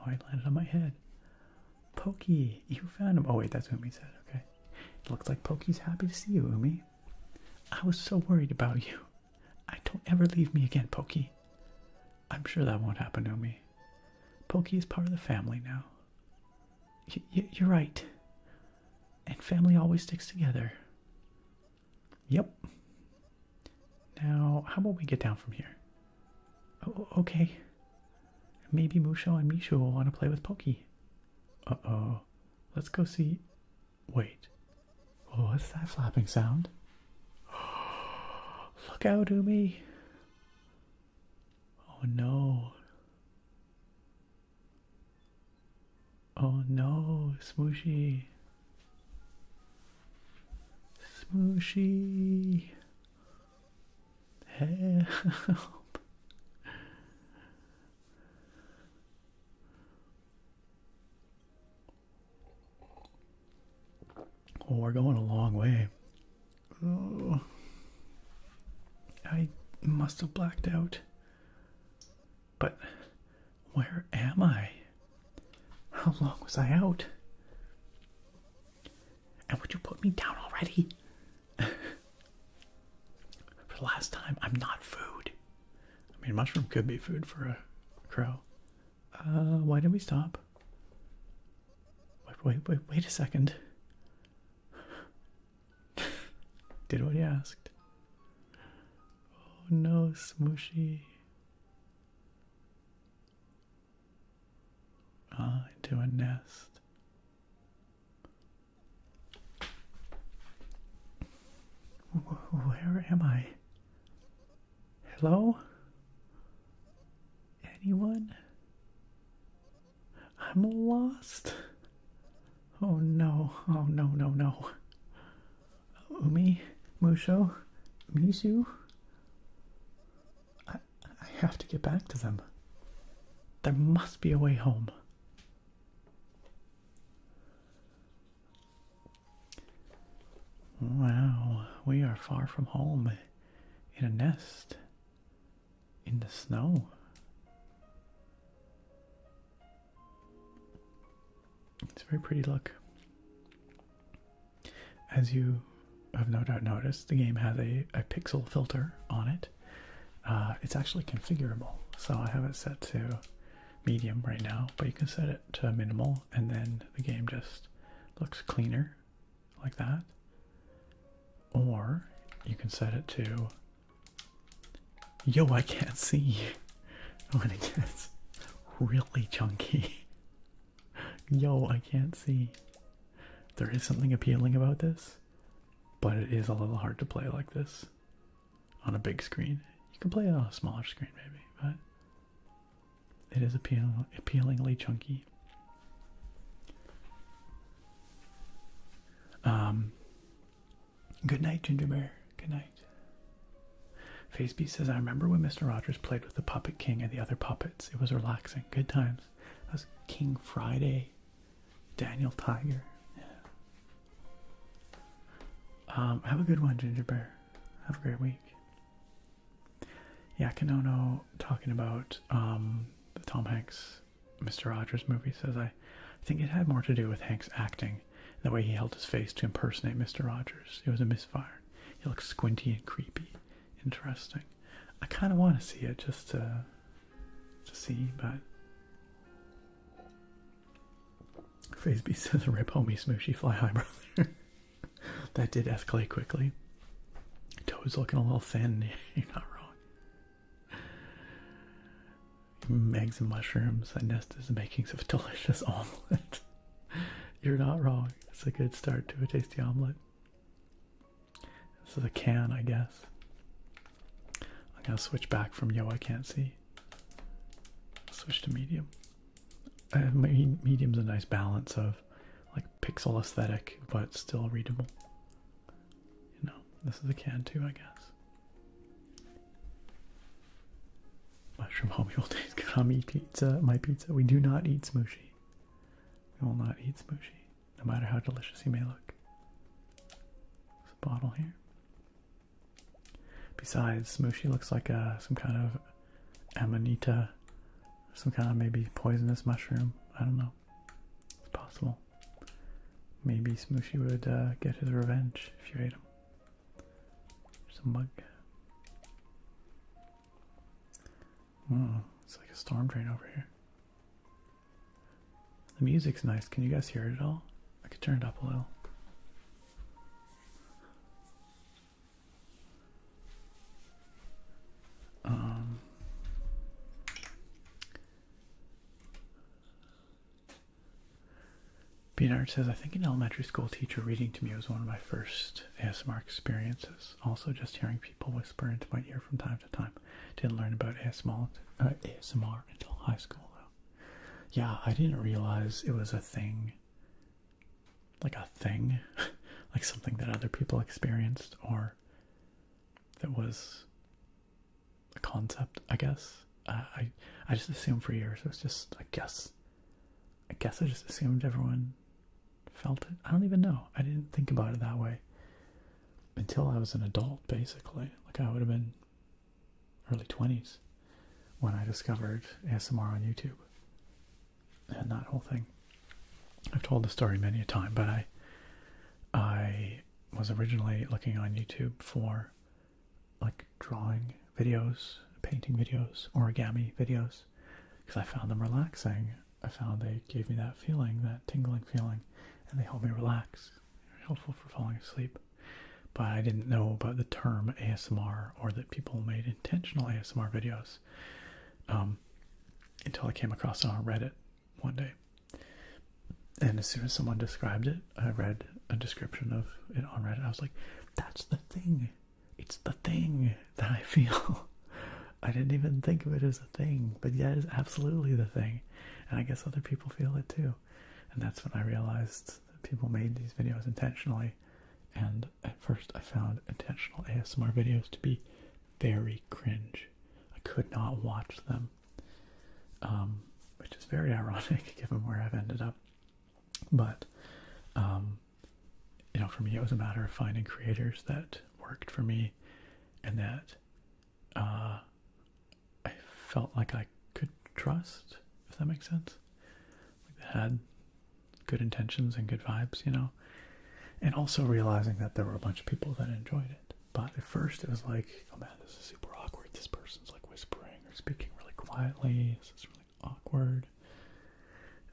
Speaker 1: Oh, he landed on my head. Pokey, you found him. Oh, wait, that's what Umi said. Okay. It looks like Pokey's happy to see you, Umi. I was so worried about you. Don't ever leave me again, Pokey. I'm sure that won't happen, Umi. Pokey is part of the family now. You're right. And family always sticks together. Yep. Now, how about we get down from here? Oh, okay. Maybe Musho and Mishu will want to play with Pokey. Uh-oh. Let's go see... Wait. Oh, what's that flapping sound? Look out, Umi. Oh, no. Oh, no. Smushi. Smushi. Help. Oh, we're going a long way. Oh. I must have blacked out. But where am I? How long was I out? And would you put me down already? For the last time, I'm not food. I mean, mushroom could be food for a crow. Why did we stop? Wait a second. Did what he asked. Oh no, Smushi. Into a nest. Where am I? Hello? Anyone? I'm lost. Oh no, oh no, no, no. Umi, Musho, Misu. I have to get back to them. There must be a way home. Wow, we are far from home. In a nest. In the snow. It's a very pretty look. As you have no doubt noticed, the game has a pixel filter on it. It's actually configurable, so I have it set to medium right now, but you can set it to minimal and then the game just looks cleaner like that. Or you can set it to, yo, I can't see when it gets really chunky. Yo, I can't see. There is something appealing about this, but it is a little hard to play like this on a big screen. You can play it on a smaller screen maybe, but it is appealingly chunky. Good night, Ginger Bear. Good night. FaceB says, I remember when Mr. Rogers played with the Puppet King and the other puppets. It was relaxing. Good times. That was King Friday. Daniel Tiger. Yeah. Have a good one, Ginger Bear. Have a great week. Yeah, Kanono talking about the Tom Hanks Mr. Rogers movie says, I think it had more to do with Hanks acting, the way he held his face to impersonate Mr. Rogers. It was a misfire. He looked squinty and creepy. Interesting. I kind of want to see it just to see, but FaceB says, rip homie Smushi, fly high, brother. That did escalate quickly. Toad's looking a little thin. You're not wrong. Eggs and mushrooms. That nest is the makings of a delicious omelet. You're not wrong. It's a good start to a tasty omelet. This is a can, I guess. I'm gonna switch back from yo, I can't see. Switch to medium. Medium's a nice balance of like pixel aesthetic, but still readable. You know, this is a can too, I guess. Mushroom homie will taste good on me pizza. My pizza. We do not eat Smushi. We will not eat Smushi, no matter how delicious he may look. There's a bottle here. Besides, Smushi looks like some kind of amanita, some kind of maybe poisonous mushroom. I don't know. It's possible. Maybe Smushi would get his revenge if you ate him. There's a mug. It's like a storm drain over here. The music's nice. Can you guys hear it at all? I could turn it up a little. Peanut says, I think an elementary school teacher reading to me was one of my first ASMR experiences. Also, just hearing people whisper into my ear from time to time. Didn't learn about ASMR until high school, though. Yeah, I didn't realize it was a thing. Like a thing. Like something that other people experienced, or that was a concept, I guess. I just assumed for years it was just, I guess I just assumed everyone felt it. I don't even know. I didn't think about it that way until I was an adult, basically. Like I would have been early 20s when I discovered ASMR on YouTube and that whole thing. I've told the story many a time, but I was originally looking on YouTube for like drawing videos, painting videos, origami videos, because I found them relaxing. I found they gave me that feeling, that tingling feeling, and they helped me relax. They're helpful for falling asleep. But I didn't know about the term ASMR, or that people made intentional ASMR videos, until I came across it on Reddit one day. And as soon as someone described it, I read a description of it on Reddit. I was like, that's the thing. It's the thing that I feel. I didn't even think of it as a thing, but yeah, it is absolutely the thing. And I guess other people feel it too. And that's when I realized that people made these videos intentionally. And at first I found intentional ASMR videos to be very cringe. I could not watch them. Which is very ironic given where I've ended up. But, you know, for me it was a matter of finding creators that worked for me and that I felt like I could trust, if that makes sense. Like they had good intentions and good vibes, you know. And also realizing that there were a bunch of people that enjoyed it. But at first it was like, oh man, this is super awkward. This person's like whispering or speaking really quietly. This is really awkward.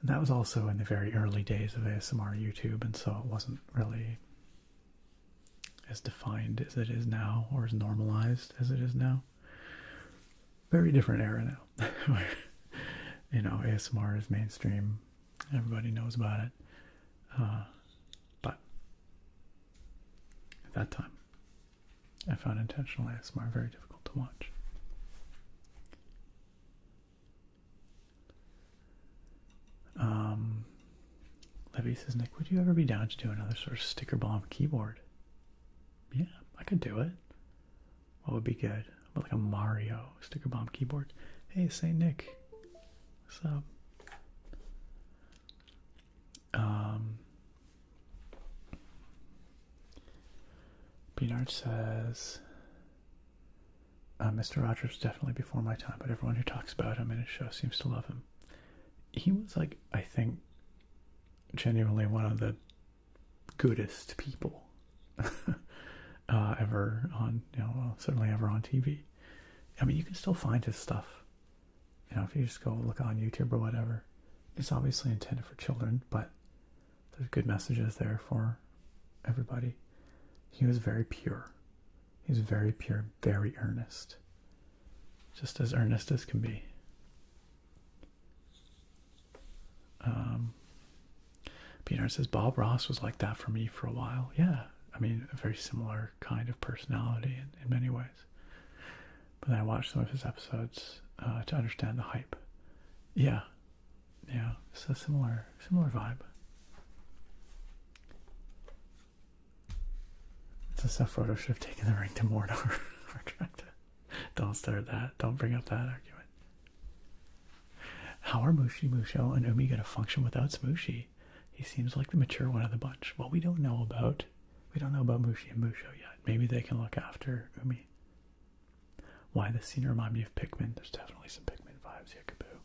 Speaker 1: And that was also in the very early days of ASMR YouTube, and so it wasn't really as defined as it is now, or as normalized as it is now. Very different era now. Where, you know, ASMR is mainstream. Everybody knows about it. But at that time, I found intentional ASMR very difficult to watch. Levy says, Nick, would you ever be down to do another sort of sticker bomb keyboard? Yeah, I could do it. What would be good? About like a Mario sticker bomb keyboard. Hey, Saint Nick. What's up? Beanard says, Mr. Rogers definitely before my time, but everyone who talks about him in his show seems to love him. He was like, I think, genuinely one of the goodest people ever on, well, certainly ever on TV. I mean, you can still find his stuff. If you just go look on YouTube or whatever. It's obviously intended for children, but there's good messages there for everybody. He was very pure. He was very pure, very earnest. Just as earnest as can be. Peanut says, Bob Ross was like that for me for a while. Yeah, I mean, a very similar kind of personality in many ways. But then I watched some of his episodes to understand the hype. Yeah, it's a similar vibe. It's as if Frodo should have taken the ring to Mordor. Don't start that. Don't bring up that argument. How are Mushi, Musho, and Umi going to function without Smushi? He seems like the mature one of the bunch. Well, we don't know about Mushi and Musho yet. Maybe they can look after Umi. Why the scene remind me of Pikmin? There's definitely some Pikmin vibes here, Kaboo.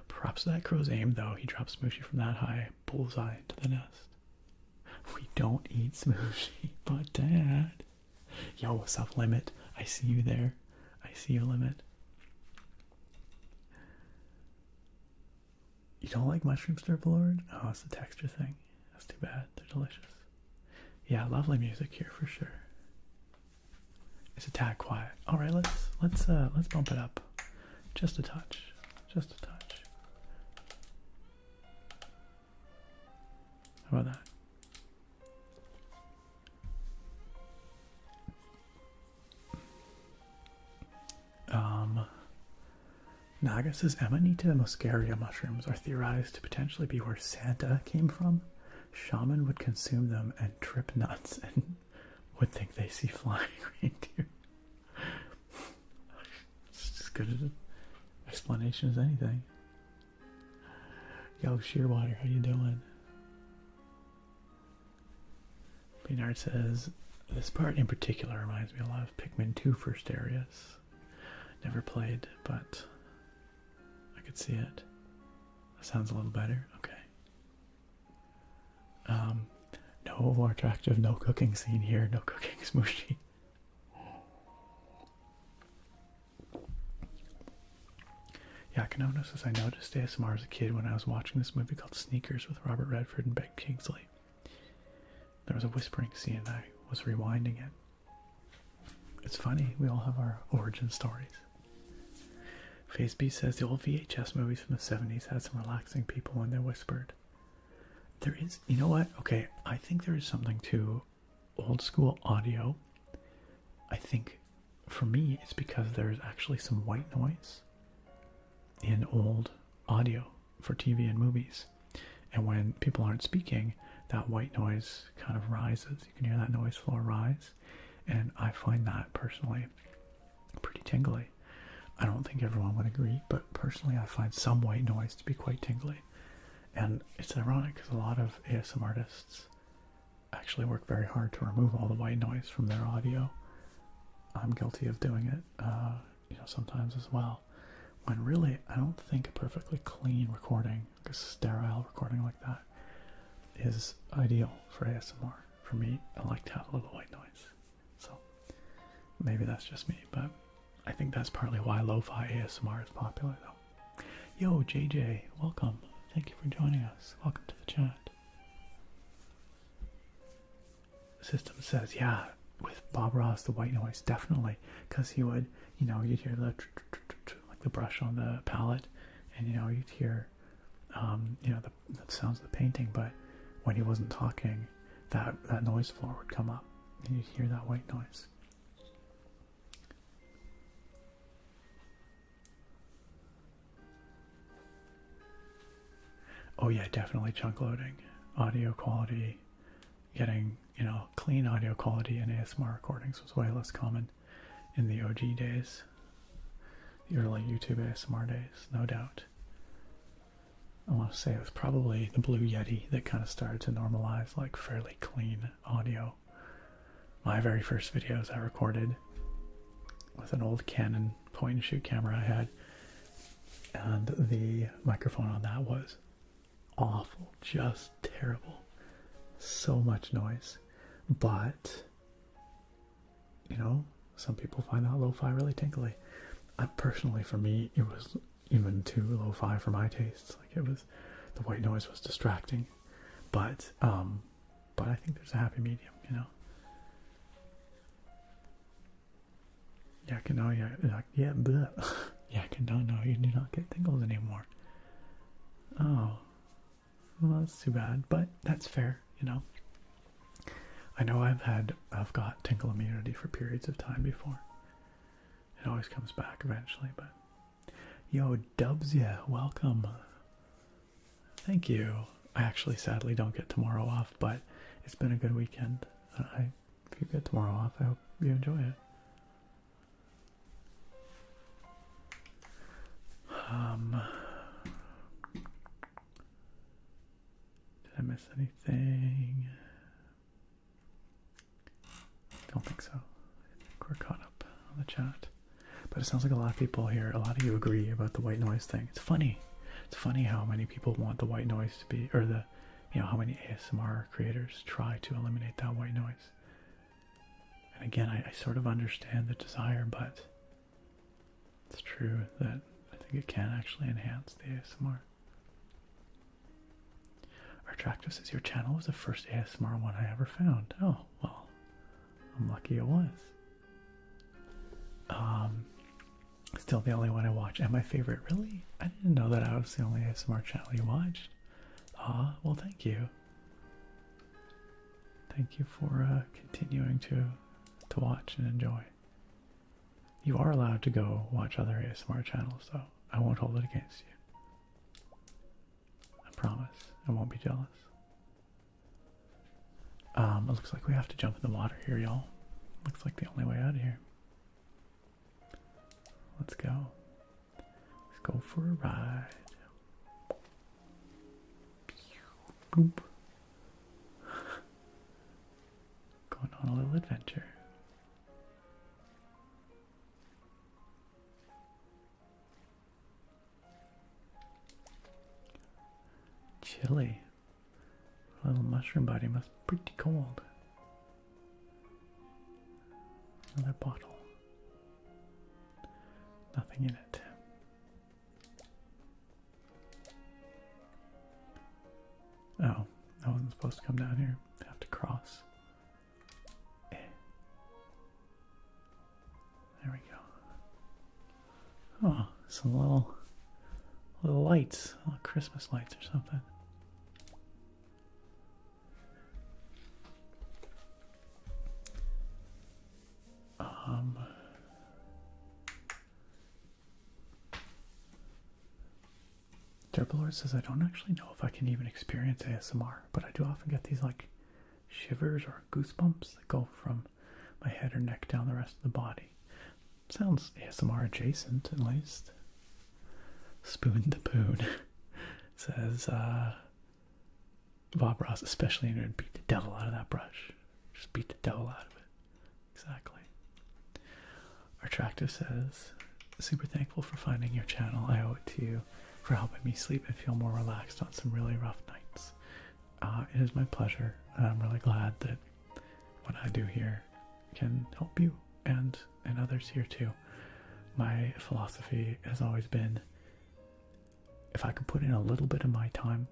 Speaker 1: Perhaps that crow's aim, though. He drops Smushi from that high, bullseye into the nest. We don't eat Smushi, but Dad. Yo, what's up, Limit? I see you there. I see you, Limit. You don't like mushroom stirp, Lord? Oh, it's the texture thing. That's too bad. They're delicious. Yeah, lovely music here for sure. It's a tad quiet. All right, let's bump it up, just a touch, just a touch. How about that? Naga says Amanita muscaria mushrooms are theorized to potentially be where Santa came from. Shaman would consume them and trip nuts and would think they see flying reindeer. It's as good an explanation as anything. Yo, Shearwater, how you doing? Beanard says, this part in particular reminds me a lot of Pikmin 2 first areas. Never played, but I could see it. That sounds a little better. Okay. No more attractive, no cooking scene here. No cooking Smushi. Yeah, Kanono says, I noticed ASMR as a kid when I was watching this movie called Sneakers with Robert Redford and Ben Kingsley. There was a whispering scene and I was rewinding it. It's funny, we all have our origin stories. Phase B says the old VHS movies from the 70s had some relaxing people when they whispered. There is, you know what? Okay, I think there is something to old school audio. I think for me it's because there's actually some white noise in old audio for TV and movies. And when people aren't speaking, that white noise kind of rises. You can hear that noise floor rise. And I find that personally pretty tingly. I don't think everyone would agree, but personally I find some white noise to be quite tingly. And it's ironic because a lot of ASMR artists actually work very hard to remove all the white noise from their audio. I'm guilty of doing it, sometimes as well. When really, I don't think a perfectly clean recording, like a sterile recording like that, is ideal for ASMR. For me, I like to have a little white noise. So maybe that's just me, but I think that's partly why lo-fi ASMR is popular, though. Yo, JJ, welcome. Thank you for joining us. Welcome to the chat. System says, yeah, with Bob Ross, the white noise, definitely, because he would, you'd hear the like the brush on the palette, and you'd hear you know, the sounds of the painting, but when he wasn't talking, that noise floor would come up, and you'd hear that white noise. Oh yeah, definitely chunk loading, audio quality, getting, you know, clean audio quality in ASMR recordings was way less common in the OG days, the early YouTube ASMR days, no doubt. I want to say it was probably the Blue Yeti that kind of started to normalize like fairly clean audio. My very first videos I recorded with an old Canon point and shoot camera I had, and the microphone on that was awful, just terrible. So much noise. But, you know, some people find that lo-fi really tinkly. Personally, for me, it was even too lo-fi for my tastes. Like, it was, the white noise was distracting. But I think there's a happy medium, you know. No, you do not get tingles anymore. Oh, well, that's too bad, but that's fair, you know. I know I've got tingle immunity for periods of time before. It always comes back eventually, but yo, Dubs, yeah, welcome. Thank you. I actually sadly don't get tomorrow off, but it's been a good weekend. If you get tomorrow off, I hope you enjoy it. Did I miss anything? Don't think so. I think we're caught up on the chat. But it sounds like a lot of people here, a lot of you agree about the white noise thing. It's funny. It's funny how many people want the white noise to be, or how many ASMR creators try to eliminate that white noise. And again, I sort of understand the desire, but it's true that I think it can actually enhance the ASMR. Attractive says your channel was the first ASMR one I ever found. Oh, well, I'm lucky it was. Still the only one I watch, and my favorite. Really? I didn't know that I was the only ASMR channel you watched. Well, thank you. Thank you for continuing to watch and enjoy. You are allowed to go watch other ASMR channels, though. I won't hold it against you. I promise. I won't be jealous. It looks like we have to jump in the water here, y'all. Looks like the only way out of here. Let's go. Let's go for a ride. Boop. Going on a little adventure. Chilly. A little mushroom body must be pretty cold. Another bottle. Nothing in it. Oh, I wasn't supposed to come down here. I have to cross. There we go. Oh, some little lights, little Christmas lights or something. Derbalord says, I don't actually know if I can even experience ASMR, but I do often get these like shivers or goosebumps that go from my head or neck down the rest of the body. Sounds ASMR adjacent, at least. Spoon to Poon says, Bob Ross, especially in it, beat the devil out of that brush. Just beat the devil out of it. Exactly. Attractive says, super thankful for finding your channel. I owe it to you for helping me sleep and feel more relaxed on some really rough nights. It is my pleasure, and I'm really glad that what I do here can help you and others here too. My philosophy has always been, if I could put in a little bit of my time,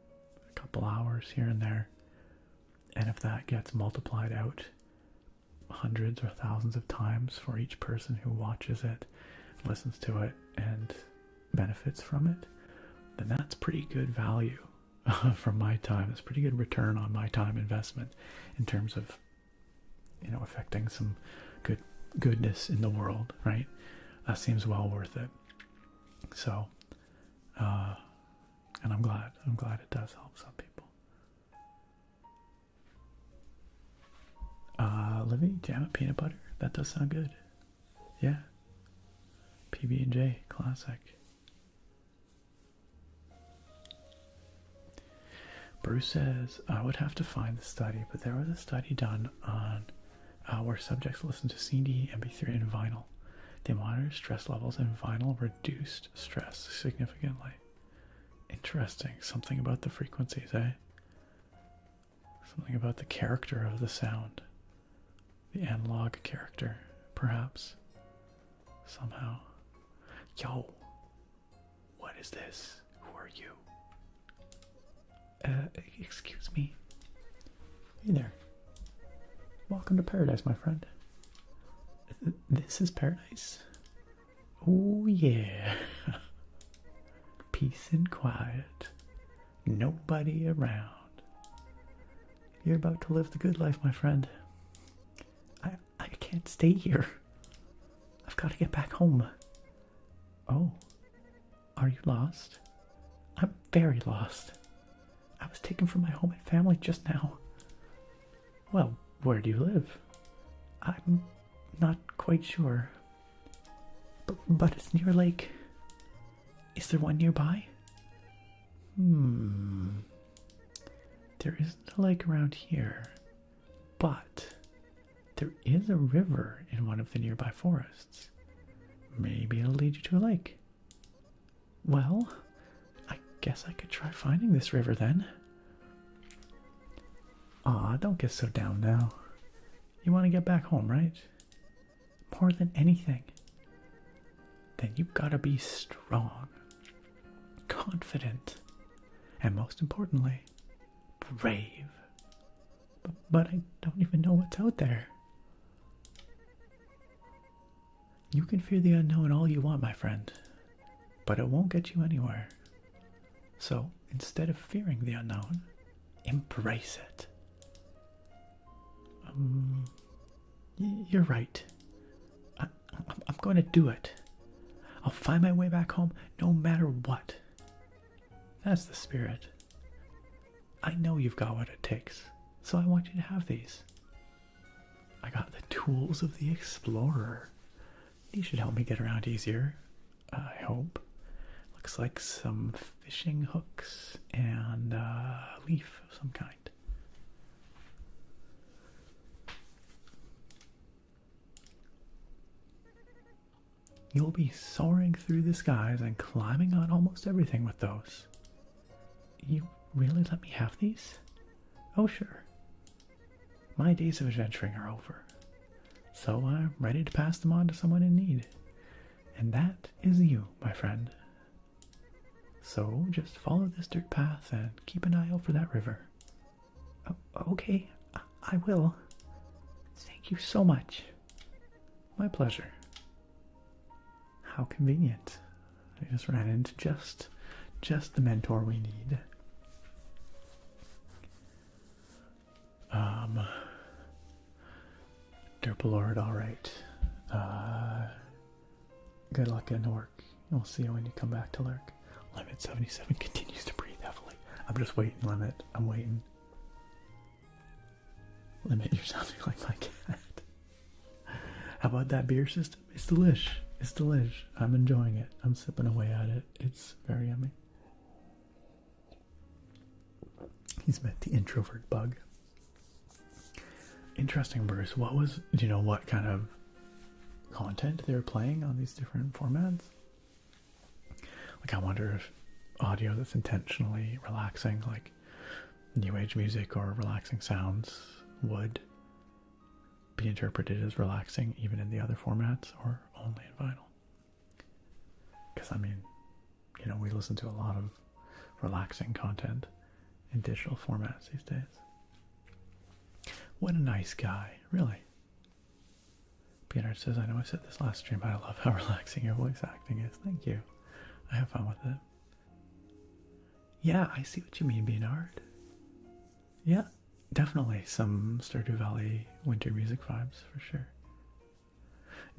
Speaker 1: a couple hours here and there, and if that gets multiplied out hundreds or thousands of times for each person who watches it, listens to it, and benefits from it, then that's pretty good value from my time. It's pretty good return on my time investment in terms of, affecting some goodness in the world, right? That seems well worth it. So, and I'm glad it does help some people. Livy, jam and peanut butter. That does sound good. Yeah. PB&J, classic. Bruce says, I would have to find the study, but there was a study done on where subjects listened to CD, MP3, and vinyl. They monitored stress levels, and vinyl reduced stress significantly. Interesting. Something about the frequencies, eh? Something about the character of the sound. The analog character, perhaps. Somehow. Yo! What is this? Who are you? Excuse me. Hey there. Welcome to paradise, my friend. This is paradise? Oh yeah. Peace and quiet. Nobody around. You're about to live the good life, my friend. I can't stay here. I've got to get back home. Oh. Are you lost? I'm very lost. I was taken from my home and family just now. Well, where do you live? I'm not quite sure. But it's near a lake. Is there one nearby? There isn't a lake around here. But there is a river in one of the nearby forests. Maybe it'll lead you to a lake. Well, I guess I could try finding this river then. Aw, don't get so down now. You want to get back home, right? More than anything. Then you've got to be strong, confident, and most importantly, brave. But I don't even know what's out there. You can fear the unknown all you want, my friend, but it won't get you anywhere. So, instead of fearing the unknown, embrace it. You're right. I'm going to do it. I'll find my way back home no matter what. That's the spirit. I know you've got what it takes, so I want you to have these. I got the tools of the explorer. These should help me get around easier, I hope. Looks like some fishing hooks and a leaf of some kind. You'll be soaring through the skies and climbing on almost everything with those. You really let me have these? Oh, sure. My days of adventuring are over, so I'm ready to pass them on to someone in need. And that is you, my friend. So just follow this dirt path and keep an eye out for that river. Oh, okay, I will. Thank you so much. My pleasure. How convenient. I just ran into just the mentor we need. Derpalord, alright. Good luck getting to work. We'll see you when you come back to lurk. Limit 77 continues to breathe heavily. I'm just waiting, Limit. I'm waiting. Limit, you're sounding like my cat. How about that beer system? It's delish. It's delish. I'm enjoying it. I'm sipping away at it. It's very yummy. He's met the introvert bug. Interesting, Bruce. Do you know what kind of content they were playing on these different formats? Like, I wonder if audio that's intentionally relaxing, like new age music or relaxing sounds, would be interpreted as relaxing even in the other formats or only in vinyl. Because, I mean, we listen to a lot of relaxing content in digital formats these days. What a nice guy, really. Peanut says, I know I said this last stream, but I love how relaxing your voice acting is. Thank you. I have fun with it. Yeah, I see what you mean, Beanard. Yeah, definitely some Stardew Valley winter music vibes for sure.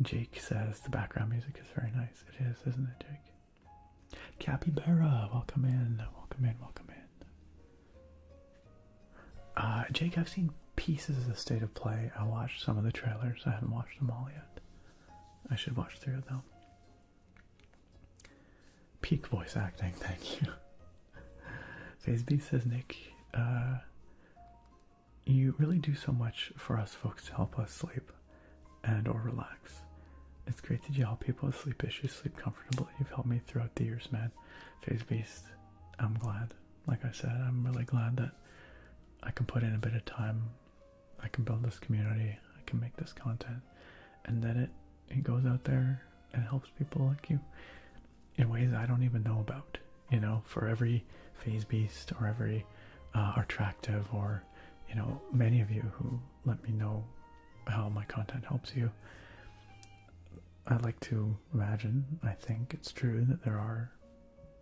Speaker 1: Jake says the background music is very nice. It is, isn't it, Jake? Capybara, welcome in, welcome in, welcome in. Jake, I've seen pieces of the State of Play. I watched some of the trailers. I haven't watched them all yet. I should watch through it though. Peak voice acting, thank you. FazeB says, Nick, you really do so much for us folks to help us sleep and or relax. It's great that you help people with sleep issues sleep comfortably. You've helped me throughout the years, man. FazeBeast, I'm glad. Like I said, I'm really glad that I can put in a bit of time. I can build this community. I can make this content. And then it goes out there and helps people like you in ways I don't even know about. You know, for every FazeBeast or every Attractive or, you know, many of you who let me know how my content helps you. I like to imagine, I think it's true that there are,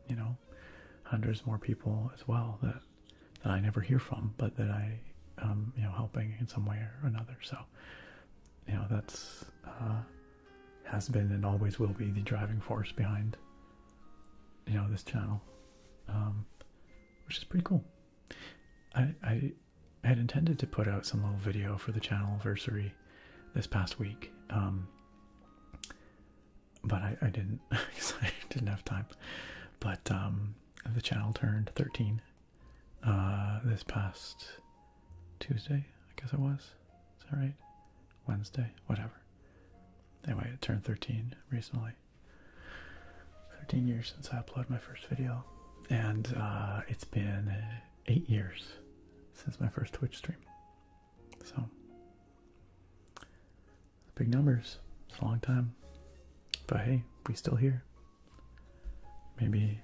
Speaker 1: you know, hundreds more people as well that I never hear from, but that I you know, helping in some way or another. So, you know, that's has been and always will be the driving force behind, you know, this channel, which is pretty cool. I had intended to put out some little video for the channel anniversary this past week, but I didn't because I didn't have time. But the channel turned 13 this past Tuesday, I guess it was. Is that right? Wednesday, whatever. Anyway, it turned 13 recently. 13 years since I uploaded my first video, and it's been 8 years since my first Twitch stream. So, big numbers. It's a long time. But hey, we still here. Maybe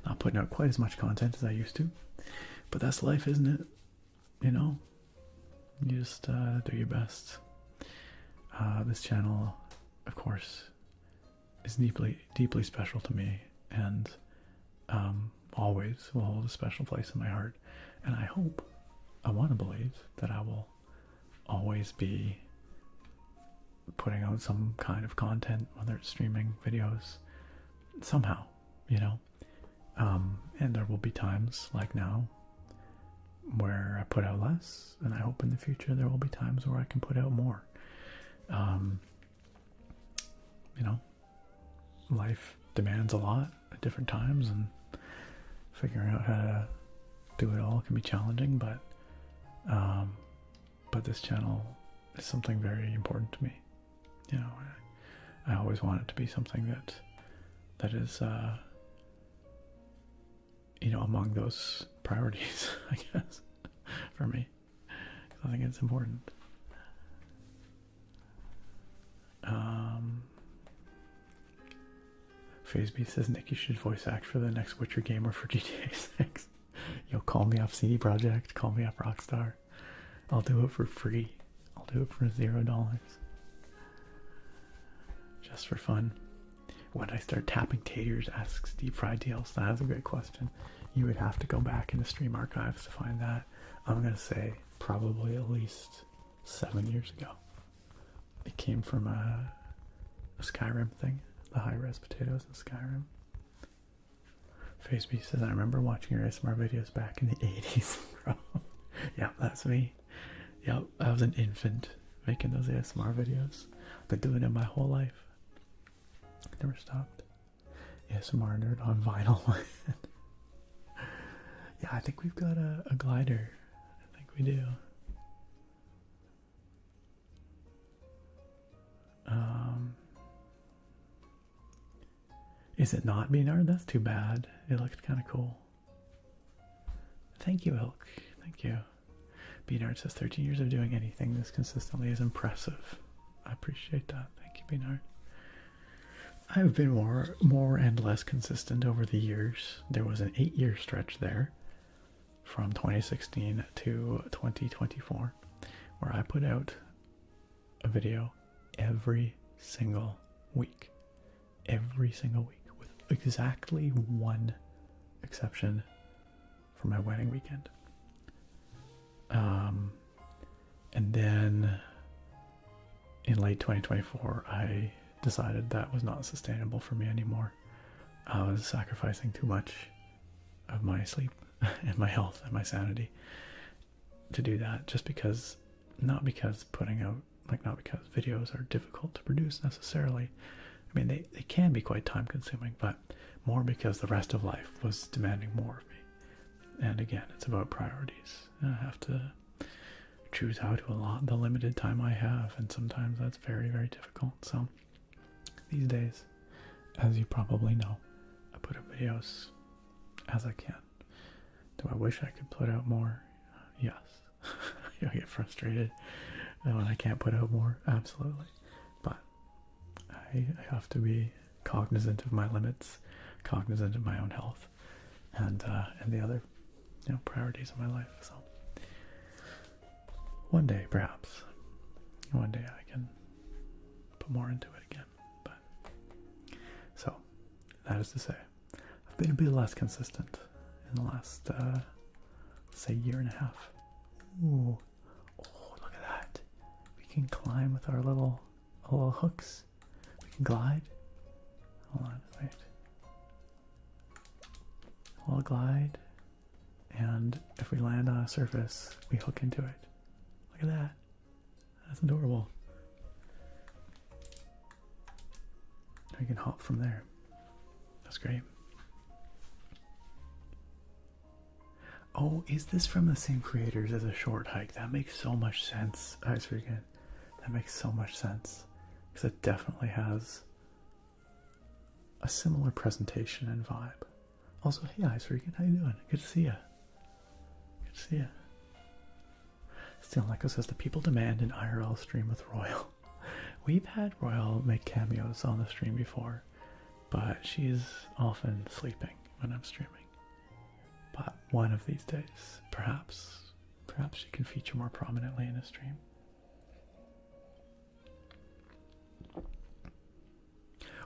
Speaker 1: not putting out quite as much content as I used to, but that's life, isn't it? You know, you just do your best. This channel, of course, is deeply special to me, and always will hold a special place in my heart. And I want to believe that I will always be putting out some kind of content, whether it's streaming videos, somehow, you know. And there will be times like now where I put out less, and I hope in the future there will be times where I can put out more. You know, life demands a lot at different times, and figuring out how to do it all can be challenging, but this channel is something very important to me. You know, I always want it to be something that is, you know, among those priorities, I guess, for me. I think it's important. FazeB says, Nick, you should voice act for the next Witcher game or for GTA 6. Yo, call me up CD Projekt, call me up Rockstar. I'll do it for free. I'll do it for $0. Just for fun. When I start tapping taters, asks Deep Fried Deals. That's a great question. You would have to go back in the stream archives to find that. I'm going to say probably at least 7 years ago. It came from a Skyrim thing. The high-res potatoes in Skyrim. FaceB says, I remember watching your ASMR videos back in the 80s, bro. Yep, that's me. Yep, I was an infant making those ASMR videos. Been doing it my whole life. Never stopped. ASMR nerd on vinyl. Yeah, I think we've got a glider. I think we do. Is it not Beanard? That's too bad. It looked kind of cool. Thank you, Elk. Thank you. Beanard says 13 years of doing anything this consistently is impressive. I appreciate that. Thank you, Beanard. I've been more and less consistent over the years. There was an 8-year stretch there from 2016 to 2024 where I put out a video every single week. Every single week with exactly one exception for my wedding weekend. And then in late 2024, I decided that was not sustainable for me anymore. I was sacrificing too much of my sleep and my health and my sanity to do that, just because, not because videos are difficult to produce necessarily. I mean, they can be quite time consuming, but more because the rest of life was demanding more of me. And again, it's about priorities. I have to choose how to allot the limited time I have, and sometimes that's very, very difficult. So these days, as you probably know, I put up videos as I can. Do I wish I could put out more? Yes. I get frustrated when I can't put out more, absolutely. But I have to be cognizant of my limits, cognizant of my own health, and the other, priorities of my life. So one day, perhaps, one day I can put more into it again. But so that is to say, I've been a bit less consistent in the last, say, year and a half. Ooh, oh, look at that! We can climb with our little hooks. We can glide. Hold on, wait. We'll glide, and if we land on a surface, we hook into it. Look at that. That's adorable. We can hop from there. That's great. Oh, is this from the same creators as a short hike? That makes so much sense. Ice Freakin'. That makes so much sense. Because it definitely has a similar presentation and vibe. Also, hey Ice Freakin', how you doing? Good to see ya. Good to see ya. Still, Neko says the people demand an IRL stream with Royal. We've had Royal make cameos on the stream before, but she's often sleeping when I'm streaming. But one of these days, perhaps she can feature more prominently in a stream.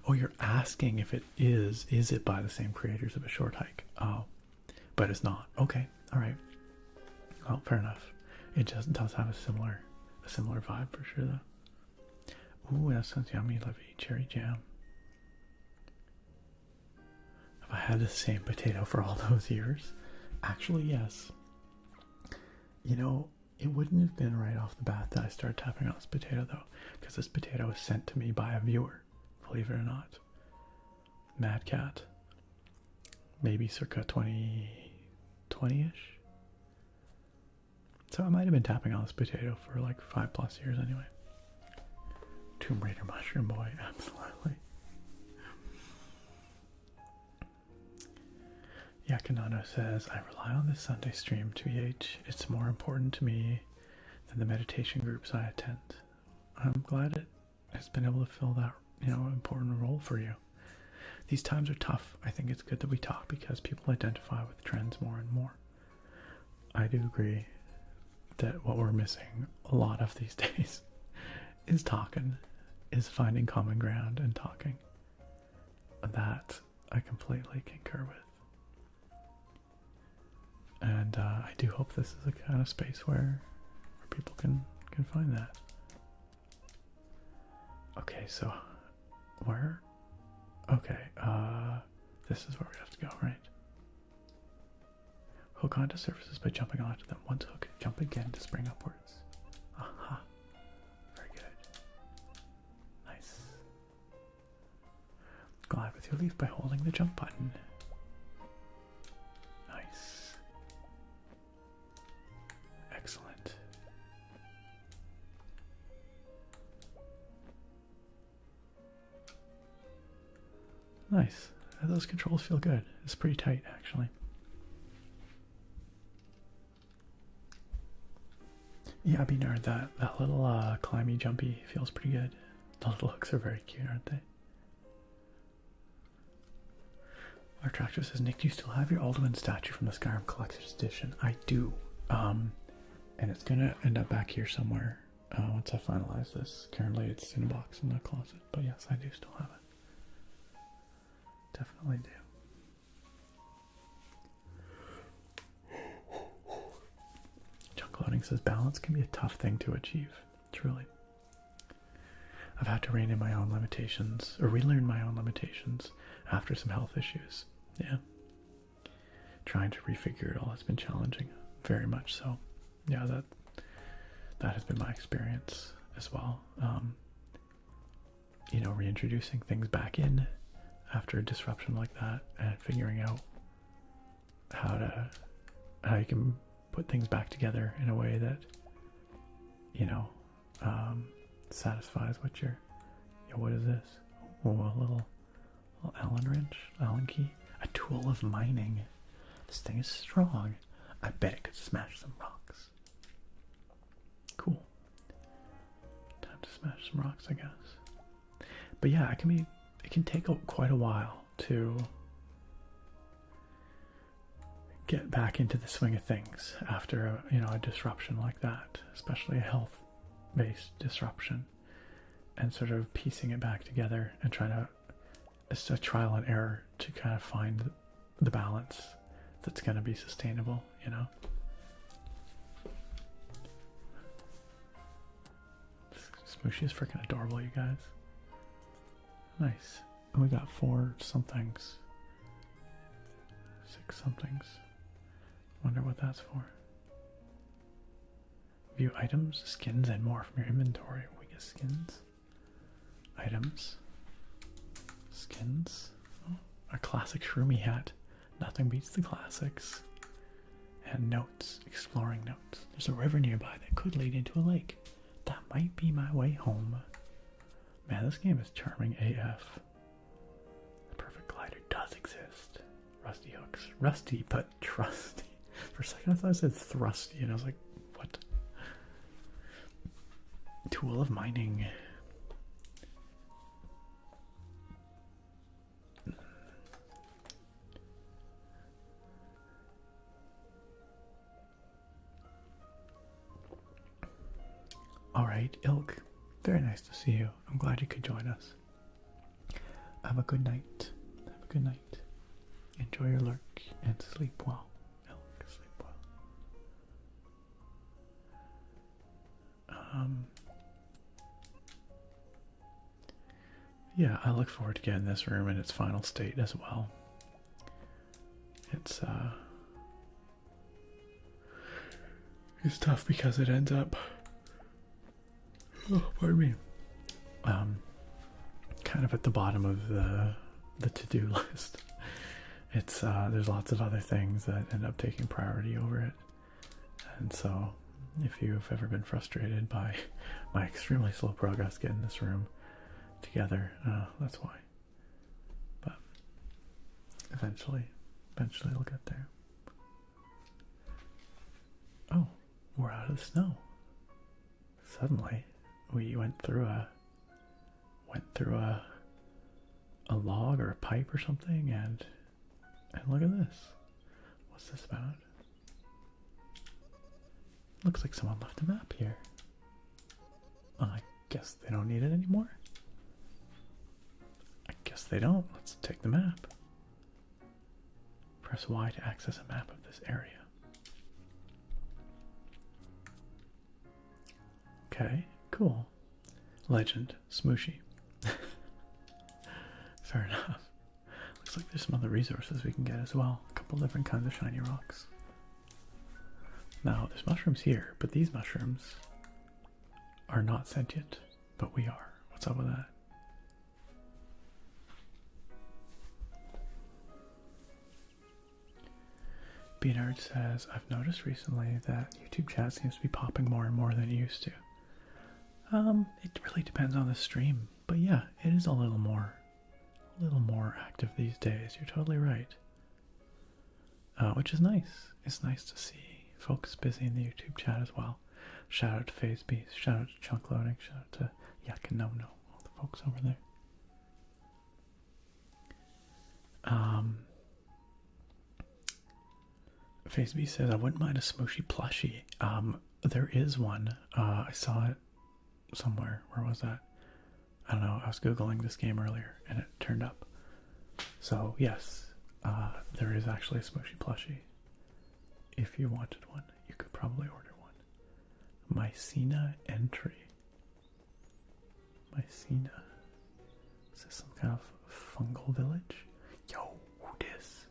Speaker 1: Oh, you're asking if it is it by the same creators of A Short Hike? Oh, but it's not. Okay, all right. Well, fair enough. It just does have a similar vibe for sure, though. Ooh, that sounds yummy, Lovey. Cherry jam. Have I had the same potato for all those years? Actually, yes. You know, it wouldn't have been right off the bat that I started tapping on this potato, though, because this potato was sent to me by a viewer, believe it or not. Mad Cat. Maybe circa 2020-ish. So I might have been tapping on this potato for like 5+ years anyway. Tomb Raider Mushroom Boy, absolutely. Yakanano says, I rely on this Sunday stream, 2EH. It's more important to me than the meditation groups I attend. I'm glad it has been able to fill that, important role for you. These times are tough. I think it's good that we talk because people identify with trends more and more. I do agree that what we're missing a lot of these days is talking, is finding common ground and talking. That I completely concur with. And I do hope this is a kind of space where people can find that. Okay, so where? Okay, this is where we have to go, right? Hook onto surfaces by jumping onto them. Once hooked, jump again to spring upwards. Aha. Very good. Nice. Glide with your leaf by holding the jump button. Nice. Excellent. Nice. Those controls feel good. It's pretty tight, actually. Yeah, Benar, that little climby jumpy feels pretty good. The little hooks are very cute, aren't they? Our tractor says, Nick, do you still have your Alduin statue from the Skyrim Collector's Edition? I do. And it's gonna end up back here somewhere once I finalize this. Currently it's in a box in the closet, but yes, I do still have it. Definitely do. Gaming says balance can be a tough thing to achieve, truly. I've had to rein in my own limitations, or relearn my own limitations after some health issues. Yeah. Trying to refigure it all has been challenging, very much so. Yeah, that has been my experience as well. You know, reintroducing things back in after a disruption like that and figuring out how you can put things back together in a way that, you know, satisfies what you're, you know, what is this? Oh, a little Allen wrench, Allen key, a tool of mining. This thing is strong. I bet it could smash some rocks. Cool. Time to smash some rocks, I guess. But yeah, it can take quite a while to get back into the swing of things after a disruption like that, especially a health-based disruption, and sort of piecing it back together and trying to, it's a trial and error to kind of find the balance that's going to be sustainable, you know. Smushi is freaking adorable, you guys. Nice. And we got 4 somethings. 6 somethings. Wonder what that's for. View items, skins, and more from your inventory. We get skins. Items. Skins. Oh, a classic Shroomy hat. Nothing beats the classics. And notes. Exploring notes. There's a river nearby that could lead into a lake. That might be my way home. Man, this game is charming AF. The perfect glider does exist. Rusty hooks. Rusty, but trusty. For a second I thought I said thrusty, and I was like, what? Tool of mining. Alright, Ilk. Very nice to see you. I'm glad you could join us. Have a good night. Have a good night. Enjoy your lurk and sleep well. Ilk, sleep well. Yeah, I look forward to getting this room in its final state as well. It's tough because it ends up, oh, pardon me, kind of at the bottom of the to-do list. It's there's lots of other things that end up taking priority over it, and so if you've ever been frustrated by my extremely slow progress getting this room together, that's why. But eventually we'll get there. Oh, we're out of the snow. Suddenly, we went through a log or a pipe or something, and look at this. What's this about? Looks like someone left a map here. I guess they don't need it anymore. I guess they don't. Let's take the map. Press Y to access a map of this area. Okay, cool. Legend, Smushi. Fair enough. Looks like there's some other resources we can get as well. A couple different kinds of shiny rocks. Now, there's mushrooms here, but these mushrooms are not sentient, but we are. What's up with that? Beanard says, I've noticed recently that YouTube chat seems to be popping more and more than it used to. It really depends on the stream, but yeah, it is a little more active these days. You're totally right. Which is nice. It's nice to see folks busy in the YouTube chat as well. Shout out to FazeBeast, shout out to Chunk Loading, shout out to Yak and No, all the folks over there. FazeBeast says, I wouldn't mind a Smushi plushie. There is one. I saw it somewhere. Where was that? I don't know. I was Googling this game earlier and it turned up. So, yes, there is actually a Smushi plushie. If you wanted one, you could probably order one. Mycena entry. Mycena. Is this some kind of fungal village? Yo, who dis?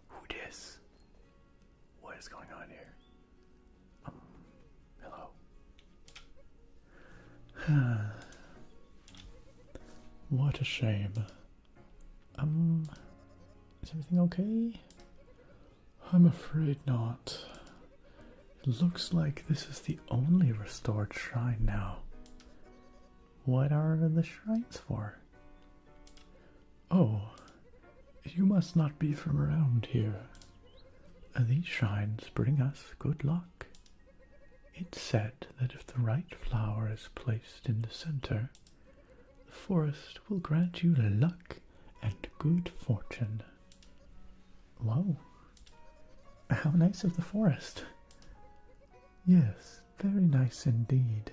Speaker 1: Who dis? What is going on here? Hello. What a shame. Is everything okay? I'm afraid not. It looks like this is the only restored shrine now. What are the shrines for? Oh, you must not be from around here. These shrines bring us good luck. It's said that if the right flower is placed in the center, the forest will grant you luck and good fortune. Whoa. How nice of the forest. Yes, very nice indeed.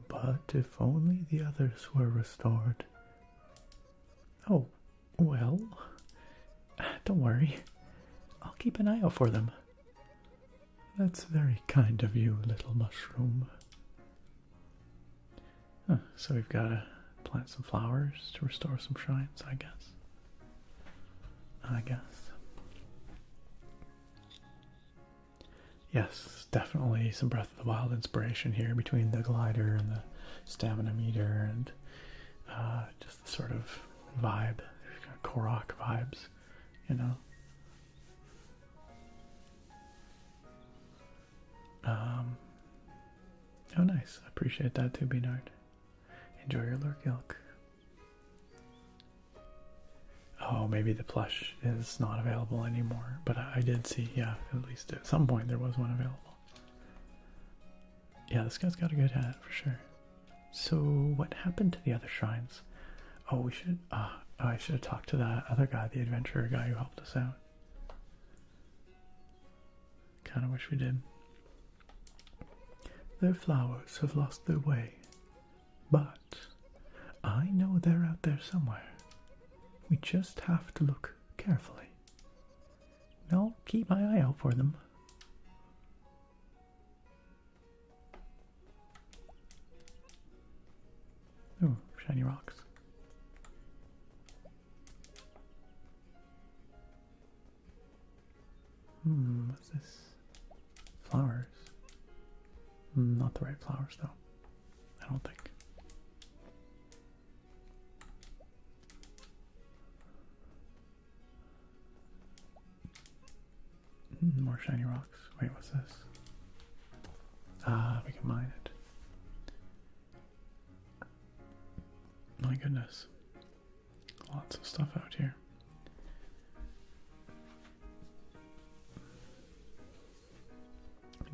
Speaker 1: But if only the others were restored. Oh, well, don't worry. I'll keep an eye out for them. That's very kind of you, little mushroom. Huh, so we've got to plant some flowers to restore some shrines, I guess. Yes, definitely some Breath of the Wild inspiration here between the glider and the stamina meter and just the sort of vibe, Korok vibes, you know. Oh nice, I appreciate that too, Beanard. Enjoy your lurk, ilk. Oh, maybe the plush is not available anymore, but I did see, yeah, at least at some point there was one available. Yeah, this guy's got a good hat for sure. So what happened to the other shrines? Oh, we should, I should have talked to that other guy, the adventurer guy who helped us out. Kind of wish we did. Their flowers have lost their way, but I know they're out there somewhere. We just have to look carefully. I'll keep my eye out for them. Ooh, shiny rocks. What's this? Flowers. Not the right flowers, though. I don't think. More shiny rocks. Wait, what's this? We can mine it. My goodness. Lots of stuff out here.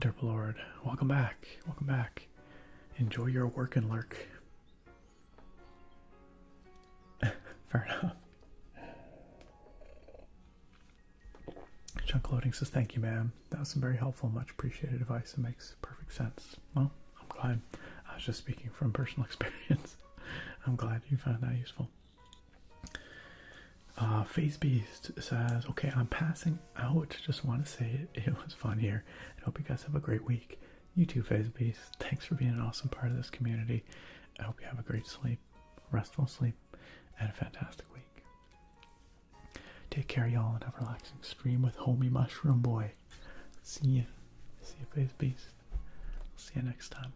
Speaker 1: Derp Lord, welcome back. Welcome back. Enjoy your work and lurk. Fair enough. Chunk Loading says, thank you, ma'am. That was some very helpful, much appreciated advice. It makes perfect sense. Well, I'm glad. I was just speaking from personal experience. I'm glad you found that useful. Phase Beast says, okay, I'm passing out. Just want to say it was fun here. I hope you guys have a great week. You too, Phase Beast. Thanks for being an awesome part of this community. I hope you have a great sleep, restful sleep, and a fantastic week. Take care, y'all, and have a relaxing stream with Homie Mushroom Boy. See ya. See you, Phase Beast. See you next time.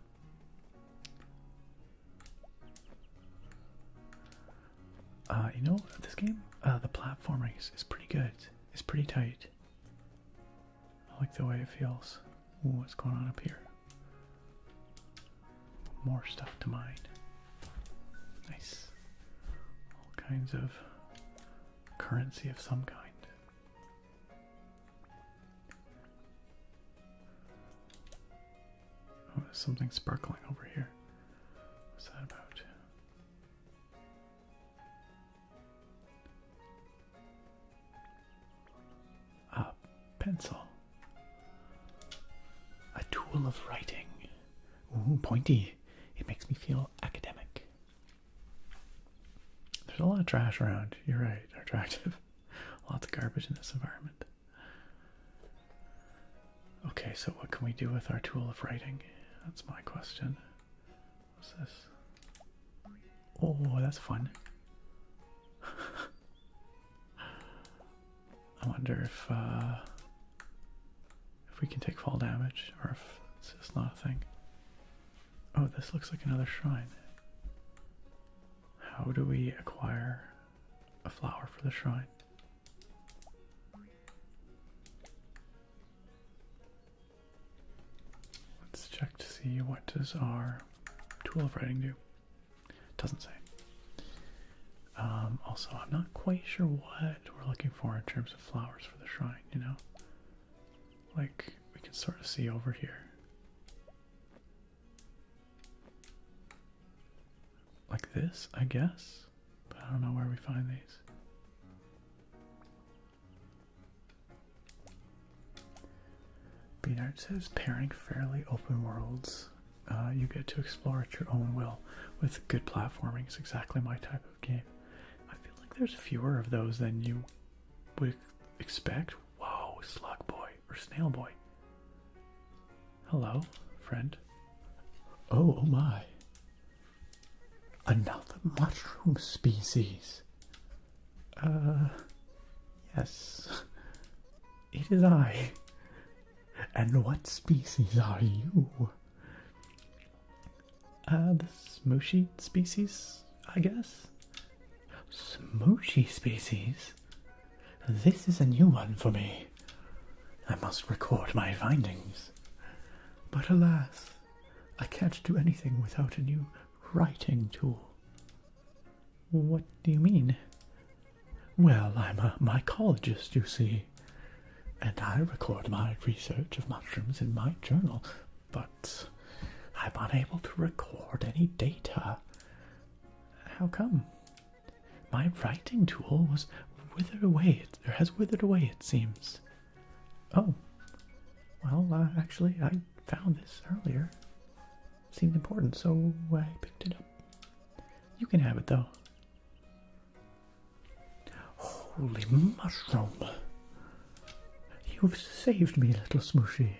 Speaker 1: You know, this game, the platforming is pretty good. It's pretty tight. I like the way it feels. Ooh, what's going on up here? More stuff to mine. Nice. All kinds of currency of some kind. Oh, there's something sparkling over here. What's that about? Pencil. A tool of writing. Ooh, pointy. It makes me feel academic. There's a lot of trash around. You're right, attractive. Lots of garbage in this environment. Okay, so what can we do with our tool of writing? That's my question. What's this? Oh, that's fun. I wonder if we can take fall damage, or if it's just not a thing. Oh, this looks like another shrine. How do we acquire a flower for the shrine? Let's check to see what does our tool of writing do. Doesn't say. Also, I'm not quite sure what we're looking for in terms of flowers for the shrine, you know? Like, we can sort of see over here. Like this, I guess? But I don't know where we find these. Beanart says, pairing fairly open worlds. You get to explore at your own will. With good platforming is exactly my type of game. I feel like there's fewer of those than you would expect. Whoa, slug boy or snail boy. Hello, friend. Oh my. Another mushroom species. Yes. It is I. And what species are you? The Smushi species, I guess? Smushi species? This is a new one for me. I must record my findings. But alas, I can't do anything without a new writing tool. What do you mean? Well, I'm a mycologist, you see, and I record my research of mushrooms in my journal, but I'm unable to record any data. How come? My writing tool was withered away, has withered away, it seems. Oh, well, actually, I found this earlier. It seemed important, so I picked it up. You can have it, though. Holy mushroom! You've saved me, little Smushi.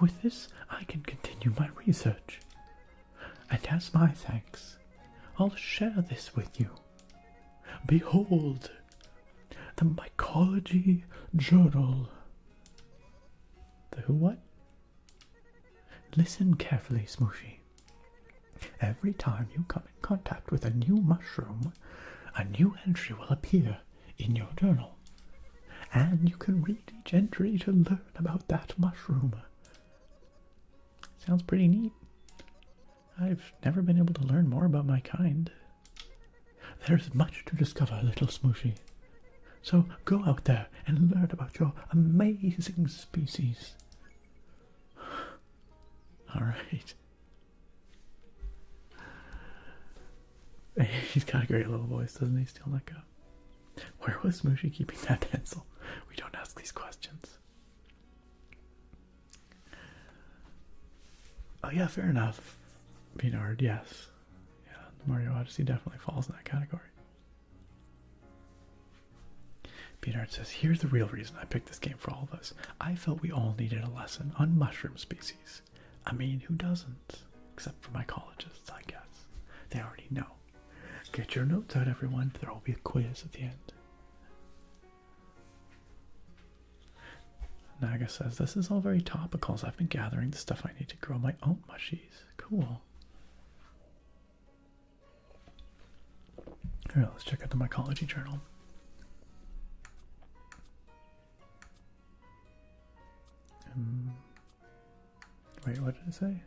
Speaker 1: With this, I can continue my research. And as my thanks, I'll share this with you. Behold, the Mycology Journal. The who what? Listen carefully, Smushi. Every time you come in contact with a new mushroom, a new entry will appear in your journal. And you can read each entry to learn about that mushroom. Sounds pretty neat. I've never been able to learn more about my kind. There's much to discover, little Smushi. So go out there and learn about your amazing species. Alright. He's got a great little voice, doesn't he? Still let go. Where was Smushi keeping that pencil? We don't ask these questions. Oh yeah, fair enough. Beanard, yes. Yeah, Mario Odyssey definitely falls in that category. Beanard says, here's the real reason I picked this game for all of us. I felt we all needed a lesson on mushroom species. I mean, who doesn't? Except for mycologists, I guess. They already know. Get your notes out, everyone. There will be a quiz at the end. Naga says, this is all very topical as I've been gathering the stuff I need to grow my own mushies. Cool. Alright, let's check out the Mycology Journal. Wait, what did it say?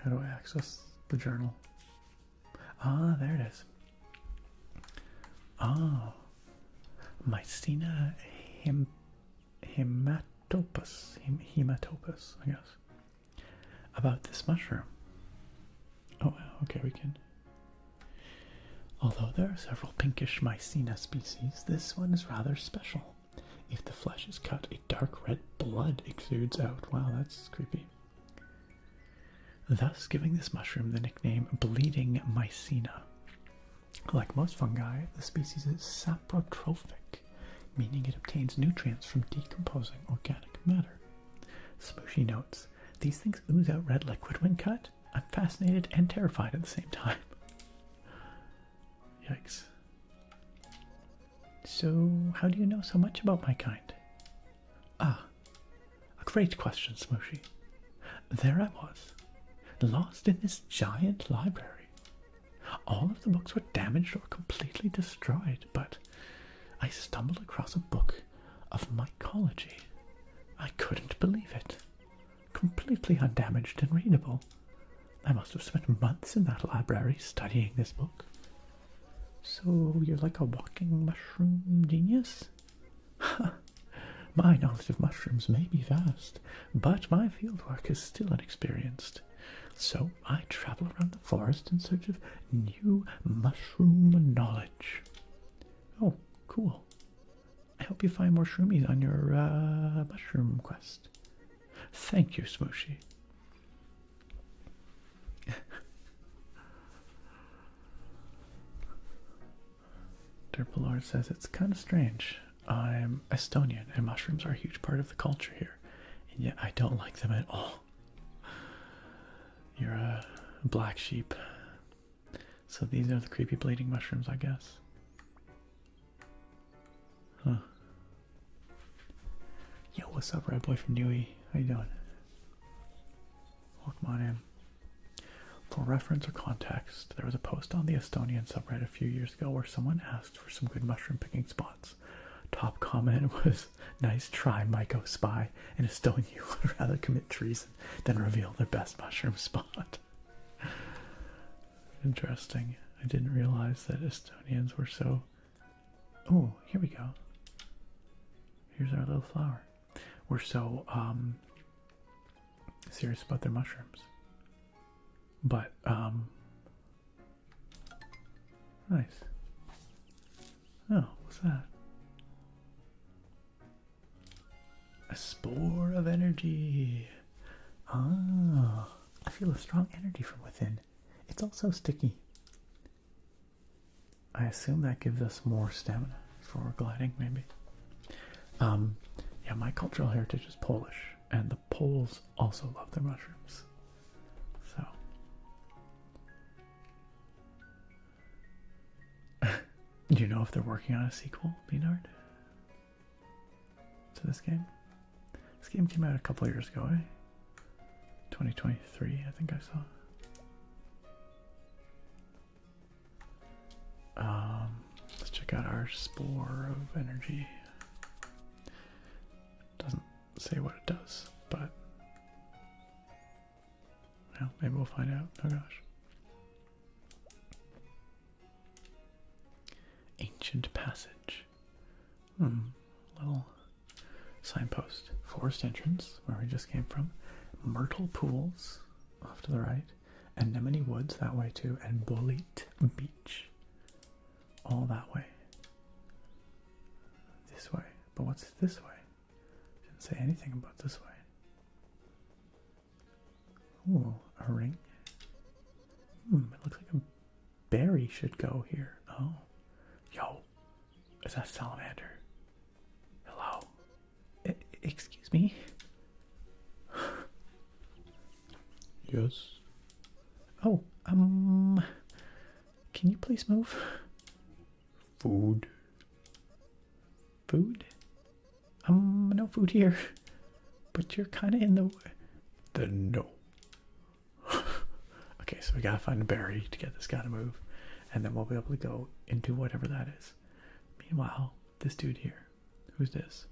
Speaker 1: How do I access the journal? Ah, there it is. Ah, Mycena hematopus, I guess. About this mushroom. Oh, okay, we can. Although there are several pinkish Mycena species, this one is rather special. If the flesh is cut, a dark red blood exudes out. Wow, that's creepy. Thus giving this mushroom the nickname Bleeding Mycena. Like most fungi, the species is saprotrophic, meaning it obtains nutrients from decomposing organic matter. Smushi notes, these things ooze out red liquid when cut. I'm fascinated and terrified at the same time. Yikes. So, how do you know so much about my kind? Ah, a great question, Smushi. There I was, lost in this giant library. All of the books were damaged or completely destroyed, but I stumbled across a book of mycology. I couldn't believe it. Completely undamaged and readable. I must have spent months in that library studying this book. So you're like a walking mushroom genius? My knowledge of mushrooms may be vast, but my fieldwork is still inexperienced. So I travel around the forest in search of new mushroom knowledge. Oh, cool. I hope you find more shroomies on your mushroom quest. Thank you, Smushi. Derpalord says it's kind of strange. I'm Estonian and mushrooms are a huge part of the culture here, and yet I don't like them at all. You're a black sheep. So these are the creepy bleeding mushrooms, I guess. Huh. Yo, what's up, Red Boy from Newey? How you doing? Welcome on in. For reference or context, there was a post on the Estonian subreddit a few years ago where someone asked for some good mushroom picking spots. Top comment was, nice try, Myco Spy. An Estonian would rather commit treason than reveal their best mushroom spot. Interesting. I didn't realize that Estonians were so... Oh, here we go. Here's our little flower. We're so serious about their mushrooms. But, nice. Oh, what's that? A spore of energy. Ah, I feel a strong energy from within. It's also sticky. I assume that gives us more stamina for gliding, maybe. Yeah, my cultural heritage is Polish, and the Poles also love their mushrooms. So. Do you know if they're working on a sequel, Beanard? To this game? This game came out a couple of years ago, eh? 2023, I think I saw. Let's check out our spore of energy. Doesn't say what it does, but well, maybe we'll find out. Oh gosh. Ancient passage. Little signpost. Forest entrance, where we just came from. Myrtle pools, off to the right. Anemone woods, that way too. And Bolit Beach. All that way. This way. But what's this way? Didn't say anything about this way. Ooh, a ring. It looks like a berry should go here. Oh. Yo, is that salamander? Hello? Excuse me? Yes? Oh, can you please move? Food. Food? No food here. But you're kind of in the way. Then no. Okay, so we gotta find a berry to get this guy to move. And then we'll be able to go into whatever that is. Meanwhile, this dude here. Who's this?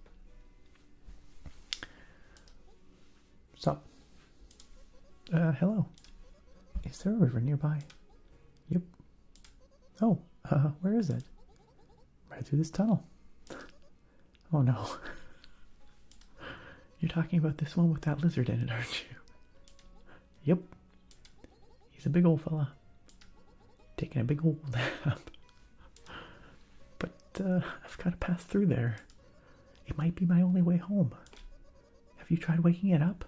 Speaker 1: What's up? Hello. Is there a river nearby? Yep. Oh, where is it? Right through this tunnel. Oh no. You're talking about this one with that lizard in it, aren't you? Yep. He's a big old fella. Taking a big old nap. But I've got to pass through there. It might be my only way home. Have you tried waking it up?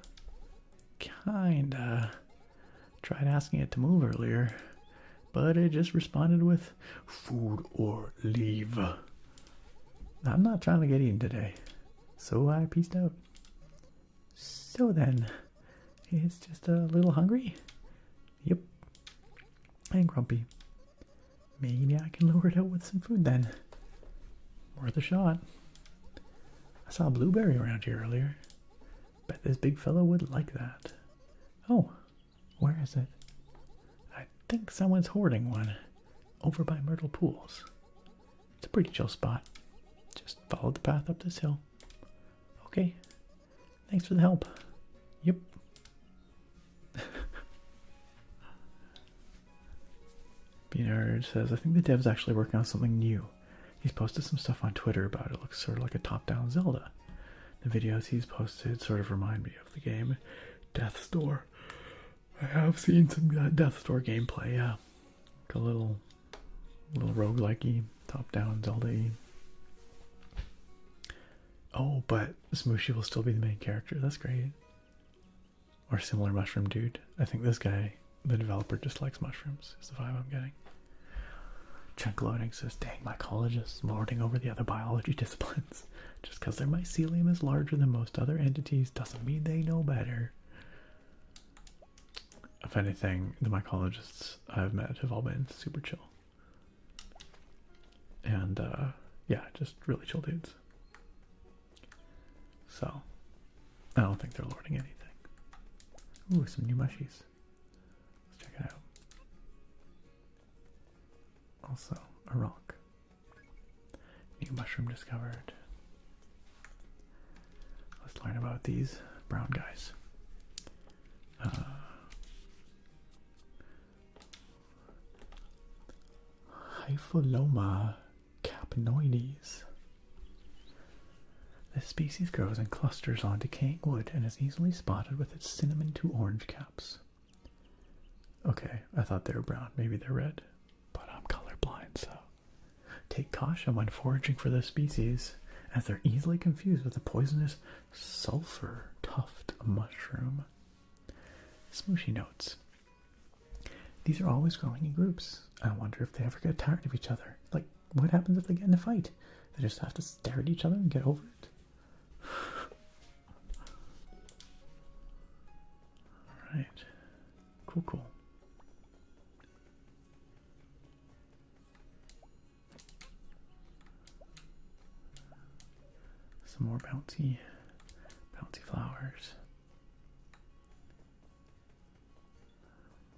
Speaker 1: Kinda. Tried asking it to move earlier, but it just responded with food or leave. I'm not trying to get eaten today, so I peaced out. So then, it's just a little hungry. Yep, and grumpy. Maybe I can lure it out with some food then. Worth a shot. I saw a blueberry around here earlier. Bet this big fellow would like that. Oh, where is it? I think someone's hoarding one. Over by Myrtle Pools. It's a pretty chill spot. Just follow the path up this hill. Okay. Thanks for the help. Yep. Beanard says, I think the dev's actually working on something new. He's posted some stuff on Twitter about it. It looks sort of like a top-down Zelda. The videos he's posted sort of remind me of the game Death's Door. I have seen some Death's Door gameplay, yeah. Like a little roguelike-y, top-down Zelda-y. Oh, but Smushi will still be the main character. That's great. Or similar mushroom dude. I think this guy, the developer, just likes mushrooms, is the vibe I'm getting. Chunk Loading says, dang, mycologists lording over the other biology disciplines. Just because their mycelium is larger than most other entities doesn't mean they know better. If anything, the mycologists I've met have all been super chill. And, yeah, just really chill dudes. So, I don't think they're lording anything. Ooh, some new mushies. Let's check it out. Also, a rock. New mushroom discovered. Let's learn about these brown guys. Hypholoma capnoides. This species grows in clusters on decaying wood and is easily spotted with its cinnamon to orange caps. Okay, I thought they were brown. Maybe they're red. But I'm colorblind, so take caution when foraging for this species, as they're easily confused with the poisonous sulfur tuft mushroom. Smushi notes. These are always growing in groups. I wonder if they ever get tired of each other. Like, what happens if they get in a fight? They just have to stare at each other and get over it? Alright. Cool. Some more bouncy flowers.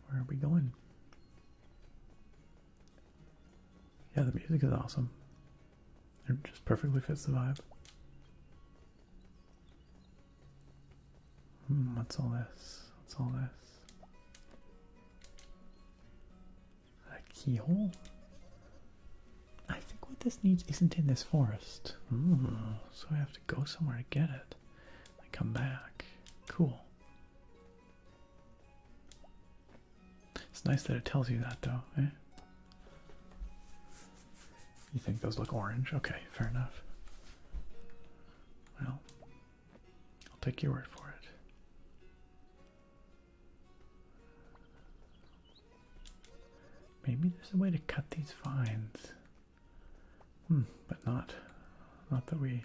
Speaker 1: Where are we going? Yeah, the music is awesome. It just perfectly fits the vibe. What's all this? What's all this? A keyhole? I think what this needs isn't in this forest. So I have to go somewhere to get it. And come back. Cool. It's nice that it tells you that though, eh? You think those look orange? Okay, fair enough. Well, I'll take your word for it. Maybe there's a way to cut these vines. But not that we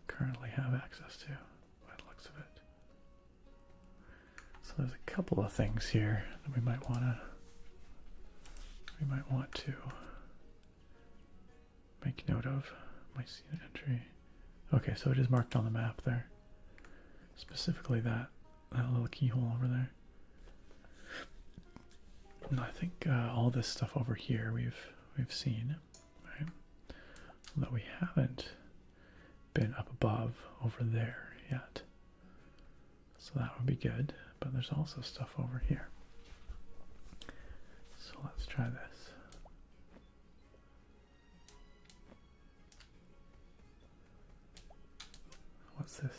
Speaker 1: currently have access to, by the looks of it. So there's a couple of things here that we might want to make note of. Mycelium entry. Okay, so it is marked on the map there. Specifically that little keyhole over there. And I think all this stuff over here we've seen, right? Although we haven't been up above over there yet. So that would be good. But there's also stuff over here. So let's try this. What's this?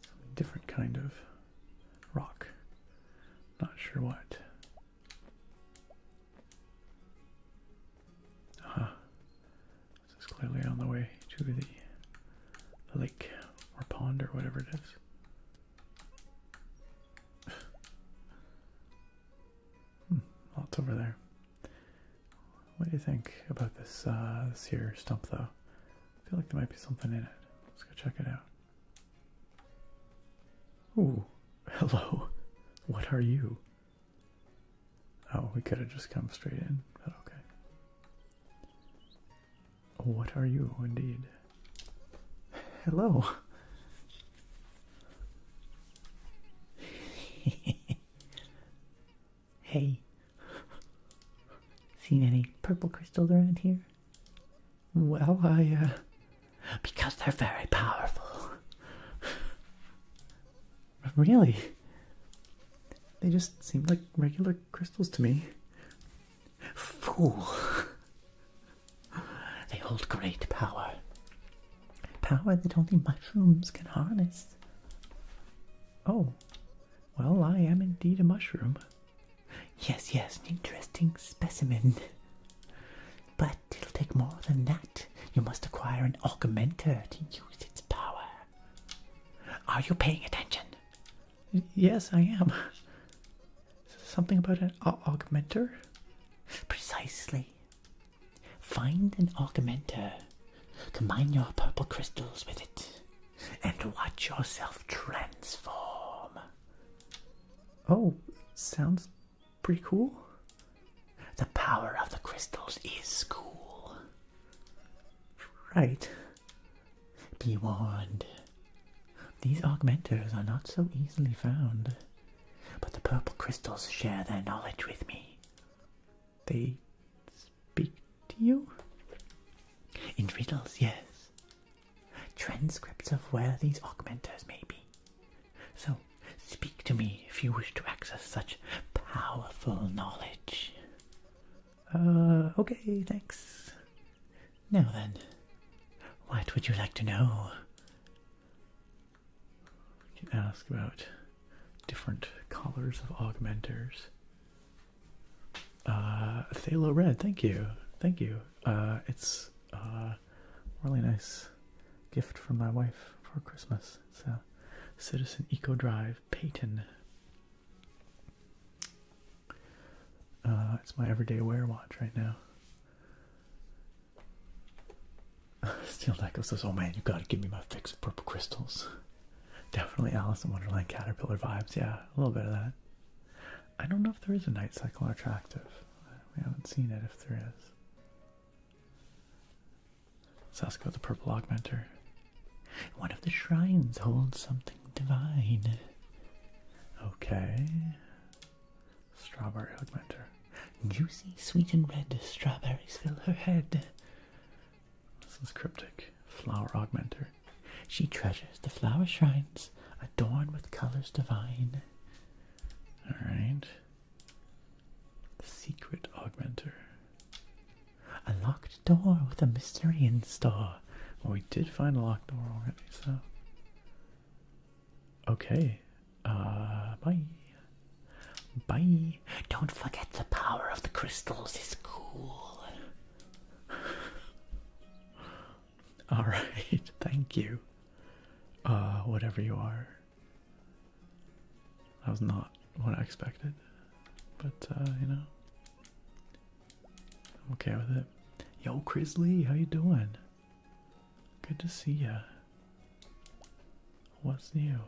Speaker 1: Some different kind of rock. Not sure what. This is clearly on the way to the lake or pond or whatever it is. What's over there? What do you think about this, this here stump, though? I feel like there might be something in it. Let's go check it out. Ooh, hello. What are you? Oh, we could have just come straight in, but okay. What are you, indeed? Hello.
Speaker 2: Hey. Seen any purple crystals around here?
Speaker 1: Well,
Speaker 2: Because they're very powerful.
Speaker 1: Really? They just seemed like regular crystals to me.
Speaker 2: Fool. They hold great power. Power that only mushrooms can harness.
Speaker 1: Oh, well, I am indeed a mushroom.
Speaker 2: Yes, yes, an interesting specimen. But it'll take more than that. You must acquire an augmenter to use its power. Are you paying attention?
Speaker 1: Yes, I am. Something about an augmenter?
Speaker 2: Precisely. Find an augmenter. Combine your purple crystals with it. And watch yourself transform.
Speaker 1: Oh, sounds pretty cool.
Speaker 2: The power of the crystals is cool.
Speaker 1: Right.
Speaker 2: Be warned. These augmenters are not so easily found. But the purple crystals share their knowledge with me.
Speaker 1: They speak to you?
Speaker 2: In riddles, yes. Transcripts of where these augmenters may be. So, speak to me if you wish to access such powerful knowledge.
Speaker 1: Okay, thanks.
Speaker 2: Now then, what would you like to know?
Speaker 1: You can ask about different colors of augmenters. Phthalo red, thank you. Thank you. It's a really nice gift from my wife for Christmas. It's a Citizen Eco Drive Peyton. It's my everyday wear watch right now. Steel Echo says, oh man, you gotta give me my fix of purple crystals. Definitely Alice in Wonderland Caterpillar vibes. Yeah, a little bit of that. I don't know if there is a night cycle attractive. We haven't seen it if there is. Let's ask about the purple augmenter.
Speaker 2: One of the shrines holds something divine.
Speaker 1: Okay. Strawberry augmenter.
Speaker 2: Juicy, sweet and red strawberries fill her head.
Speaker 1: This is cryptic. Flower augmenter.
Speaker 2: She treasures the flower shrines, adorned with colors divine.
Speaker 1: Alright. Secret augmenter.
Speaker 2: A locked door with a mystery in store.
Speaker 1: Well, we did find a locked door already, so. Okay. Bye.
Speaker 2: Bye. Don't forget the power of the crystals is cool.
Speaker 1: Alright, thank you. Whatever you are. That was not what I expected. But, you know. I'm okay with it. Yo, Crisley, how you doing? Good to see ya. What's new?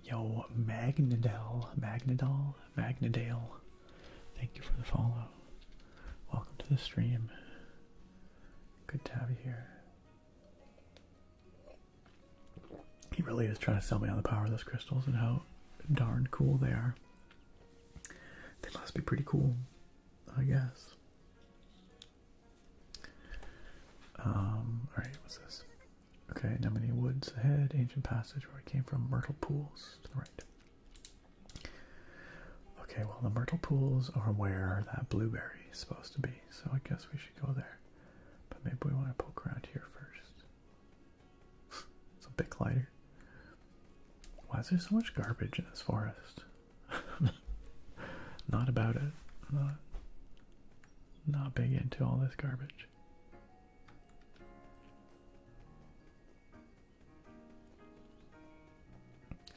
Speaker 1: Yo, Magnadale. Thank you for the follow. Welcome to the stream. Good to have you here. He really is trying to sell me on the power of those crystals and how darn cool they are. They must be pretty cool, I guess. Alright, what's this? Okay, Anemone Woods ahead, Ancient Passage where we came from, Myrtle Pools to the right. Okay, well the Myrtle Pools are where that blueberry is supposed to be, so I guess we should go there. But maybe we want to poke around here first. It's a bit lighter. Why is there so much garbage in this forest? Not about it. I'm not big into all this garbage.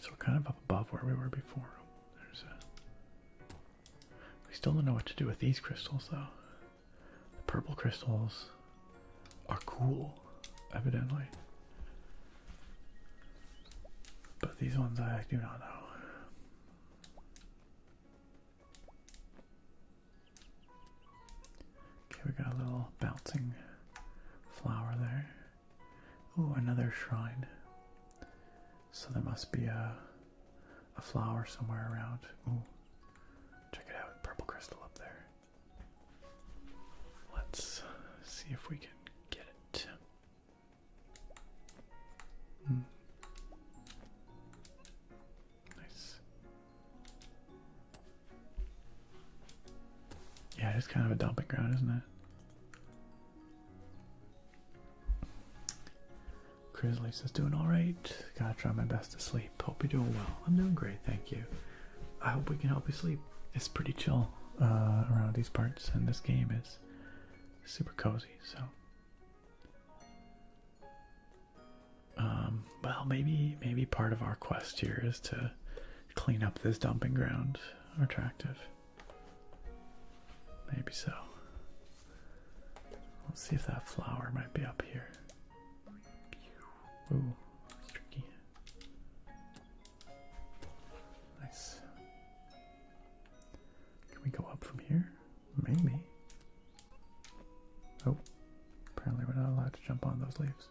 Speaker 1: So we're kind of up above where we were before. We still don't know what to do with these crystals, though. The purple crystals are cool, evidently. But these ones I do not know. Okay, we got a little bouncing flower there. Ooh, another shrine. So there must be a flower somewhere around. Ooh, check it out, purple crystal up there. Let's see if we can get it. Nice. Yeah, it's kind of a dumping ground, isn't it? Grizzly says, doing alright. Gotta try my best to sleep. Hope you're doing well. I'm doing great, thank you. I hope we can help you sleep. It's pretty chill around these parts, and this game is super cozy, so. Well, maybe part of our quest here is to clean up this dumping ground attractive. Maybe so. Let's see if that flower might be up here. Ooh, it's tricky. Nice. Can we go up from here? Maybe. Oh, apparently we're not allowed to jump on those leaves.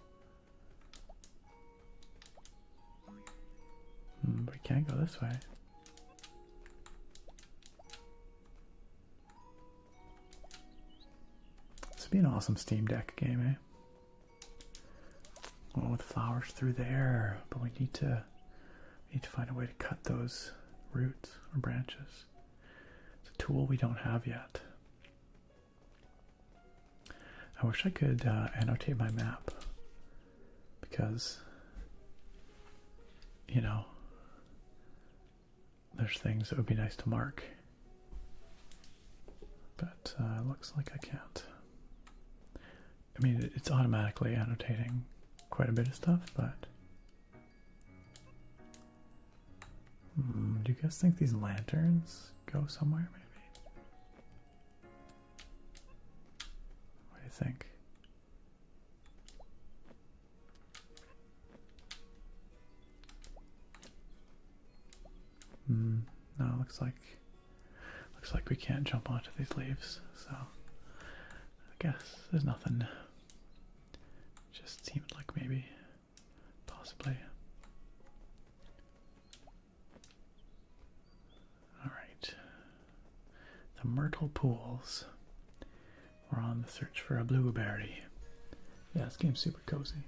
Speaker 1: We can't go this way. This would be an awesome Steam Deck game, eh? Oh, with flowers through there, but we need to find a way to cut those roots or branches. It's a tool we don't have yet. I wish I could annotate my map, because, you know, there's things that would be nice to mark, but it looks like I can't. I mean, it's automatically annotating quite a bit of stuff, but do you guys think these lanterns go somewhere, maybe? What do you think? No, looks like we can't jump onto these leaves, so I guess there's nothing. Just seemed like maybe, possibly. Alright. The Myrtle Pools. We're on the search for a blueberry. Yeah, this game's super cozy.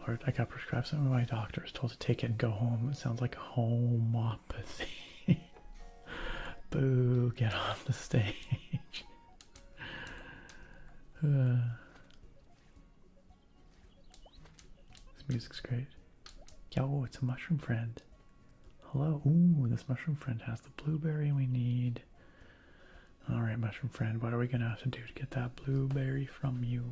Speaker 1: Lord, I got prescribed something by my doctor. I was told to take it and go home. It sounds like homopathy. Boo, get off the stage. This music's great. Yo, it's a mushroom friend. Hello. Ooh, this mushroom friend has the blueberry we need. Alright, mushroom friend, what are we gonna have to do to get that blueberry from you?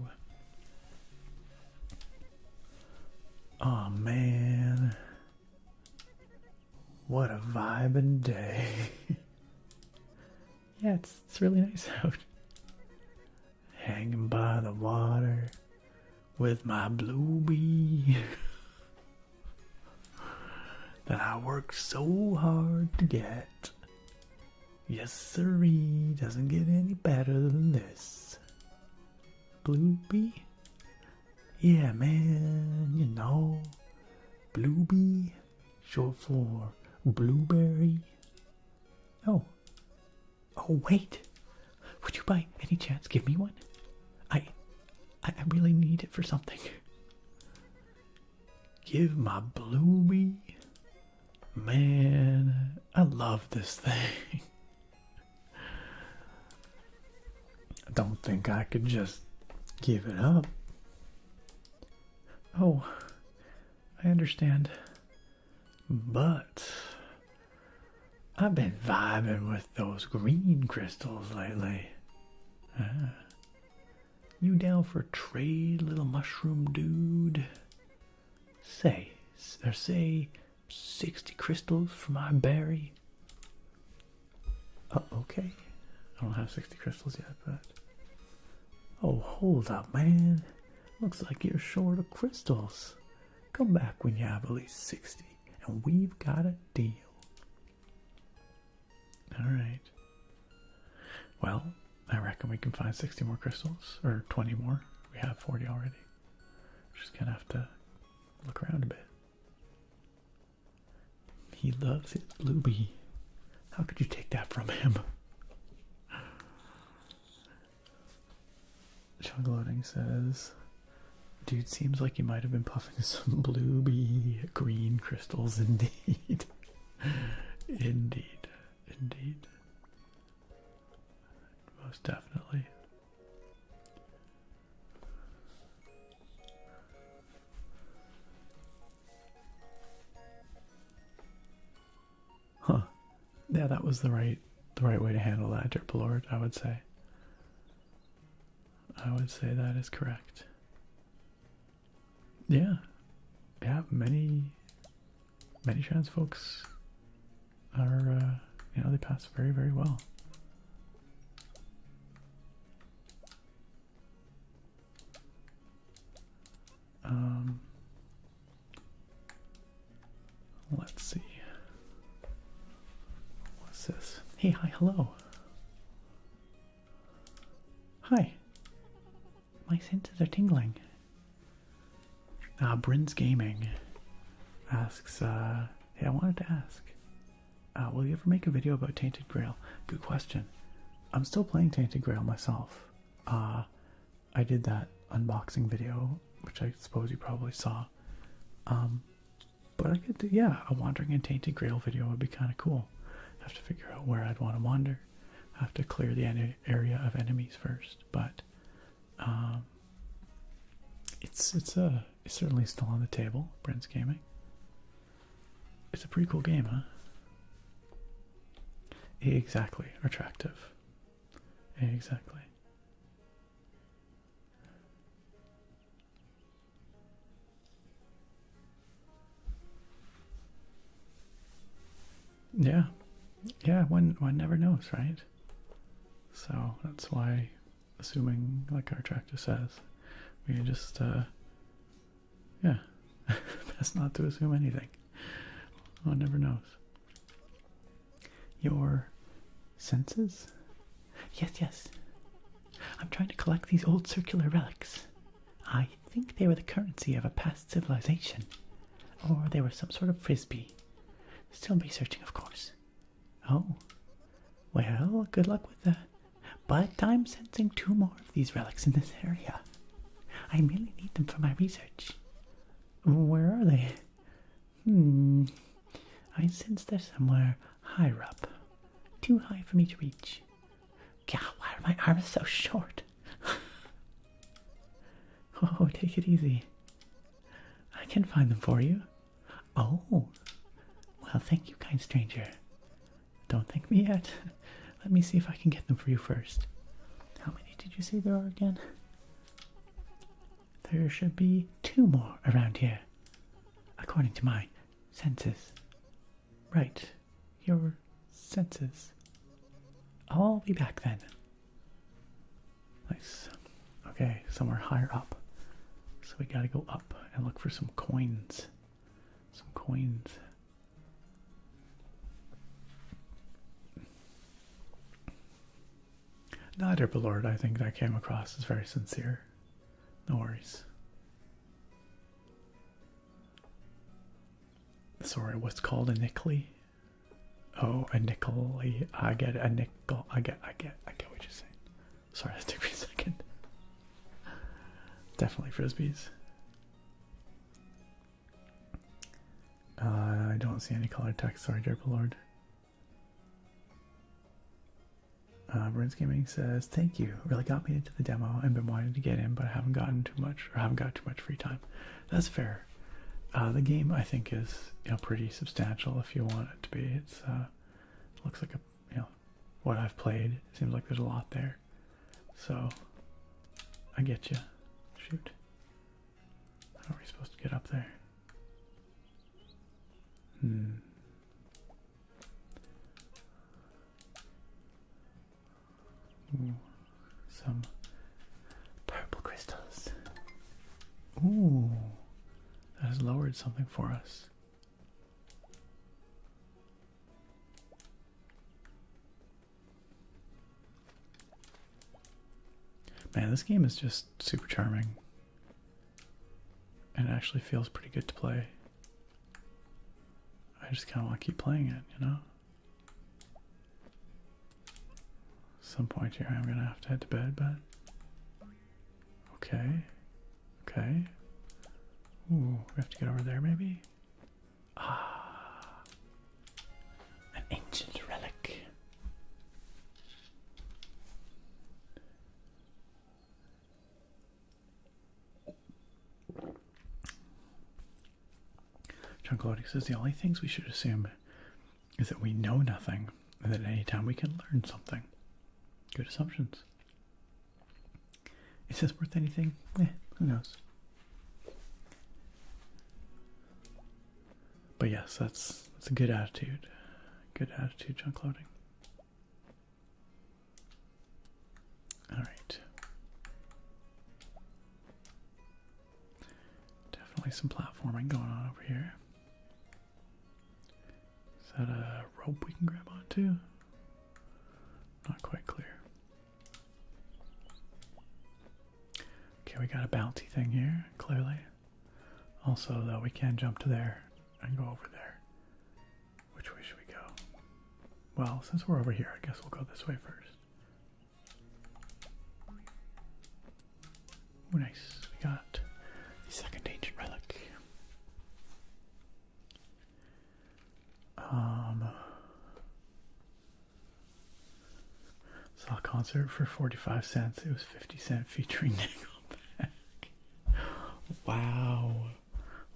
Speaker 1: Oh man, what a vibin' day. Yeah, it's really nice out. Hanging by the water with my bluebee that I worked so hard to get. Yes sirree, doesn't get any better than this. Bluebee? Yeah, man, you know, bluebee, short for blueberry. Oh, wait, would you by any chance give me one? I really need it for something. Give my bluebee, man, I love this thing. I don't think I could just give it up. Oh, I understand. But I've been vibing with those green crystals lately. You down for a trade, little mushroom dude? Say 60 crystals for my berry. Okay. I don't have 60 crystals yet, but... Oh, hold up, man. Looks like you're short of crystals. Come back when you have at least 60, and we've got a deal. Alright. Well, I reckon we can find 60 more crystals, or 20 more. We have 40 already. Just gonna have to look around a bit. He loves his bluebee. How could you take that from him? Chugloading says, dude seems like he might have been puffing some bluebee green crystals indeed. Indeed. Most definitely. Huh. Yeah, that was the right way to handle that, Derpalord, I would say. I would say that is correct. Yeah. Yeah, many trans folks are, they pass very, very well. Let's see. What's this? Hey, hi, hello. Hi. My senses are tingling. Bryn's Gaming asks, hey, I wanted to ask, will you ever make a video about Tainted Grail? Good question. I'm still playing Tainted Grail myself. I did that unboxing video, which I suppose you probably saw. But I could do, yeah, a Wandering in Tainted Grail video would be kind of cool. I have to figure out where I'd want to wander. I have to clear the area of enemies first, but it's certainly still on the table. Brent's Gaming. It's a pretty cool game, huh? Exactly, attractive. Exactly. Yeah, one never knows, right? So that's why, assuming, like our tractor says, we just, yeah, best not to assume anything. One never knows. Your senses? Yes. I'm trying to collect these old circular relics. I think they were the currency of a past civilization, or they were some sort of frisbee. Still researching, of course. Oh, well, good luck with that. But I'm sensing 2 more of these relics in this area. I really need them for my research. Where are they? I sense they're somewhere higher up. Too high for me to reach. God, why are my arms so short? Oh, take it easy. I can find them for you. Oh, well, thank you, kind stranger. Don't thank me yet. Let me see if I can get them for you first. How many did you say there are again? There should be 2 more around here, according to my senses. Right, your senses. I'll be back then. Nice. Okay, somewhere higher up. So we gotta go up and look for some coins. Some coins. Neither, Lord, I think that came across as very sincere. No worries. Sorry, what's called a nickel? Oh, a nickel. I get a nickel. I get what you're saying. Sorry, that took me a second. Definitely frisbees. I don't see any colored text. Sorry, dear Lord. Brent's Gaming says, thank you. Really got me into the demo and been wanting to get in, but I haven't gotten too much, or haven't got too much free time. That's fair. The game, I think, is pretty substantial if you want it to be. It's looks like what I've played. It seems like there's a lot there. So I get you. Shoot. How are we supposed to get up there? Ooh, some purple crystals. Ooh, that has lowered something for us. Man, this game is just super charming. And it actually feels pretty good to play. I just kind of want to keep playing it, you know? Some point here I'm going to have to head to bed, but... Okay. Okay. Ooh, we have to get over there maybe? Ah. An ancient relic. Chunk Loading says the only things we should assume is that we know nothing and that at any time we can learn something. Good assumptions. Is this worth anything? Who knows? But yes, that's a good attitude. Good attitude, Chunk Loading. Alright. Definitely some platforming going on over here. Is that a rope we can grab onto? Not quite clear. Okay, we got a bouncy thing here, clearly. Also, though, we can jump to there and go over there. Which way should we go? Well, since we're over here, I guess we'll go this way first. Oh, nice. We got the second ancient relic. Saw a concert for 45 cents. It was 50 cents featuring Nickelback. Wow.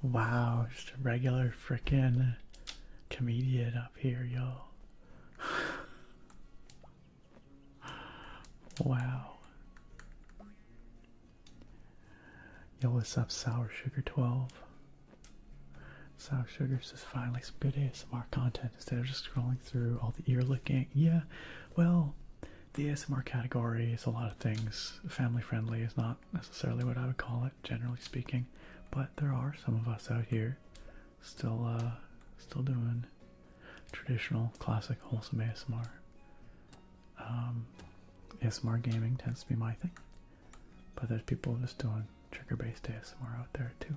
Speaker 1: Wow. Just a regular frickin' comedian up here, yo. Wow. Yo, what's up, Sour Sugar 12? Sour Sugar says finally some good ASMR content instead of just scrolling through all the ear licking. Yeah, well, the ASMR category is a lot of things. Family friendly is not necessarily what I would call it, generally speaking, but there are some of us out here still doing traditional, classic, wholesome ASMR. ASMR gaming tends to be my thing, but there's people just doing trigger-based ASMR out there too.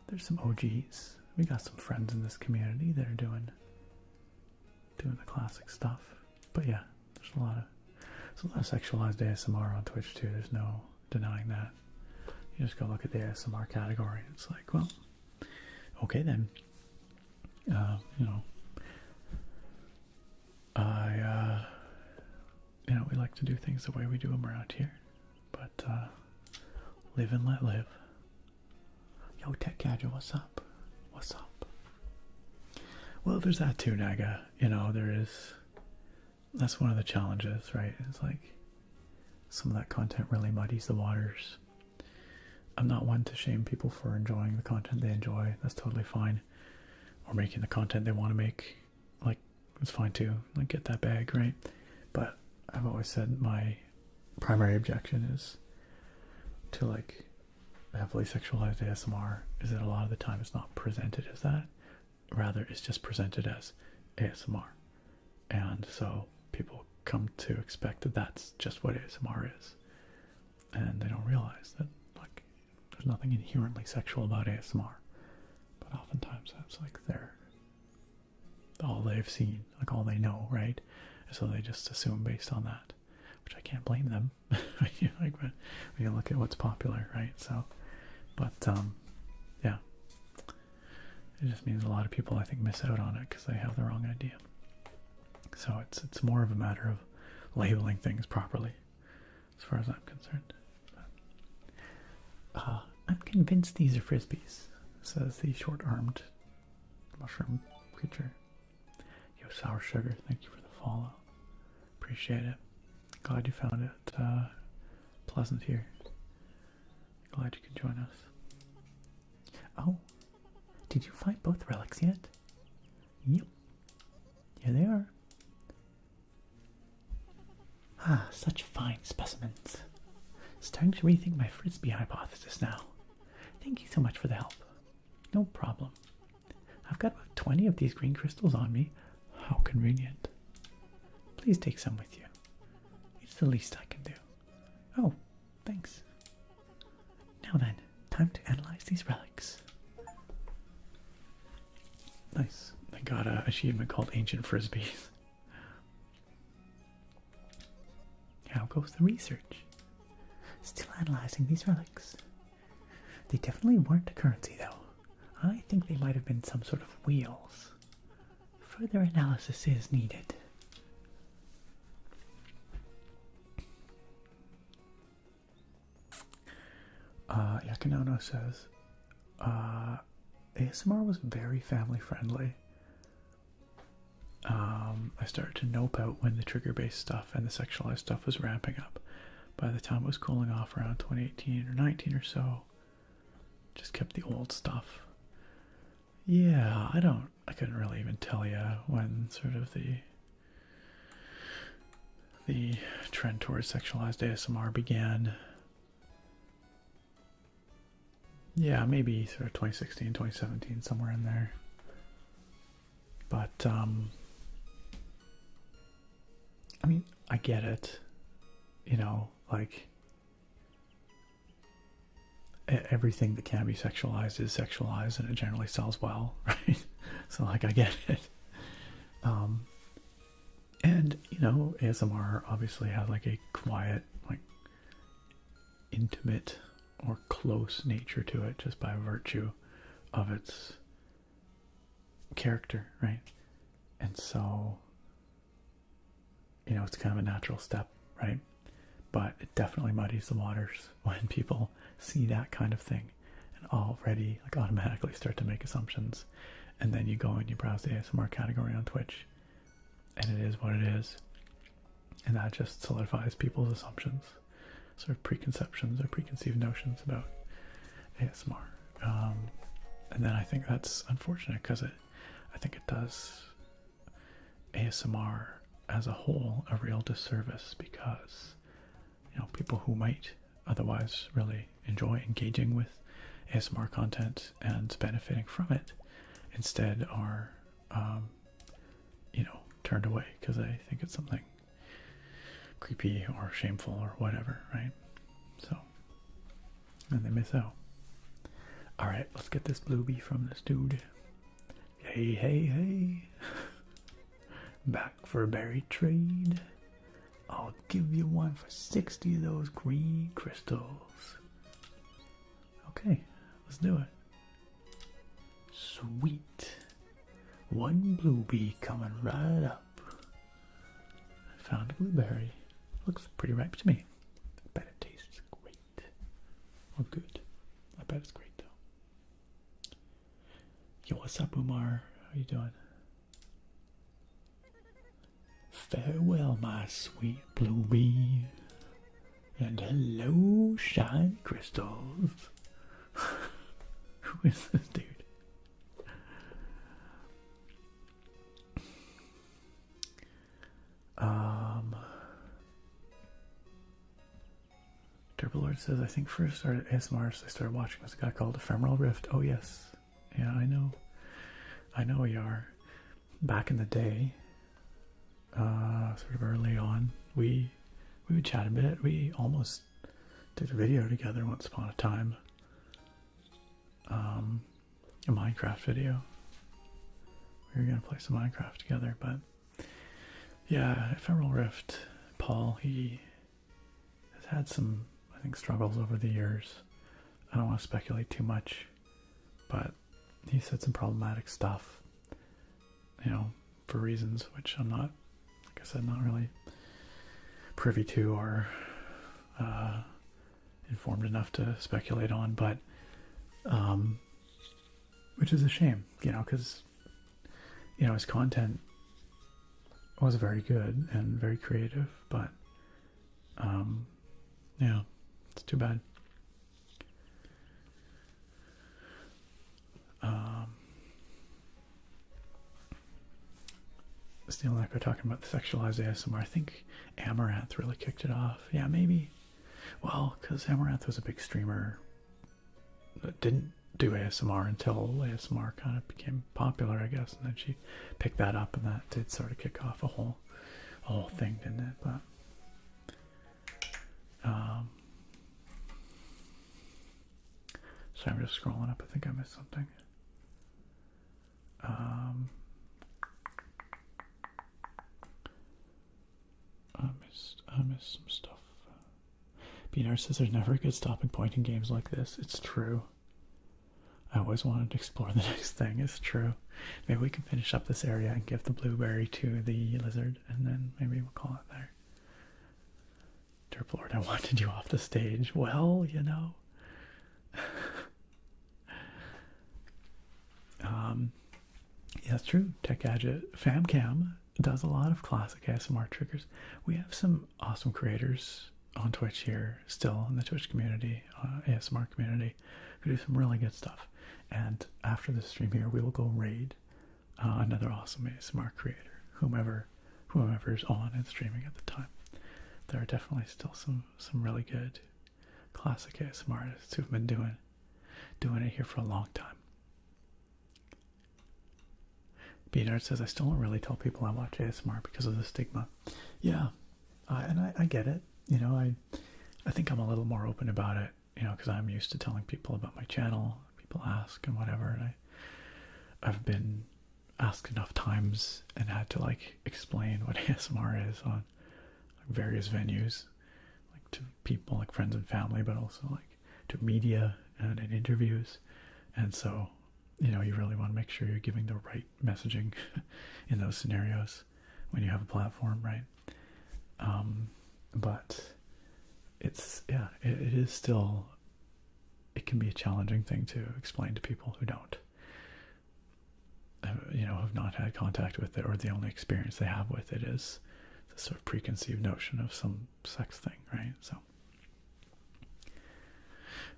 Speaker 1: There's some OGs. We got some friends in this community that are doing the classic stuff. But yeah, there's a lot of sexualized ASMR on Twitch too. There's no denying that. You just go look at the ASMR category. It's like, well, okay then. We like to do things the way we do them around here. But live and let live. Yo, Tech Gadget, what's up? What's up? Well, there's that too, Naga. That's one of the challenges, right? It's like some of that content really muddies the waters. I'm not one to shame people for enjoying the content they enjoy. That's totally fine. Or making the content they want to make. Like, it's fine too. Like, get that bag, right? But I've always said my primary objection is to, like, heavily sexualized ASMR is that a lot of the time it's not presented as that. Rather, it's just presented as ASMR. And so people come to expect that that's just what ASMR is. And they don't realize that, like, there's nothing inherently sexual about ASMR. But oftentimes that's like all they've seen, like all they know, right? And so they just assume based on that, which I can't blame them. Like, when you look at what's popular, right? So, but yeah, it just means a lot of people, I think, miss out on it because they have the wrong idea. So it's more of a matter of labeling things properly, as far as I'm concerned. I'm convinced these are frisbees, says the short-armed mushroom creature. Yo, Sour Sugar, thank you for the follow. Appreciate it. Glad you found it pleasant here Glad you could join us.
Speaker 2: Oh, did you find both relics yet? Yep. Here they are. Ah, such fine specimens. Starting to rethink my frisbee hypothesis now. Thank you so much for the help. No problem. I've got about 20 of these green crystals on me. How convenient. Please take some with you. It's the least I can do. Oh, thanks. Now then, time to analyze these relics.
Speaker 1: Nice. I got an achievement called Ancient Frisbees.
Speaker 2: How goes the research? Still analyzing these relics. They definitely weren't a currency, though. I think they might have been some sort of wheels. Further analysis is needed.
Speaker 1: Yakinono says, ASMR was very family friendly. I started to nope out when the trigger-based stuff and the sexualized stuff was ramping up. By the time it was cooling off around 2018 or 19 or so, just kept the old stuff. Yeah, I couldn't really even tell you when sort of the trend towards sexualized ASMR began. Yeah, maybe sort of 2016, 2017, somewhere in there. But, I mean, I get it. You know, like, everything that can be sexualized is sexualized, and it generally sells well, right? So, like, I get it. And, you know, ASMR obviously has, like, a quiet, like, intimate or close nature to it just by virtue of its character, right? And so, you know, it's kind of a natural step, right? But it definitely muddies the waters when people see that kind of thing and already like automatically start to make assumptions. And then you go and you browse the ASMR category on Twitch and it is what it is. And that just solidifies people's assumptions, sort of preconceptions or preconceived notions about ASMR. And then I think that's unfortunate because I think it does ASMR as a whole a real disservice because, you know, people who might otherwise really enjoy engaging with ASMR content and benefiting from it instead are, you know, turned away because they think it's something creepy or shameful or whatever, right? So, and they miss out. All right, let's get this bluebee from this dude. Hey, hey, hey. Back for a berry trade. I'll give you one for 60 of those green crystals. Okay, let's do it. Sweet. One bluebee coming right up. Found a blueberry. Looks pretty ripe to me. I bet it tastes great. Or good. I bet it's great though. Yo, what's up, Umar? How you doing? Farewell, my sweet bluebee. And hello, shiny crystals. Who is this dude? Turbolord says, I think first started ASMR, I started watching this guy called Ephemeral Rift. Oh yes. Yeah, I know you are. Back in the day, sort of early on, we would chat a bit. We almost did a video together once upon a time. A Minecraft video. We were gonna play some Minecraft together, but yeah, Ephemeral Rift, Paul, he has had some, I think, struggles over the years. I don't want to speculate too much, but he said some problematic stuff, you know, for reasons which I'm not, like I said, not really privy to or informed enough to speculate on, but which is a shame, you know, because, you know, his content was very good and very creative, but yeah, it's too bad. Steel and Echo talking about the sexualized ASMR. I think Amaranth really kicked it off. Yeah, maybe. Well, because Amaranth was a big streamer that didn't do ASMR until ASMR kind of became popular, I guess, and then she picked that up, and that did sort of kick off a whole thing, didn't it? But so I'm just scrolling up. I think I missed something. I missed some stuff. Beanar says there's never a good stopping point in games like this. It's true. I always wanted to explore the next thing. It's true. Maybe we can finish up this area and give the blueberry to the lizard, and then maybe we'll call it there. Derp Lord, I wanted you off the stage. Well, you know. Yeah, it's true. Tech Gadget. FamCam does a lot of classic ASMR triggers. We have some awesome creators on Twitch here, still in the Twitch community, ASMR community, who do some really good stuff. And after this stream here, we will go raid another awesome ASMR creator, whomever's on and streaming at the time. There are definitely still some really good classic ASMR artists who've been doing it here for a long time. Beanard says, I still don't really tell people I watch ASMR because of the stigma. Yeah, and I get it. You know, I think I'm a little more open about it, you know, because I'm used to telling people about my channel. People ask and whatever, and I've been asked enough times and had to, like, explain what ASMR is on various venues, like to people, like friends and family, but also, like, to media and in interviews. And so, you know, you really want to make sure you're giving the right messaging in those scenarios when you have a platform, right? But it's, yeah, it is still, it can be a challenging thing to explain to people who don't, you know, have not had contact with it, or the only experience they have with it is this sort of preconceived notion of some sex thing, right? So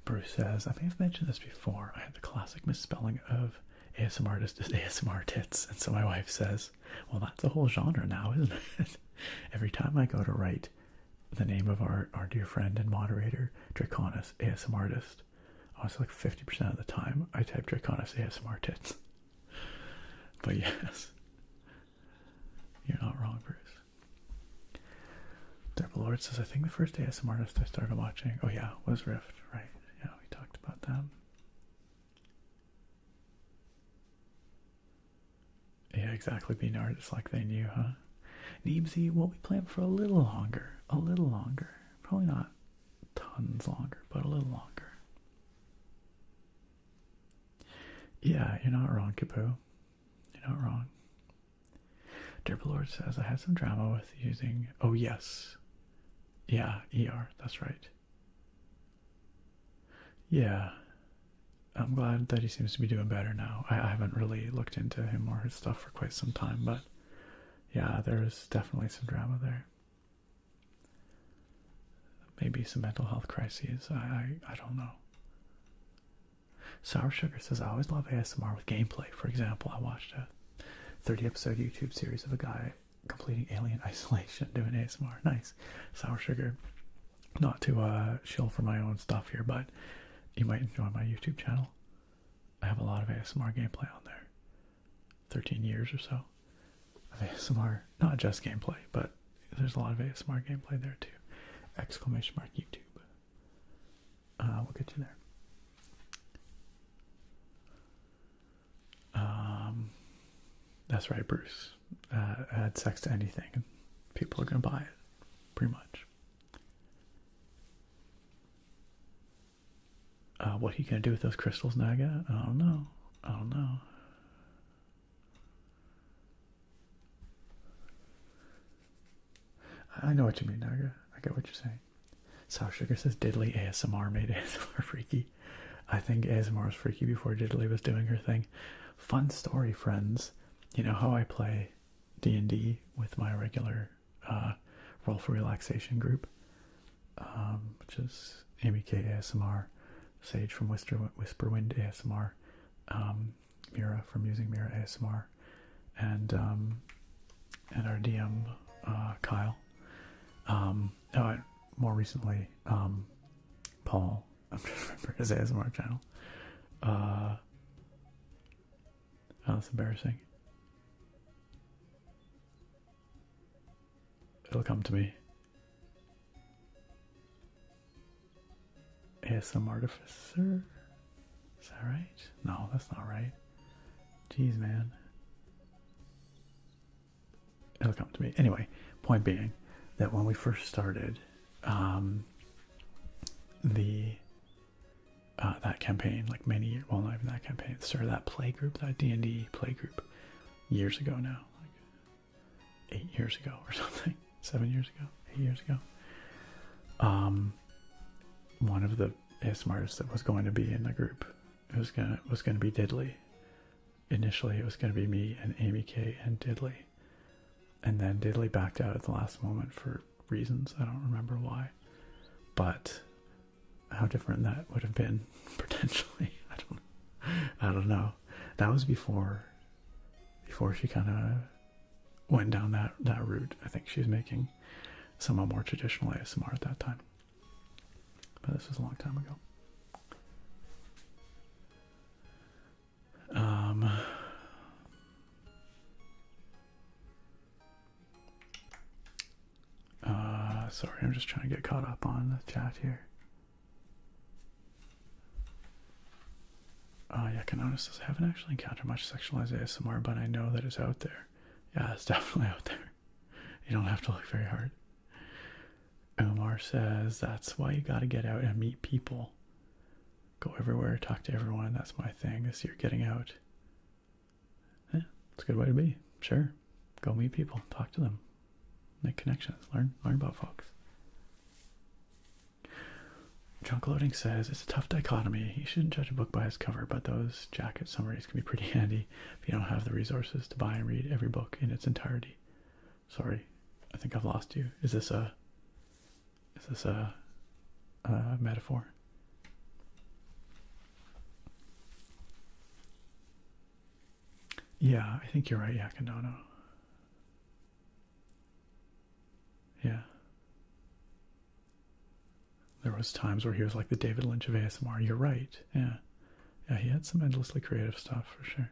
Speaker 1: Bruce says, I may have mentioned this before. I had the classic misspelling of ASMR artist as ASMR tits. And so my wife says, well, that's a whole genre now, isn't it? Every time I go to write the name of our dear friend and moderator, Draconis, ASMR artist, it's like 50% of the time I type Draconis ASMR tits. But yes, you're not wrong, Bruce. Double Lord says, I think the first ASMR artist I started watching, oh yeah, was Rift, right? Yeah, we talked about them. Yeah, exactly, Beanard. It's like they knew, huh? Neebsy, we'll be playing for a little longer. A little longer. Probably not tons longer, but a little longer. Yeah, you're not wrong, Kipu. You're not wrong. Derblord says, I had some drama with using... Oh, yes. Yeah, ER. That's right. Yeah. I'm glad that he seems to be doing better now. I haven't really looked into him or his stuff for quite some time, but yeah, there is definitely some drama there. Maybe some mental health crises. I don't know. Sour Sugar says, I always love ASMR with gameplay. For example, I watched a 30-episode YouTube series of a guy completing Alien Isolation doing ASMR. Nice. Sour Sugar. Not to shill for my own stuff here, but you might enjoy my YouTube channel. I have a lot of ASMR gameplay on there. 13 years or so of ASMR. Not just gameplay, but there's a lot of ASMR gameplay there too. Exclamation mark YouTube. We'll get you there. That's right, Bruce. Add sex to anything and people are going to buy it. Pretty much. What are you going to do with those crystals, Naga? I don't know. I don't know. I know what you mean, Naga. I get what you're saying. Sour Sugar says Diddley ASMR made ASMR freaky. I think ASMR was freaky before Diddley was doing her thing. Fun story, friends. You know how I play D&D with my regular Roll for Relaxation group, which is ABK ASMR, Sage from Whisperwind ASMR, Mira from Using Mira ASMR, and and our DM, Kyle. More recently, Paul. I'm trying to remember his ASMR channel. Oh, that's embarrassing. It'll come to me. ASM Artificer? Is that right? No, that's not right. Jeez, man. It'll come to me. Anyway, point being that when we first started that campaign, like many years, well, not even that campaign, started that play group, that D&D play group, years ago now, like 8 years ago or something, 7 years ago, 8 years ago. One of the ASMRs that was going to be in the group, it was gonna be Diddley. Initially, it was going to be me and Amy K and Diddley, and then Diddley backed out at the last moment for reasons I don't remember why, but how different that would have been potentially, I don't know. That was before she kind of went down that route. I think she was making somewhat more traditional ASMR at that time, but this was a long time ago. Sorry, I'm just trying to get caught up on the chat here. Yeah, Canonis says, I haven't actually encountered much sexualized ASMR, but I know that it's out there. Yeah, it's definitely out there. You don't have to look very hard. Omar says, that's why you gotta get out and meet people. Go everywhere, talk to everyone. That's my thing this year, getting out. Yeah, it's a good way to be. Sure. Go meet people, talk to them, make connections, learn about folks. Junk Loading says, it's a tough dichotomy. You shouldn't judge a book by its cover, but those jacket summaries can be pretty handy if you don't have the resources to buy and read every book in its entirety. Sorry, I think I've lost you. Is this a metaphor? Yeah, I think you're right, Yakanono. Yeah. There was times where he was like the David Lynch of ASMR. You're right. Yeah. Yeah, he had some endlessly creative stuff for sure.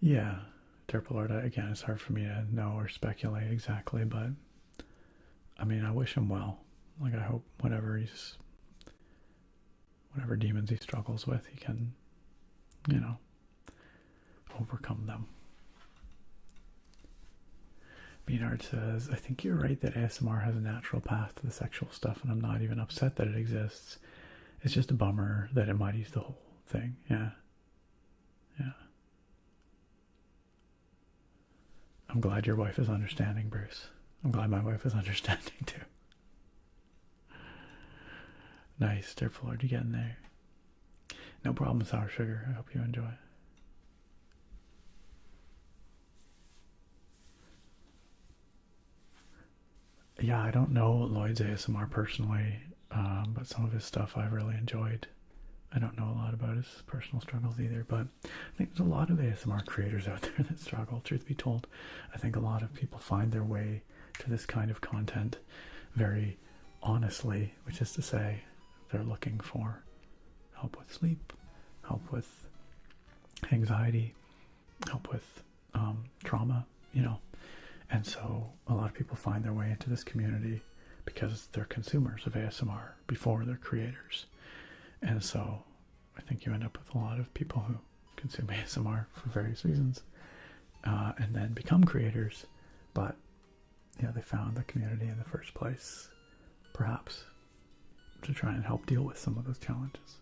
Speaker 1: Yeah, Derpalord, again, it's hard for me to know or speculate exactly, but I mean, I wish him well. Like, I hope whatever demons he struggles with, he can, overcome them. Beanard says, I think you're right that ASMR has a natural path to the sexual stuff, and I'm not even upset that it exists. It's just a bummer that it muddies the whole thing. Yeah. Yeah. I'm glad your wife is understanding, Bruce. I'm glad my wife is understanding too. Nice, Derpalord, you getting there? No problem, Sour Sugar. I hope you enjoy. Yeah, I don't know Lloyd's ASMR personally, but some of his stuff I've really enjoyed. I don't know a lot about his personal struggles either, but I think there's a lot of ASMR creators out there that struggle, truth be told. I think a lot of people find their way to this kind of content very honestly, which is to say they're looking for help with sleep, help with anxiety, help with trauma, And so a lot of people find their way into this community because they're consumers of ASMR before they're creators. And so I think you end up with a lot of people who consume ASMR for various reasons and then become creators. But, they found the community in the first place, perhaps, to try and help deal with some of those challenges.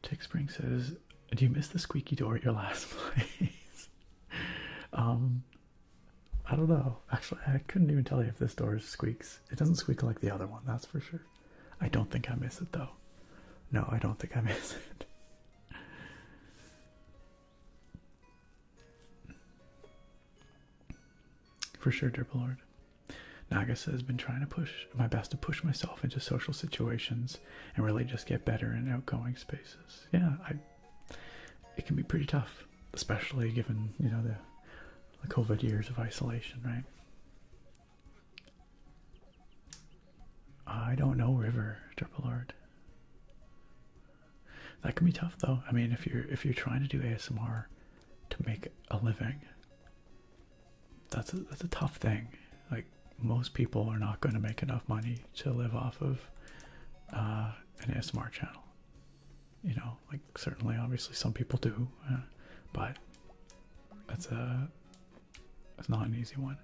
Speaker 1: Tick Spring says, do you miss the squeaky door at your last place? I don't know. Actually, I couldn't even tell you if this door squeaks. It doesn't squeak like the other one, that's for sure. I don't think I miss it, though. No, I don't think I miss it. for sure, Dripple Lord. Naga says, been trying to push my best to push myself into social situations and really just get better in outgoing spaces. Yeah, it can be pretty tough, especially given, you know, the COVID years of isolation, right? I don't know, River, Triple Lord. That can be tough, though. I mean, if you're trying to do ASMR to make a living, that's a tough thing. Like, most people are not going to make enough money to live off of an ASMR channel. You know, like, certainly, obviously, some people do, but it's not an easy one.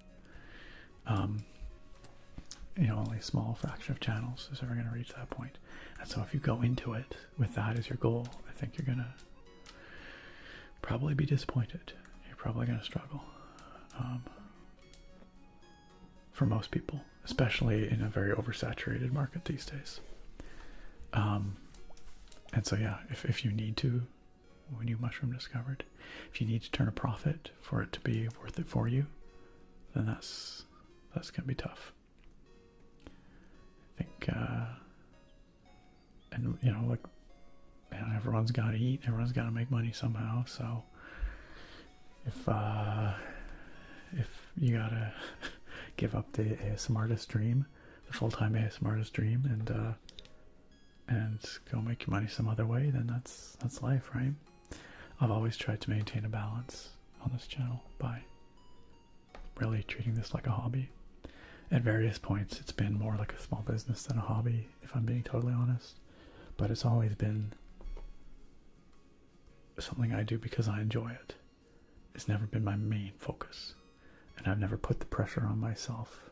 Speaker 1: You know, only a small fraction of channels is ever going to reach that point. And so if you go into it with that as your goal, I think you're going to probably be disappointed. You're probably going to struggle. For most people, especially in a very oversaturated market these days. And so, yeah, if you need to, when you mushroom discovered, if you need to turn a profit for it to be worth it for you, then that's going to be tough. I think, and you know, like, man, everyone's got to eat, everyone's got to make money somehow. So if you gotta give up the ASMR artist dream, the full-time ASMR artist dream, and go make your money some other way, then that's life, right? I've always tried to maintain a balance on this channel by really treating this like a hobby. At various points, it's been more like a small business than a hobby, if I'm being totally honest. But it's always been something I do because I enjoy it. It's never been my main focus. And I've never put the pressure on myself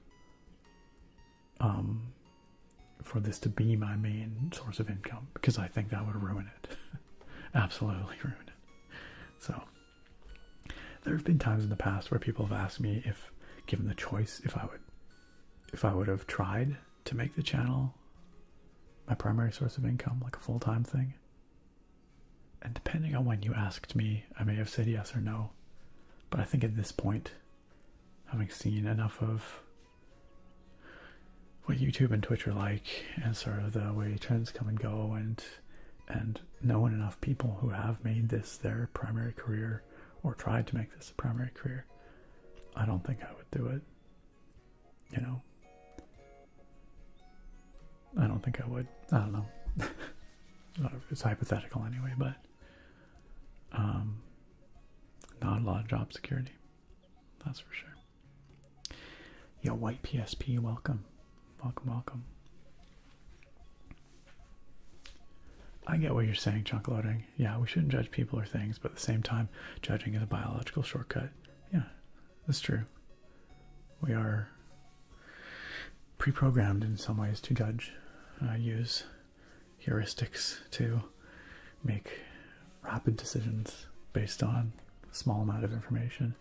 Speaker 1: for this to be my main source of income, because I think that would ruin it. Absolutely ruin it. So, there have been times in the past where people have asked me, if given the choice, if I would have tried to make the channel my primary source of income, like a full-time thing. And depending on when you asked me, I may have said yes or no. But I think at this point, having seen enough of what YouTube and Twitch are like, and sort of the way trends come and go, and knowing enough people who have made this their primary career, or tried to make this a primary career, I don't think I would do it. You know? I don't think I would. I don't know. It's hypothetical anyway, but not a lot of job security. That's for sure. Yo, White PSP, welcome. Welcome. I get what you're saying, chunk loading. Yeah, we shouldn't judge people or things, but at the same time, judging is a biological shortcut. Yeah, that's true. We are pre-programmed in some ways to judge, use heuristics to make rapid decisions based on a small amount of information.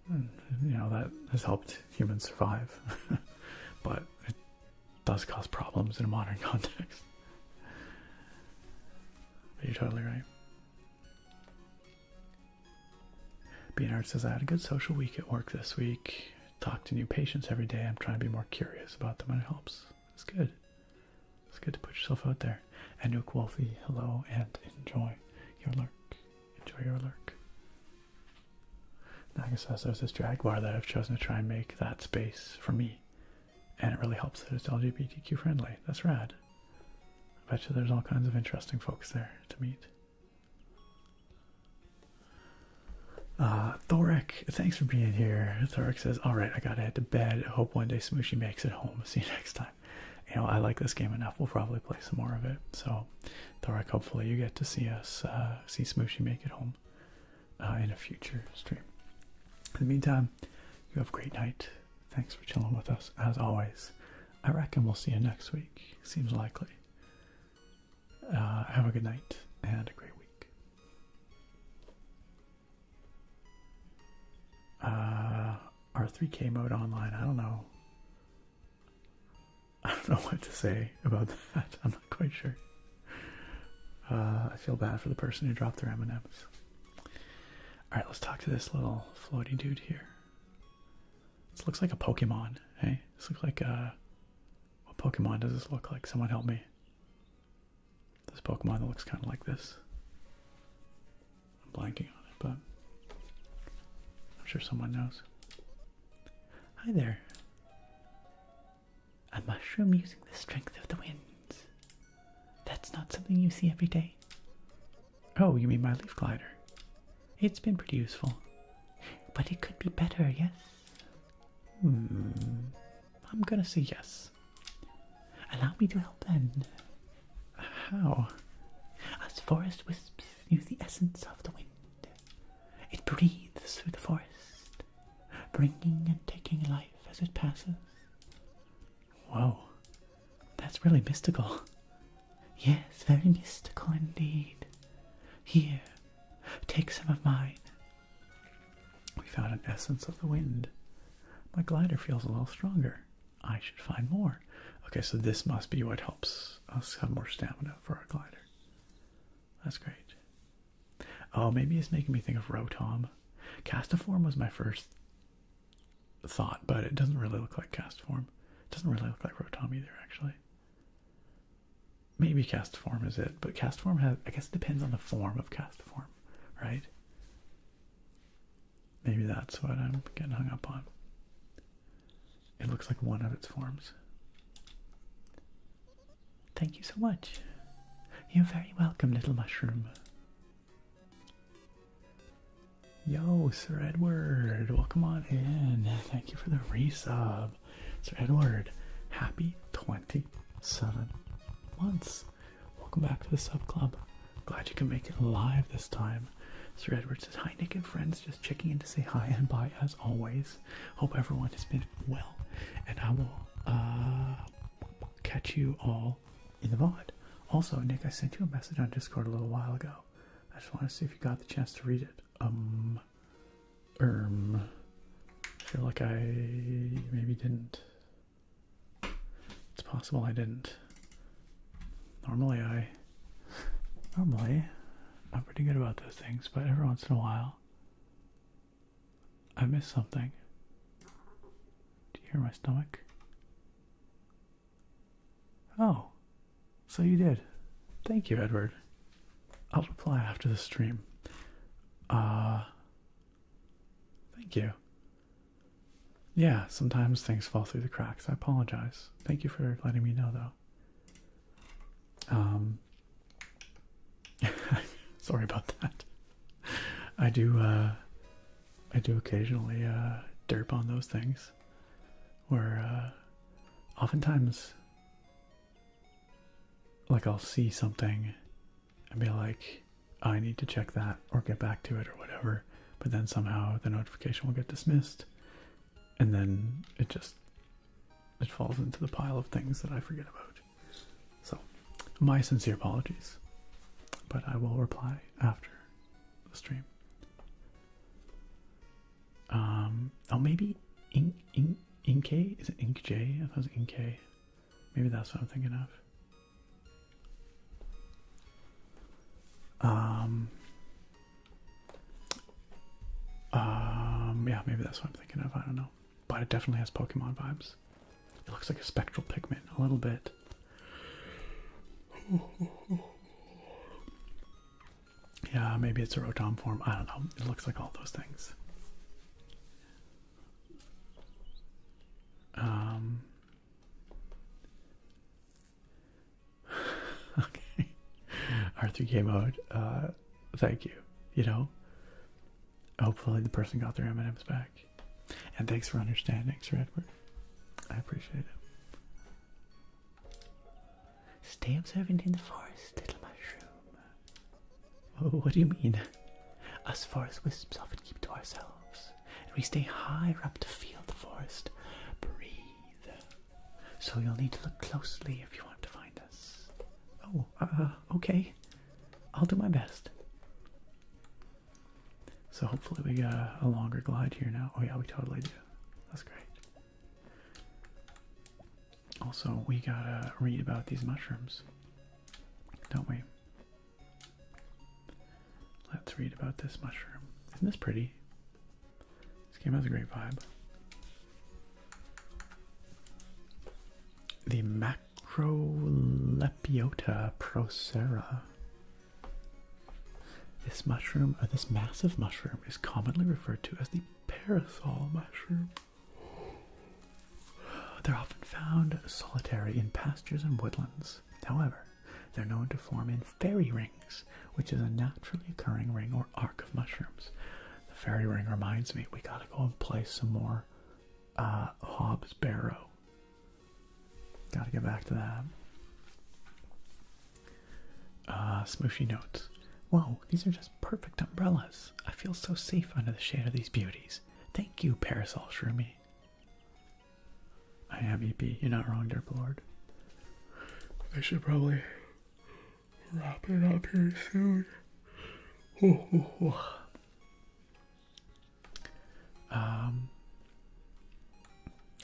Speaker 1: And, you know, that has helped humans survive. But it does cause problems in a modern context. But you're totally right. Beanard says, I had a good social week at work this week. Talk to new patients every day. I'm trying to be more curious about them, and it helps. It's good. It's good to put yourself out there. Anouk Wolfie, hello, and enjoy your lurk. Enjoy your lurk. Naga says, there's this drag bar that I've chosen to try and make that space for me. And it really helps that it's LGBTQ friendly. That's rad. I bet you there's all kinds of interesting folks there to meet. Thoric, thanks for being here. Thoric says, alright, I gotta head to bed. I hope one day Smushi makes it home. See you next time. You know, I like this game enough. We'll probably play some more of it. So, Thoric, hopefully you get to see us, see Smushi make it home in a future stream. In the meantime, you have a great night. Thanks for chilling with us, as always. I reckon we'll see you next week. Seems likely. Have a good night and a great week. Our 3K mode online, I don't know what to say about that. I'm not quite sure. I feel bad for the person who dropped their M&Ms. Alright, let's talk to this little floaty dude here. This looks like a Pokemon. Hey, this looks like what Pokemon does this look like? Someone help me. This Pokemon that looks kind of like this. I'm blanking on it, but I'm sure someone knows. Hi there.
Speaker 2: A mushroom using the strength of the winds. That's not something you see every day.
Speaker 1: Oh, you mean my leaf glider?
Speaker 2: It's been pretty useful. But it could be better, yes?
Speaker 1: I'm gonna say yes.
Speaker 2: Allow me to help then.
Speaker 1: How?
Speaker 2: As forest wisps use the essence of the wind. It breathes through the forest, bringing and taking life as it passes.
Speaker 1: Whoa, that's really mystical.
Speaker 2: Yes, very mystical indeed. Here, take some of mine.
Speaker 1: We found an essence of the wind. My glider feels a little stronger. I should find more. Okay, so this must be what helps us have more stamina for our glider. That's great. Oh, maybe it's making me think of Rotom. Castiform was my first thought, but it doesn't really look like Castiform. It doesn't really look like Rotom either, actually. Maybe Castiform is it, but Castiform has, I guess it depends on the form of Castiform, right? Maybe that's what I'm getting hung up on. It looks like one of its forms.
Speaker 2: Thank you so much. You're very welcome, little mushroom.
Speaker 1: Yo, Sir Edward, welcome on in. Thank you for the resub. Sir Edward, happy 27 months. Welcome back to the sub club. Glad you can make it live this time. Sir Edward says, hi Nick and friends, just checking in to say hi and bye as always. Hope everyone has been well, and I will catch you all in the VOD. Also, Nick, I sent you a message on Discord a little while ago. I just want to see if you got the chance to read it. I feel like I maybe didn't. It's possible I didn't. Normally I'm pretty good about those things, but every once in a while I miss something. Do you hear my stomach? Oh, so you did. Thank you, Edward. I'll reply after the stream. Thank you. Yeah, sometimes things fall through the cracks. I apologize. Thank you for letting me know, though. Sorry about that. I do occasionally derp on those things, where oftentimes, like, I'll see something and be like, I need to check that or get back to it or whatever, but then somehow the notification will get dismissed, and then it falls into the pile of things that I forget about. So, my sincere apologies, but I will reply after the stream. Oh, maybe Inkay? Is it Inkj? I thought it was Inkay. Maybe that's what I'm thinking of. Yeah, maybe that's what I'm thinking of. I don't know. But it definitely has Pokemon vibes. It looks like a spectral pigment, a little bit. Yeah, maybe it's a Rotom form. I don't know. It looks like all those things. Okay. R3K mode. Thank you. You know, hopefully the person got their M&Ms back. And thanks for understanding, Sir Edward. I appreciate it.
Speaker 2: Stay observant in the forest, little mushroom.
Speaker 1: Oh, what do you mean?
Speaker 2: Us forest wisps often keep to ourselves, and we stay higher up to feel the forest. Breathe. So you'll need to look closely if you want to find us.
Speaker 1: Oh, okay. I'll do my best. So hopefully we got a longer glide here now. Oh yeah, we totally do. That's great. Also, we gotta read about these mushrooms, don't we? Let's read about this mushroom. Isn't this pretty? This game has a great vibe. the Macrolepiota procera. This mushroom, or this massive mushroom, is commonly referred to as the parasol mushroom. They're often found solitary in pastures and woodlands. However, they're known to form in fairy rings, which is a naturally occurring ring or arc of mushrooms. The fairy ring reminds me, we gotta go and play some more Hobbs Barrow. Gotta get back to that. Smushi notes. Whoa, these are just perfect umbrellas. I feel so safe under the shade of these beauties. Thank you, Parasol Shroomy. I am EP. You're not wrong, Derp Lord. I should probably wrap it up here soon.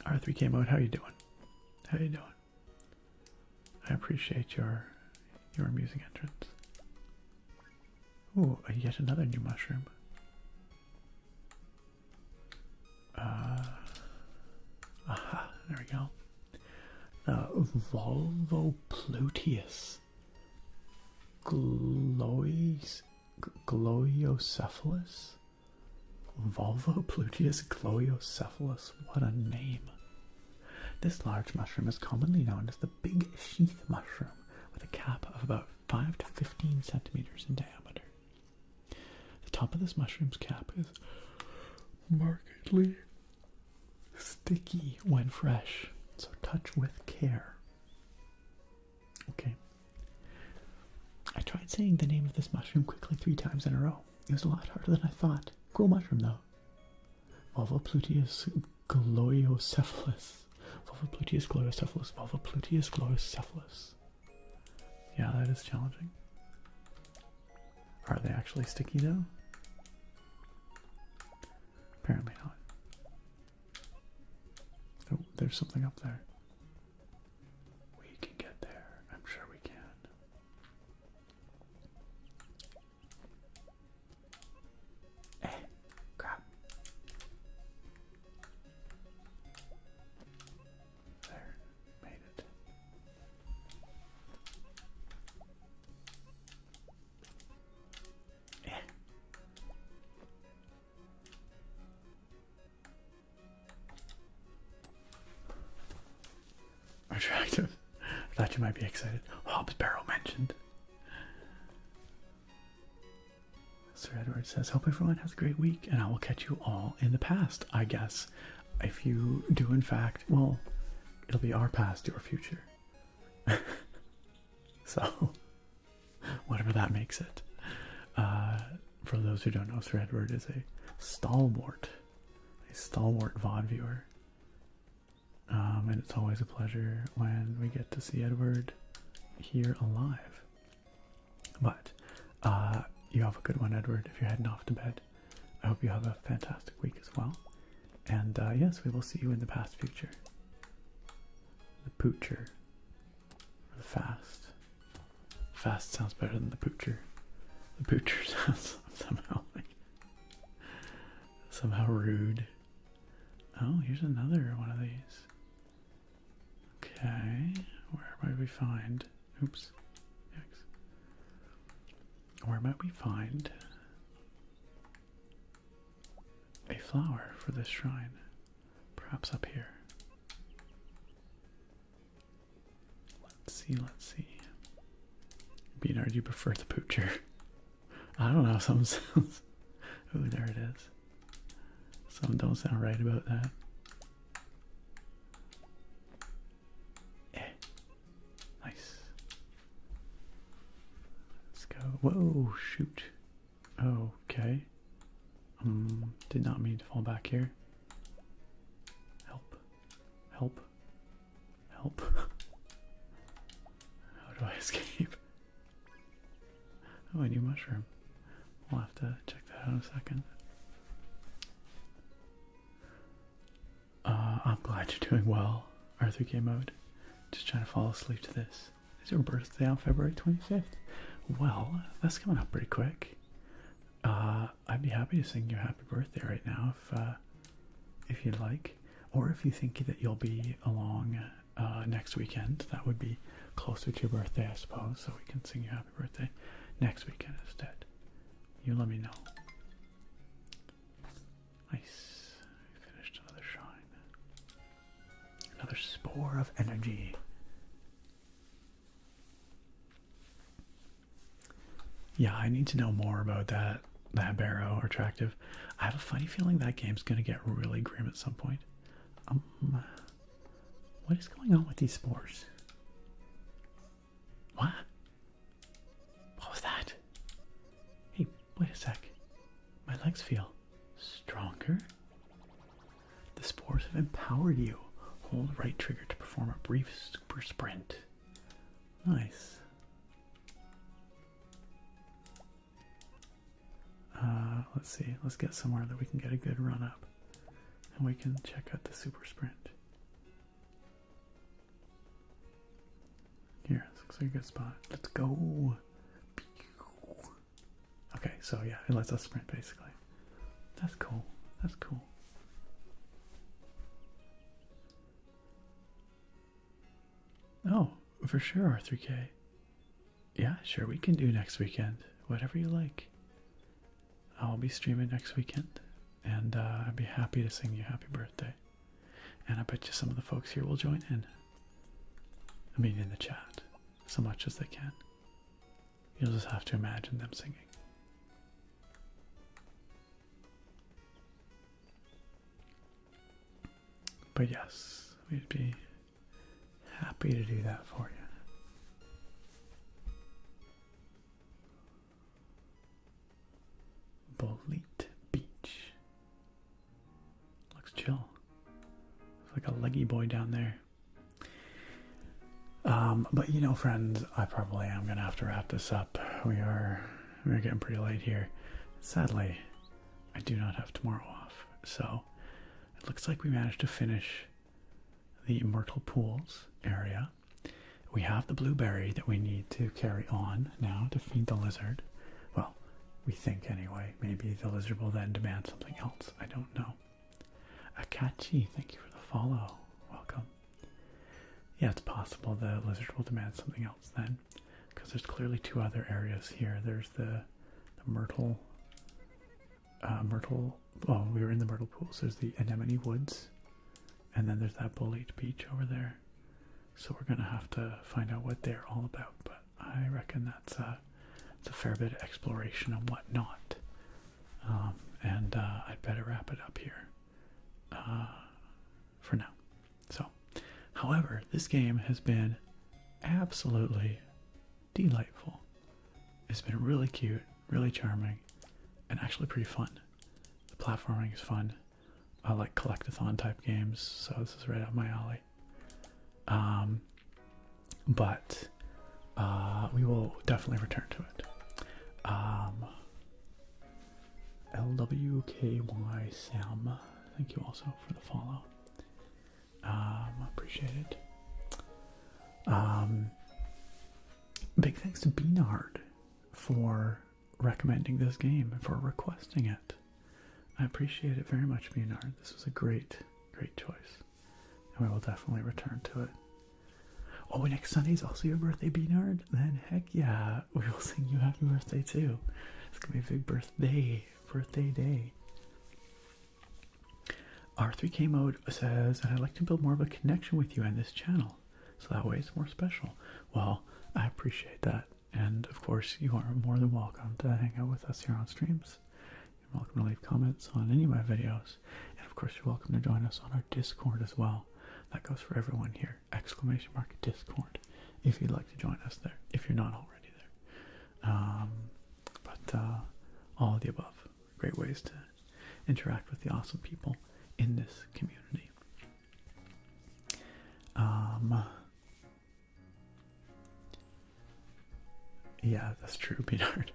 Speaker 1: R3K mode, how you doing? How you doing? I appreciate your amusing entrance. Ooh, yet another new mushroom. Aha, there we go. Volvopluteus gliocephalus. Volvopluteus gliocephalus. What a name. This large mushroom is commonly known as the big sheath mushroom, with a cap of about 5 to 15 centimeters in diameter. The top of this mushroom's cap is markedly sticky when fresh, so touch with care. Okay. I tried saying the name of this mushroom quickly 3 times in a row. It was a lot harder than I thought. Cool mushroom, though. Volvopluteus gliocephalus. Volvopluteus gliocephalus. Volvopluteus gliocephalus. Yeah, that is challenging. Are they actually sticky, though? Apparently not. Oh, there's something up there. We can get there. I'm sure we can. Crap. There. Made it. Attractive. I thought you might be excited. Hobbs Barrow mentioned. Sir Edward says, hope everyone has a great week, and I will catch you all in the past, I guess. If you do, in fact, well, it'll be our past, your future. So, whatever that makes it. For those who don't know, Sir Edward is a stalwart VOD viewer. And it's always a pleasure when we get to see Edward here alive. But you have a good one, Edward, if you're heading off to bed. I hope you have a fantastic week as well. And yes, we will see you in the past future. The poocher. Or the fast. Fast sounds better than the poocher. The poocher sounds somehow rude. Oh, here's another one of these. Okay, where might we find? Oops. Yikes. Where might we find a flower for this shrine? Perhaps up here. Let's see. Beanard, you prefer the poocher? I don't know, some sounds. Ooh, there it is. Some don't sound right about that. Nice. Let's go. Whoa, shoot. Okay. Did not mean to fall back here. Help. Help. Help. How do I escape? Oh, a new mushroom. We'll have to check that out in a second. I'm glad you're doing well, R3K mode. Just trying to fall asleep to this. Is your birthday on February 25th? Well, that's coming up pretty quick. I'd be happy to sing your happy birthday right now if you'd like. Or if you think that you'll be along next weekend. That would be closer to your birthday, I suppose, so we can sing you happy birthday next weekend instead. You let me know. Nice. We finished another shrine. Another spore of energy. Yeah, I need to know more about that barrow attractive. I have a funny feeling that game's gonna get really grim at some point. What is going on with these spores? What? What was that? Hey, wait a sec. My legs feel stronger. The spores have empowered you. Hold right trigger to perform a brief super sprint. Nice. Let's see. Let's get somewhere that we can get a good run up. And we can check out the super sprint. Here, this looks like a good spot. Let's go. Okay, so yeah, it lets us sprint basically. That's cool. That's cool. Oh, for sure, R3K. Yeah, sure, we can do next weekend. Whatever you like. I'll be streaming next weekend, and I'd be happy to sing you happy birthday. And I bet you some of the folks here will join in. I mean, in the chat, so much as they can. You'll just have to imagine them singing. But yes, we'd be happy to do that for you. Bolete Beach. Looks chill. Looks like a leggy boy down there. But you know, friends, I probably am gonna have to wrap this up. We're getting pretty late here. Sadly, I do not have tomorrow off. So it looks like we managed to finish the Myrtle Pools area. We have the blueberry that we need to carry on now to feed the lizard. Well, we think anyway. Maybe the lizard will then demand something else. I don't know. Akachi, thank you for the follow. Welcome. Yeah, it's possible the lizard will demand something else then, because there's clearly two other areas here. There's the Myrtle. Well, we were in the Myrtle Pools. There's the Anemone Woods, and then there's that Bolete Beach over there. So we're gonna have to find out what they're all about. But I reckon it's a fair bit of exploration and whatnot. And I'd better wrap it up here for now. So, however, this game has been absolutely delightful. It's been really cute, really charming, and actually pretty fun. The platforming is fun. I like collectathon type games, so this is right up my alley. But we will definitely return to it. LWKY Sam, thank you also for the follow. Appreciate it. Big thanks to Beanard for recommending this game and for requesting it. I appreciate it very much, Beanard. This was a great choice. And we will definitely return to it. Oh, next Sunday is also your birthday, Beanard? Then heck yeah, we will sing you happy birthday too. It's gonna be a big birthday day. R3K Mode says, and I'd like to build more of a connection with you and this channel, so that way it's more special. Well, I appreciate that, and of course you are more than welcome to hang out with us here on streams. You're welcome to leave comments on any of my videos, and of course you're welcome to join us on our Discord as well. That goes for everyone here, !Discord, if you'd like to join us there, if you're not already there. But all of the above, great ways to interact with the awesome people in this community. Yeah, that's true, Beanard.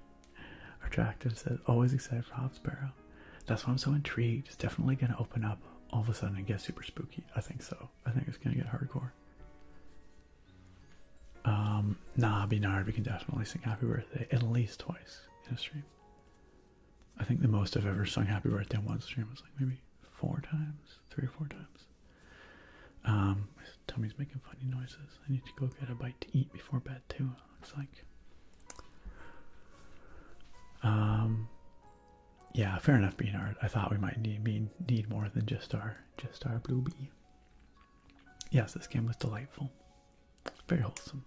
Speaker 1: Attractive says, always excited for Hop Sparrow. That's why I'm so intrigued. It's definitely going to open up all of a sudden and get super spooky. I think so. I think it's going to get hardcore. Nah, Beanard, we can definitely sing happy birthday at least twice in a stream. I think the most I've ever sung happy birthday in one stream was like maybe 3 or 4 times. My tummy's making funny noises. I need to go get a bite to eat before bed too. Looks like. Yeah, fair enough, Beanard. I thought we might need more than just our blue bee. Yes, this game was delightful. Very wholesome.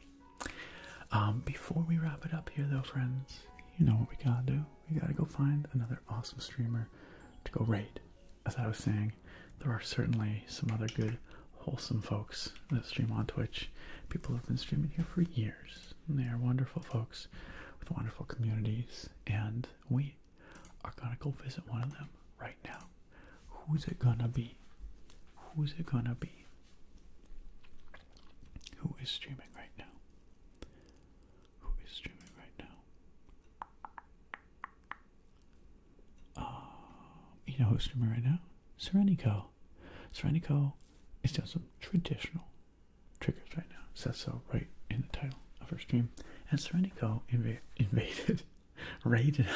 Speaker 1: Before we wrap it up here though, friends, you know what we gotta do. We gotta go find another awesome streamer to go raid. As I was saying, there are certainly some other good, wholesome folks that stream on Twitch. People have been streaming here for years. And they are wonderful folks with wonderful communities. And we are gonna go visit one of them right now. Who's it gonna be? Who's it gonna be? Who is streaming right now? Who is streaming right now? You know who's streaming right now? Serenico. Serenico is doing some traditional triggers right now. It says so right in the title of her stream. And Serenico raided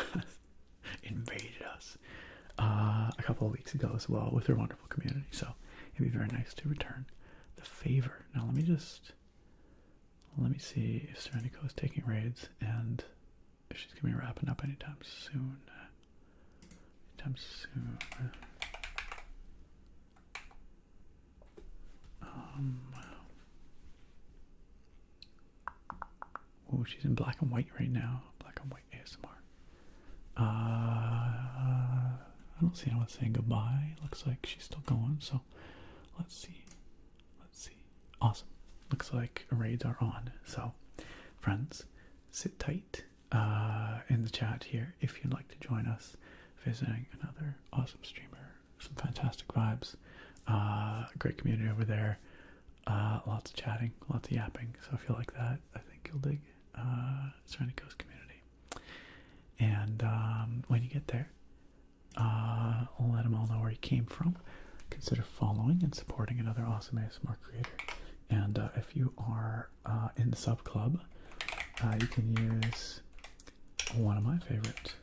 Speaker 1: us a couple of weeks ago as well with her wonderful community. So it'd be very nice to return the favor. Now let me see if Serenico is taking raids and if she's gonna be wrapping up anytime soon. Oh, she's in black and white right now. Black and white ASMR. I don't see anyone saying goodbye. Looks like she's still going, so let's see. Awesome. Looks like raids are on. So, friends, sit tight in the chat here if you'd like to join us visiting another awesome streamer. Some fantastic vibes. Great community over there. Lots of chatting, lots of yapping. So if you like that, I think you'll dig Serenico's community. And when you get there, let them all know where you came from. Consider following and supporting another awesome ASMR creator. And if you are in the sub club, you can use one of my favorite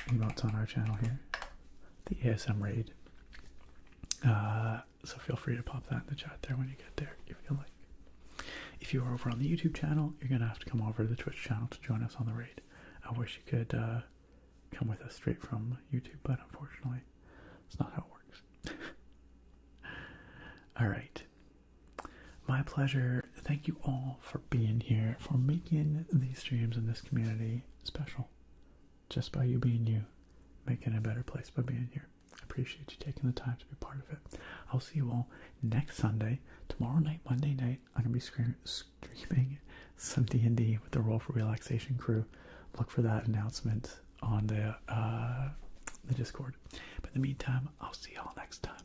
Speaker 1: emotes on our channel here, the ASM raid. So feel free to pop that in the chat there when you get there if you like. If you are over on the YouTube channel, you're going to have to come over to the Twitch channel to join us on the raid. I wish you could come with us straight from YouTube, but unfortunately, it's not how it works. Alright. My pleasure. Thank you all for being here, for making these streams in this community special. Just by you being you, making it a better place by being here. I appreciate you taking the time to be part of it. I'll see you all next Sunday. Tomorrow night, Monday night, I'm going to be streaming some D&D with the Roll for Relaxation crew. Look for that announcement on the Discord. But in the meantime, I'll see y'all next time.